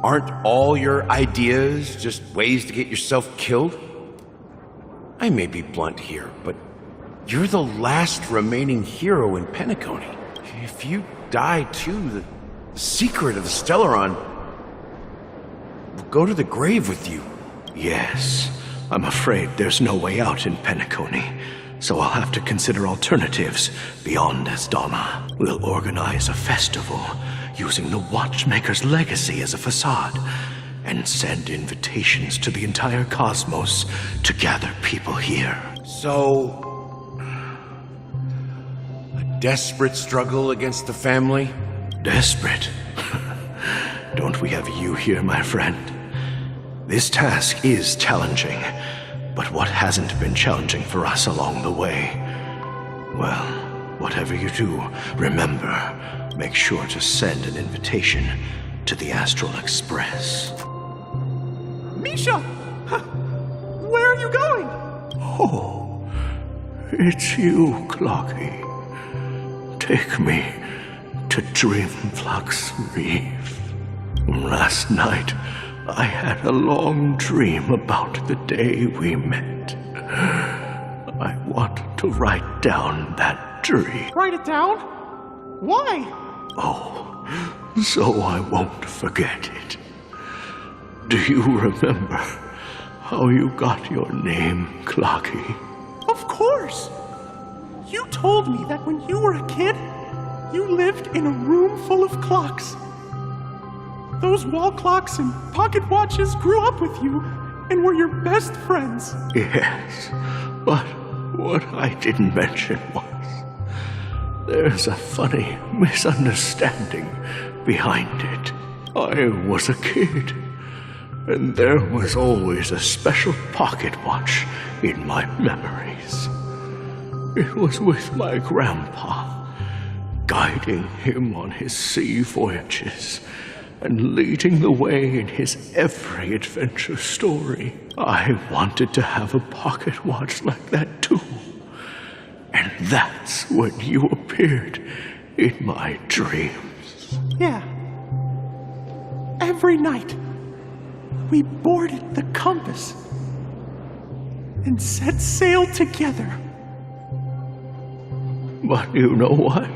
Aren't all your ideas just ways to get yourself killed? I may be blunt here, but you're the last remaining hero in Penacony. If you die too, the secret of the Stellaron will go to the grave with you. Yes, I'm afraid there's no way out in Penacony, so I'll have to consider alternatives beyond Esdonna. We'll organize a festival using the Watchmaker's legacy as a facade and send invitations to the entire cosmos to gather people here. So, a desperate struggle against the family? Desperate? Don't we have you here, my friend? This task is challenging, but what hasn't been challenging for us along the way? Well, whatever you do, remember, make sure to send an invitation to the Astral Express. Misha! Where are you going? Oh, it's you, Clocky. Take me to Dreamflux Reef. Last night, I had a long dream about the day we met. I want to write down that dream. Write it down? Why? Oh, so I won't forget it. Do you remember how you got your name, Clocky? Of course! You told me that when you were a kid, you lived in a room full of clocks. Those wall clocks and pocket watches grew up with you and were your best friends. Yes, but what I didn't mention was there's a funny misunderstanding behind it. I was a kid, and there was always a special pocket watch in my memories. It was with my grandpa, guiding him on his sea voyages and leading the way in his every adventure story. I wanted to have a pocket watch like that too. And that's when you appeared in my dreams. Yeah. Every night, we boarded the compass and set sail together. But you know what?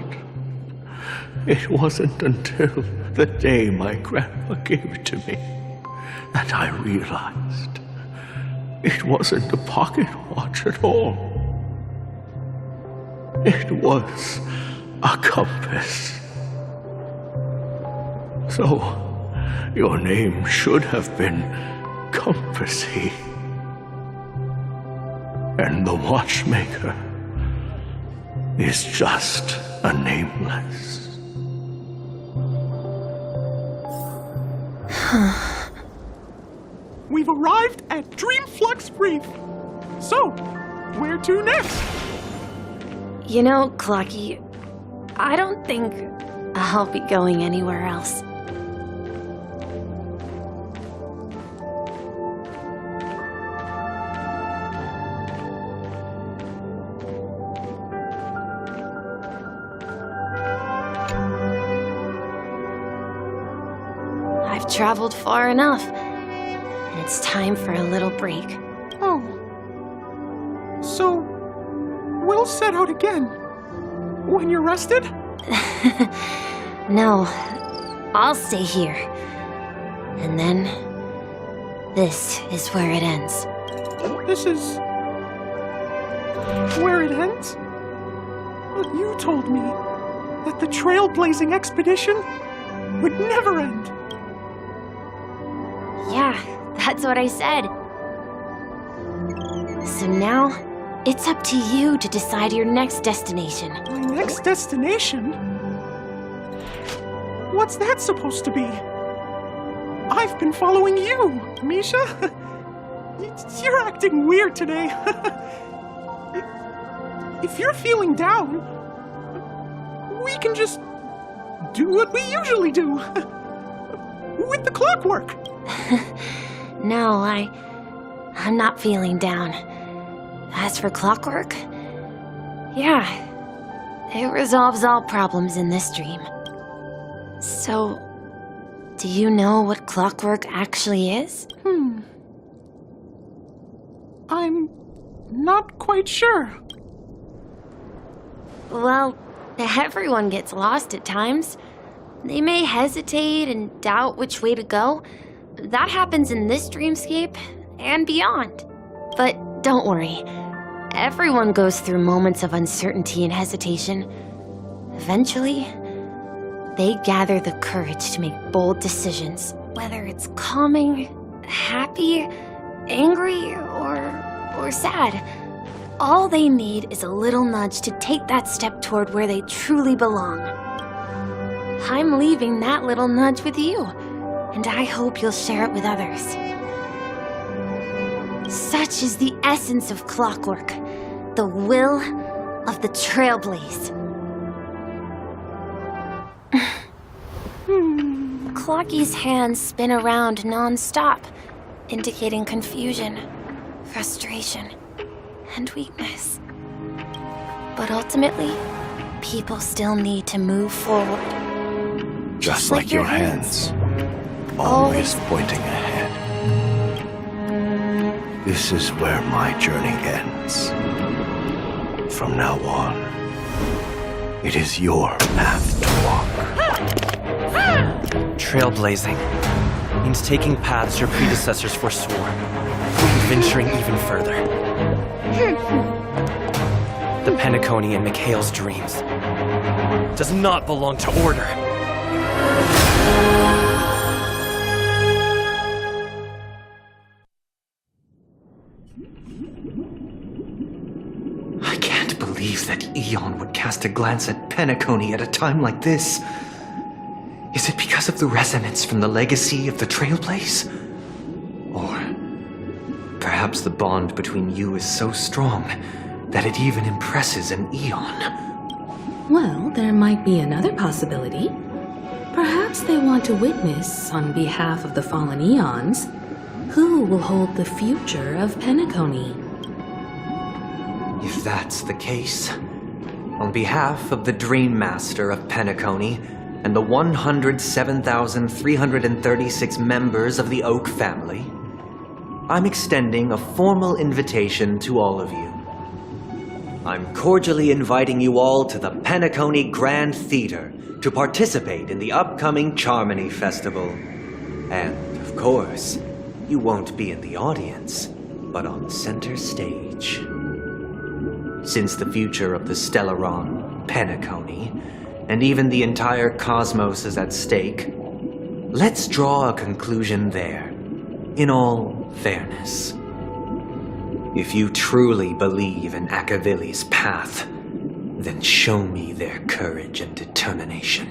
It wasn't until the day my grandpa gave it to me that I realized it wasn't a pocket watch at all. It was a compass. So, your name should have been Compassy. And the Watchmaker is just a nameless. We've arrived at Dreamflux Reef. So, where to next? You know, Clocky, I don't think I'll be going anywhere else. I've traveled far enough, and it's time for a little break. Oh. So, we'll set out again. When you're rested? No, I'll stay here. And then, this is where it ends. This is... where it ends? But you told me that the trailblazing expedition would never end. Yeah, that's what I said. So now, it's up to you to decide your next destination. My next destination? What's that supposed to be? I've been following you, Misha. You're acting weird today. If you're feeling down, we can just do what we usually do. With the clockwork. No, I'm not feeling down. As for clockwork, yeah, it resolves all problems in this dream. So, do you know what clockwork actually is? I'm not quite sure. Well, everyone gets lost at times. They may hesitate and doubt which way to go. That happens in this dreamscape and beyond. But don't worry. Everyone goes through moments of uncertainty and hesitation. Eventually, they gather the courage to make bold decisions, whether it's calming, happy, angry, or sad. All they need is a little nudge to take that step toward where they truly belong. I'm leaving that little nudge with you, and I hope you'll share it with others. Such is the essence of clockwork, the will of the trailblaze. Clocky's hands spin around non-stop, indicating confusion, frustration, and weakness. But ultimately, people still need to move forward. Just like your hands, always pointing ahead. This is where my journey ends. From now on, it is your path to walk. Trailblazing means taking paths your predecessors forswore, and venturing even further. The Penacony in McHale's dreams does not belong to order. I can't believe that Eon would cast a glance at Penacony at a time like this. Is it because of the resonance from the legacy of the Trailblaze? Or perhaps the bond between you is so strong that it even impresses an Eon? Well, there might be another possibility. Perhaps they want to witness, on behalf of the fallen Eons, who will hold the future of Penacony. If that's the case, on behalf of the Dream Master of Penacony and the 107,336 members of the Oak family, I'm extending a formal invitation to all of you. I'm cordially inviting you all to the Penacony Grand Theater to participate in the upcoming Charmony Festival. And, of course, you won't be in the audience, but on center stage. Since the future of the Stellaron, Penacony, and even the entire cosmos is at stake, let's draw a conclusion there, in all fairness. If you truly believe in Akavili's path, then show me their courage and determination.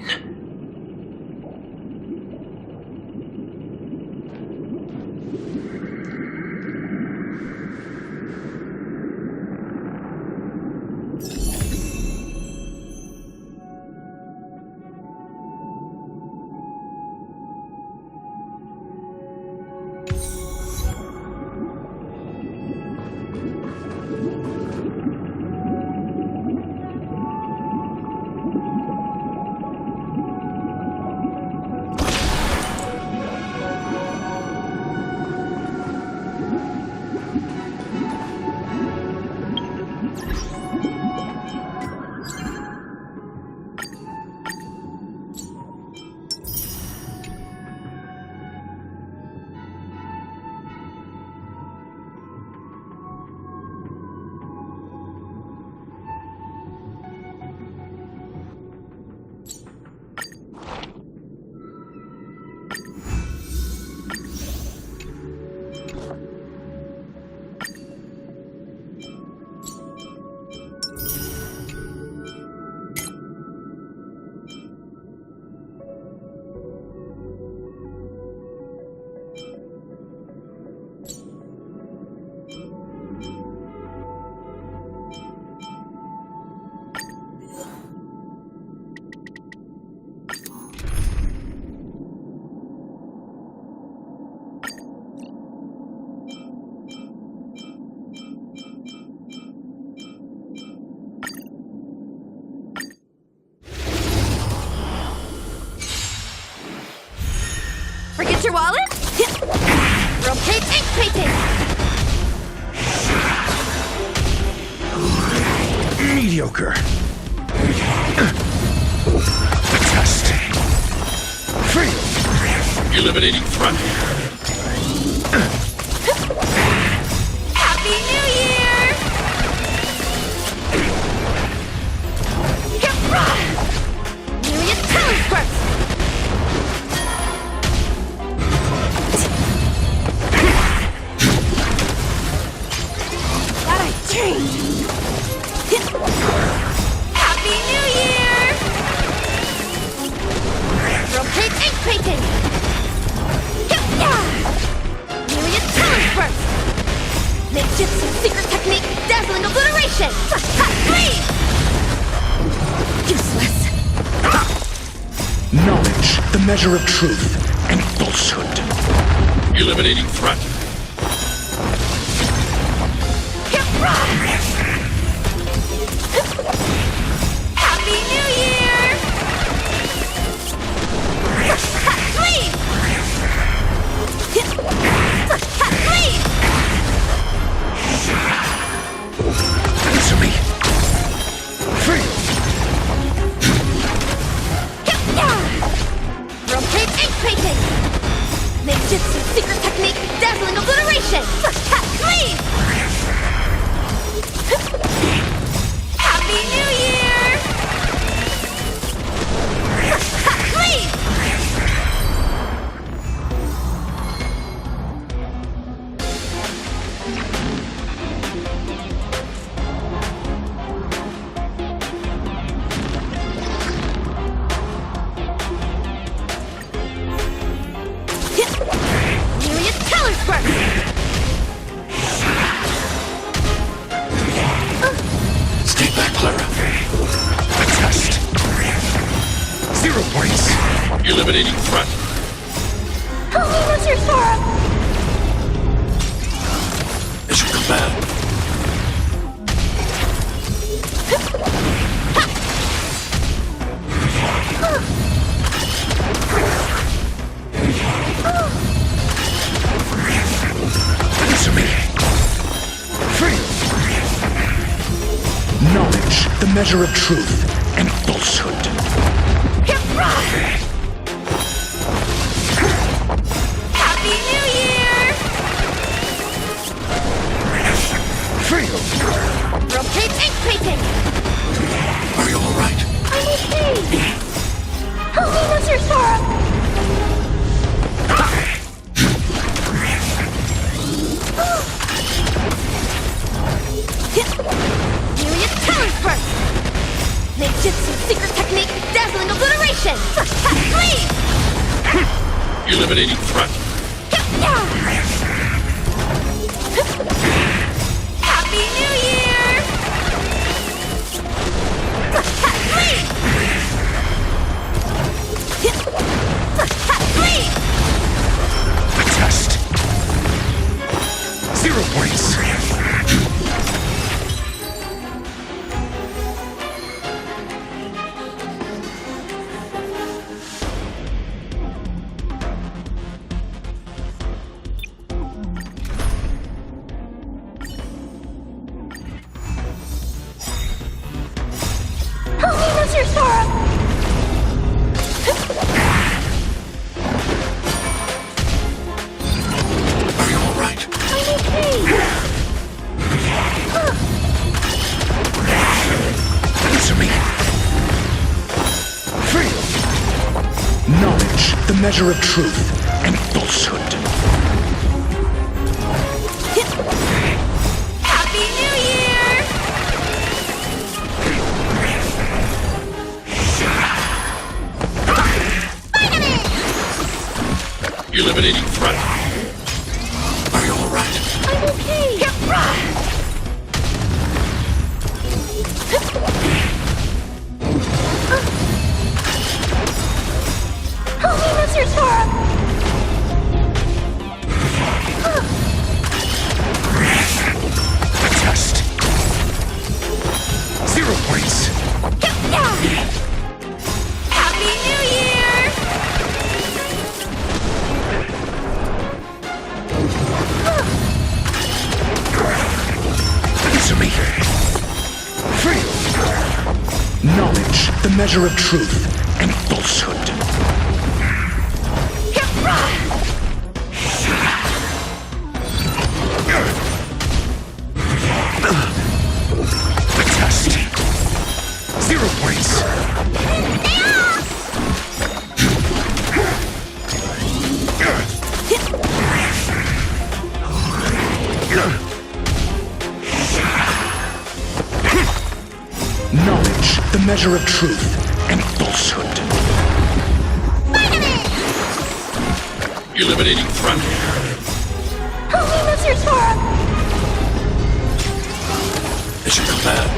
Forget your wallet? Rotate ink painting! Mediocre. Test. Free. Eliminating front. Happy New Year! New Year telescope! That I changed! Happy New Year! Rotate ink painting! New Year telescope! Ninjutsu secret technique, dazzling obliteration! Please! Useless! Knowledge, the measure of truth and falsehood. Eliminating threat. Happy New Year! Please! Please! Answer me. Free. Rotate ink painting! Ninjutsu secret technique, dazzling obliteration! Please! Happy New Year! Please! New Year telescope! Stay back, Clara. A test. 0 points. Eliminating threat. Help me, Mr. Sora! Mission command. Answer me. Free. Knowledge, the measure of truth and falsehood. Happy New Year! Free. Rotate ink painting! Are you all right? I'm okay! Help me, Mr. Sora! New Year telescope! Ninjutsu secret technique, dazzling obliteration! Please! Eliminating threat. Happy New Year! Please! Please! A test. 0 points. measure of truth and falsehood. Happy New Year! Eliminating threat. Are you alright? I'm okay! Holy Mr. Sora! A test. 0 points. Happy New Year! Answer me. Free. Knowledge, the measure of truth and falsehood. A test. 0 points. Knowledge, the measure of truth and falsehood. Eliminating front. Holy Mr. Sora! Mission command.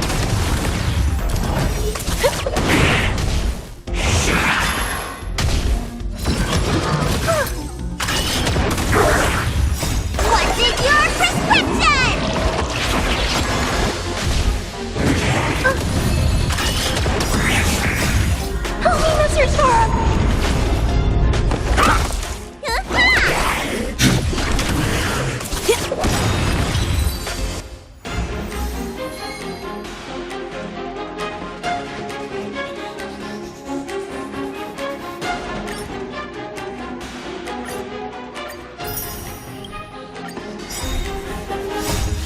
What's in your prescription? Holy Mr. Sora!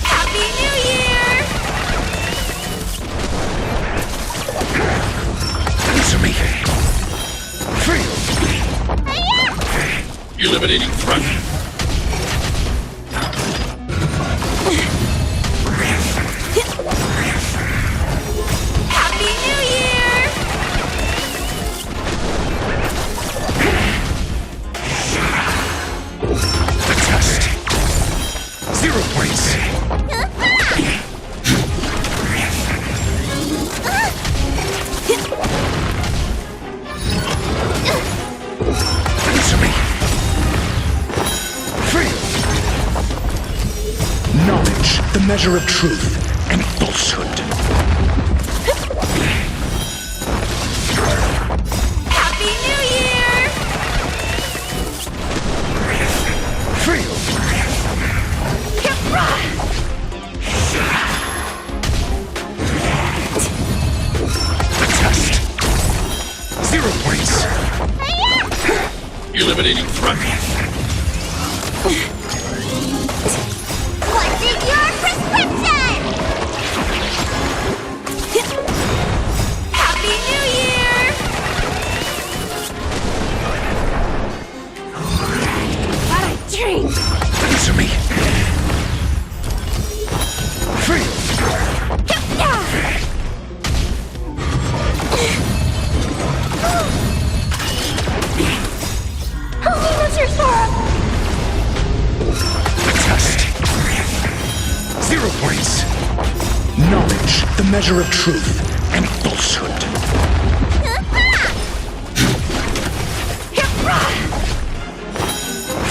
Happy New Year! Answer me. Free. Eliminating front. Happy New Year! A test. 0 points. Answer me. Free. Knowledge, the measure of truth and falsehood. Happy New Year! Free. A test. 0 points. Eliminating front. What's in your prescription? Happy New Year! What a drink! Answer me. Free. Holy Mr. Sora! A test. 0 points. Knowledge, the measure of truth and falsehood.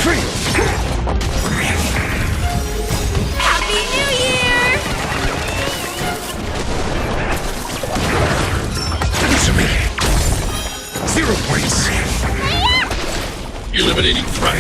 Free. Happy New Year! Answer me. 0 points. Eliminating front.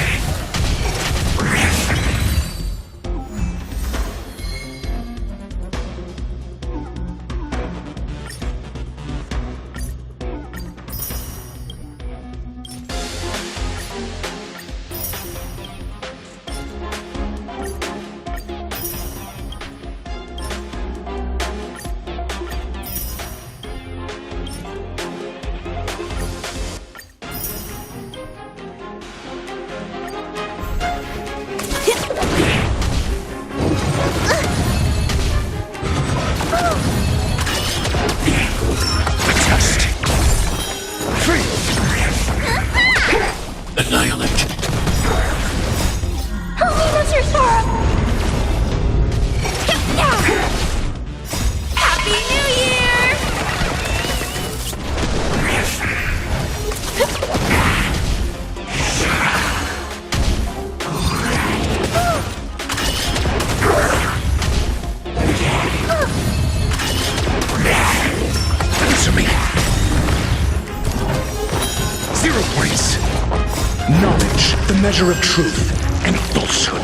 Happy New Year! Answer me. 0 points. Knowledge, the measure of truth and falsehood.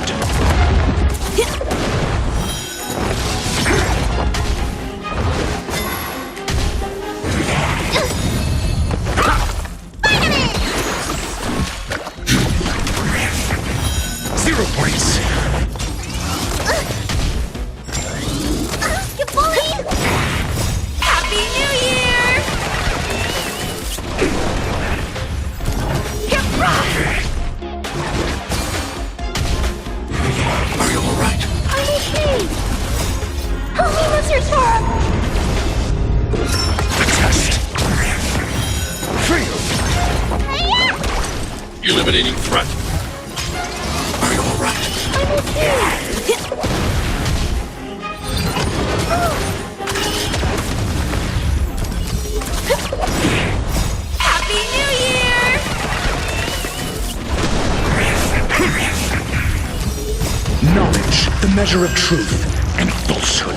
Eliminating threat. Are you alright? I'm okay. Happy New Year! Knowledge, the measure of truth and falsehood.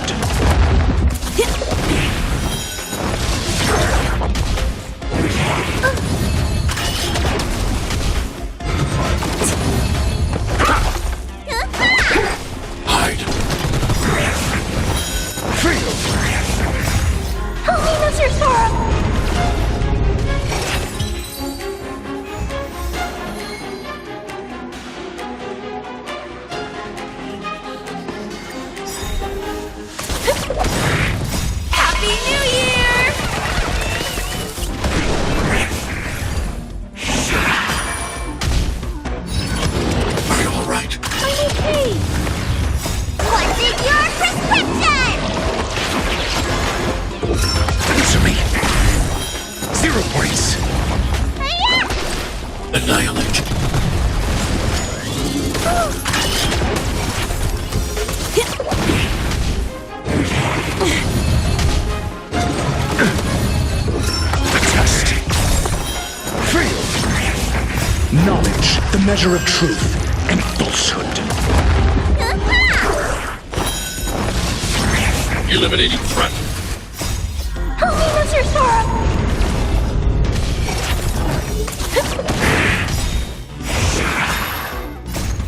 Happy New Year! Are you alright? I'm okay. What's in your prescription? Answer me. 0 points. Annihilate. Test. Fail. Knowledge, the measure of truth and falsehood. Eliminating threat. Help me, Mr. Sora!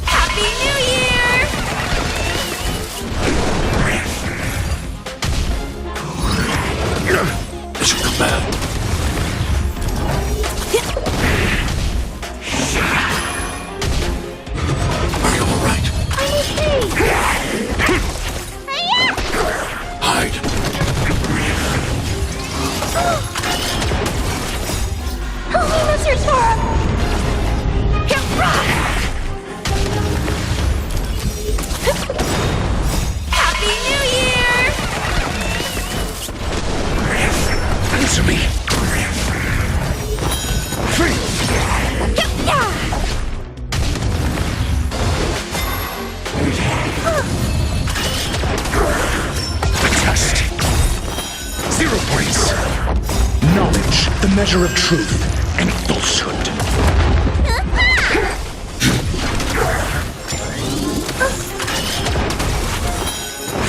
Happy New Year! This will come back. Are you alright? I'm okay. Hide. Help me, Mr. Sora! Happy New Year! Answer me. Fail. Test. 0 points. Knowledge, the measure of truth and falsehood.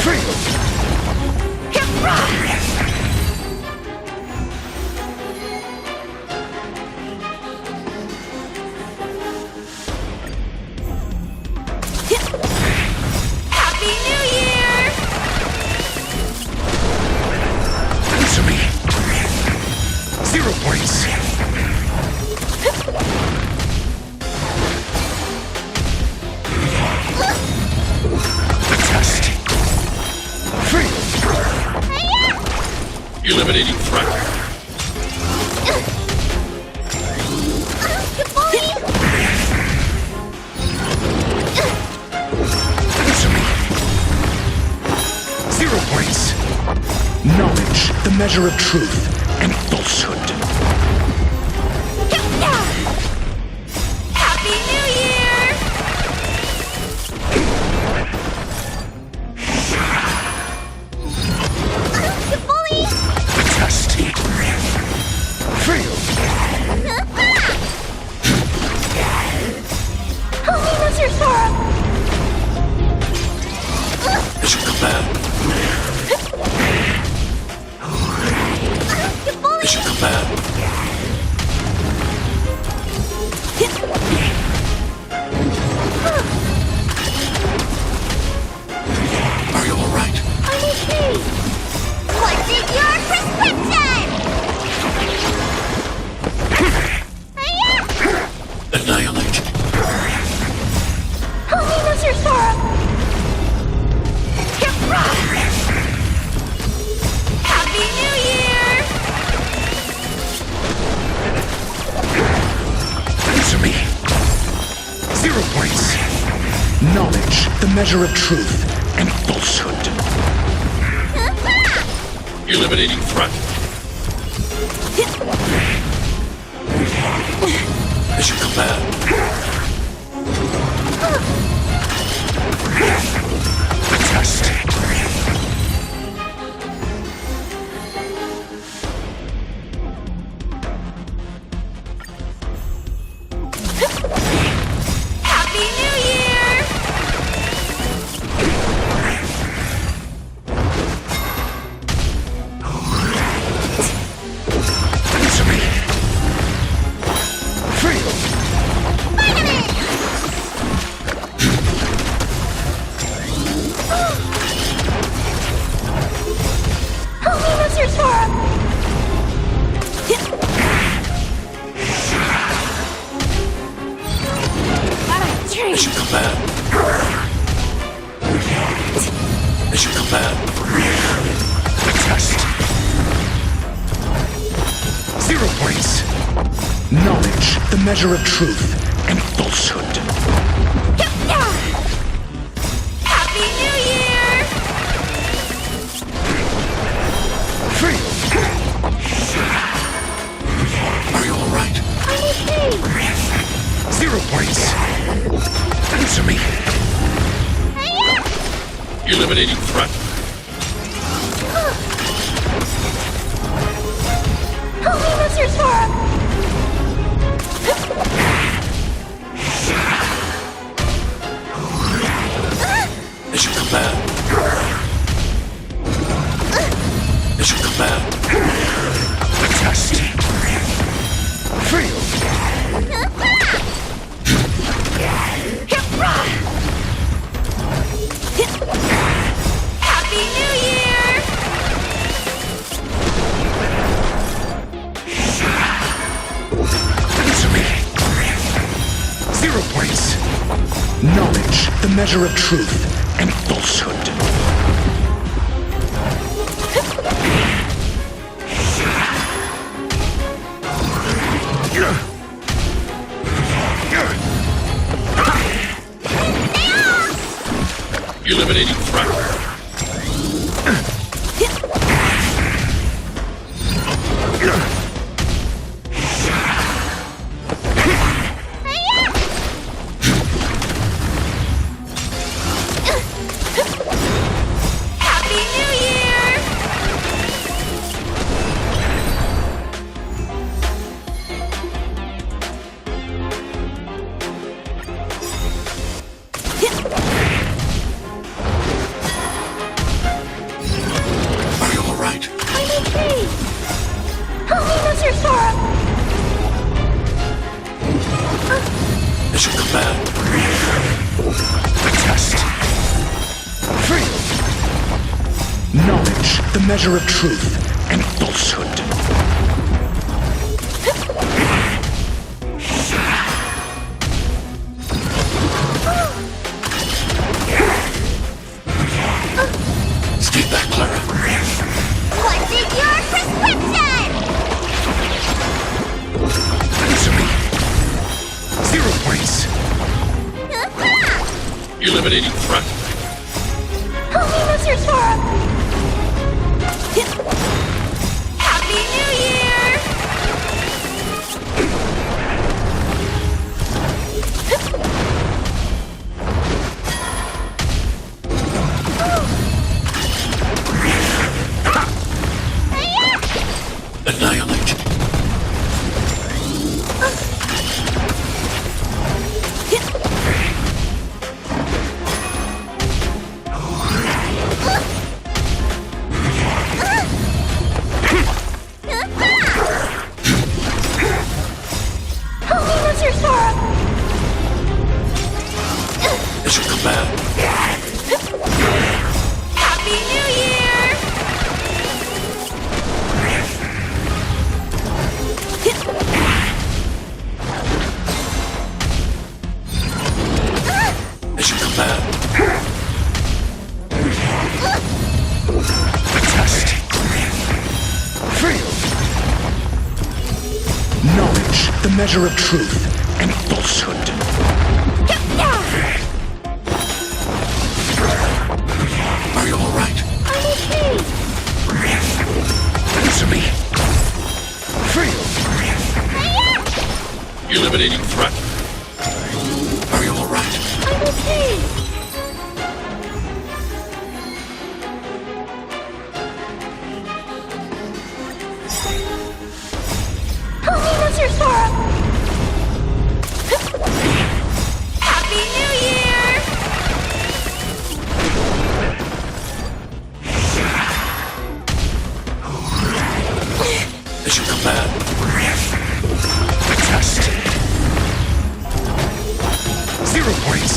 Fail. Happy New Year! Answer me. 0 points. Test. Fail. Eliminating threat. Answer me. 0 points. Knowledge, the measure of truth and falsehood. Happy New Year! Knowledge, the measure of truth and falsehood. Eliminating threat. Mission command. Test. Happy New Year! Answer me. Free. Holy Monsters Forum! Mission command. Mission command. Test. 0 points. Knowledge, the measure of truth and falsehood. Happy New Year! Free. Are you alright? I'm okay. 0 points. Answer me. Eliminating threat. Holy Monsters Forum! Mission command. Mission command. Test. Free. Happy New Year! Answer me. 0 points. Knowledge, the measure of truth and falsehood. Eliminating threat. Happy New Year! Are you alright? I'm okay. Holy Monsters Forum! Mission command. Test. Free. Knowledge, the measure of truth and falsehood. Stay back, Clara. What's in your prescription? Answer me. 0 points. Eliminating threat. Holy Monsters Forum! Happy New Year! Annihilate. Holy Monsters Forum! Mission command. Happy New Year! Mission command. Test. Free. Knowledge, the measure of truth and falsehood. Eliminating threat. Are you alright? I'm okay. Help me, Mr. Sora! Happy New Year! Mission command. Test. 0 points.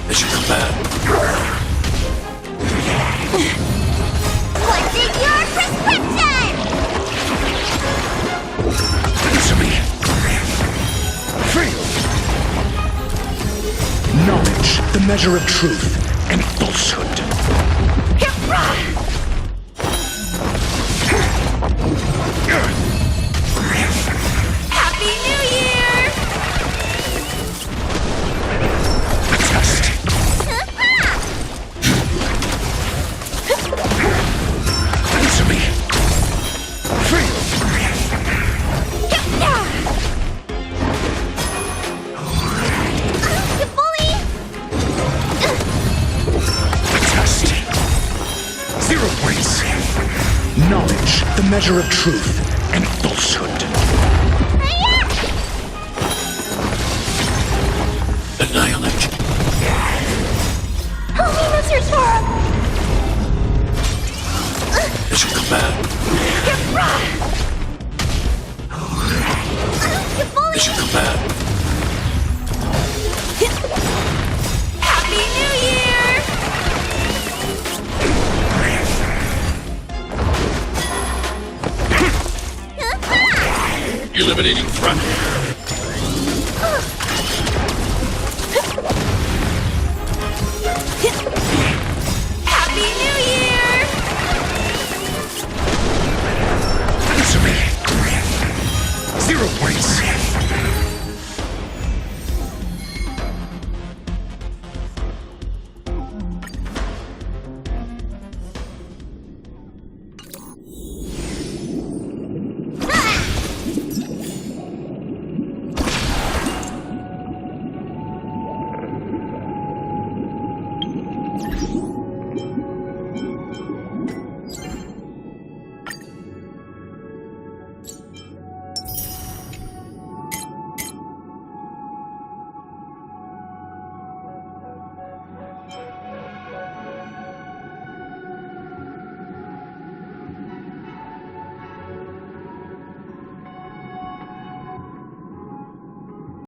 Mission command. What's in your prescription? Answer me. Fail. Knowledge, the measure of truth and falsehood. Happy New Year! Test. Answer me. Fail. You bully! Test. 0 points. Knowledge, the measure of truth and falsehood. Annihilate. Help me, Mr. Sora! Mission command. You bully! Mission command. Happy New Year! Eliminating threat.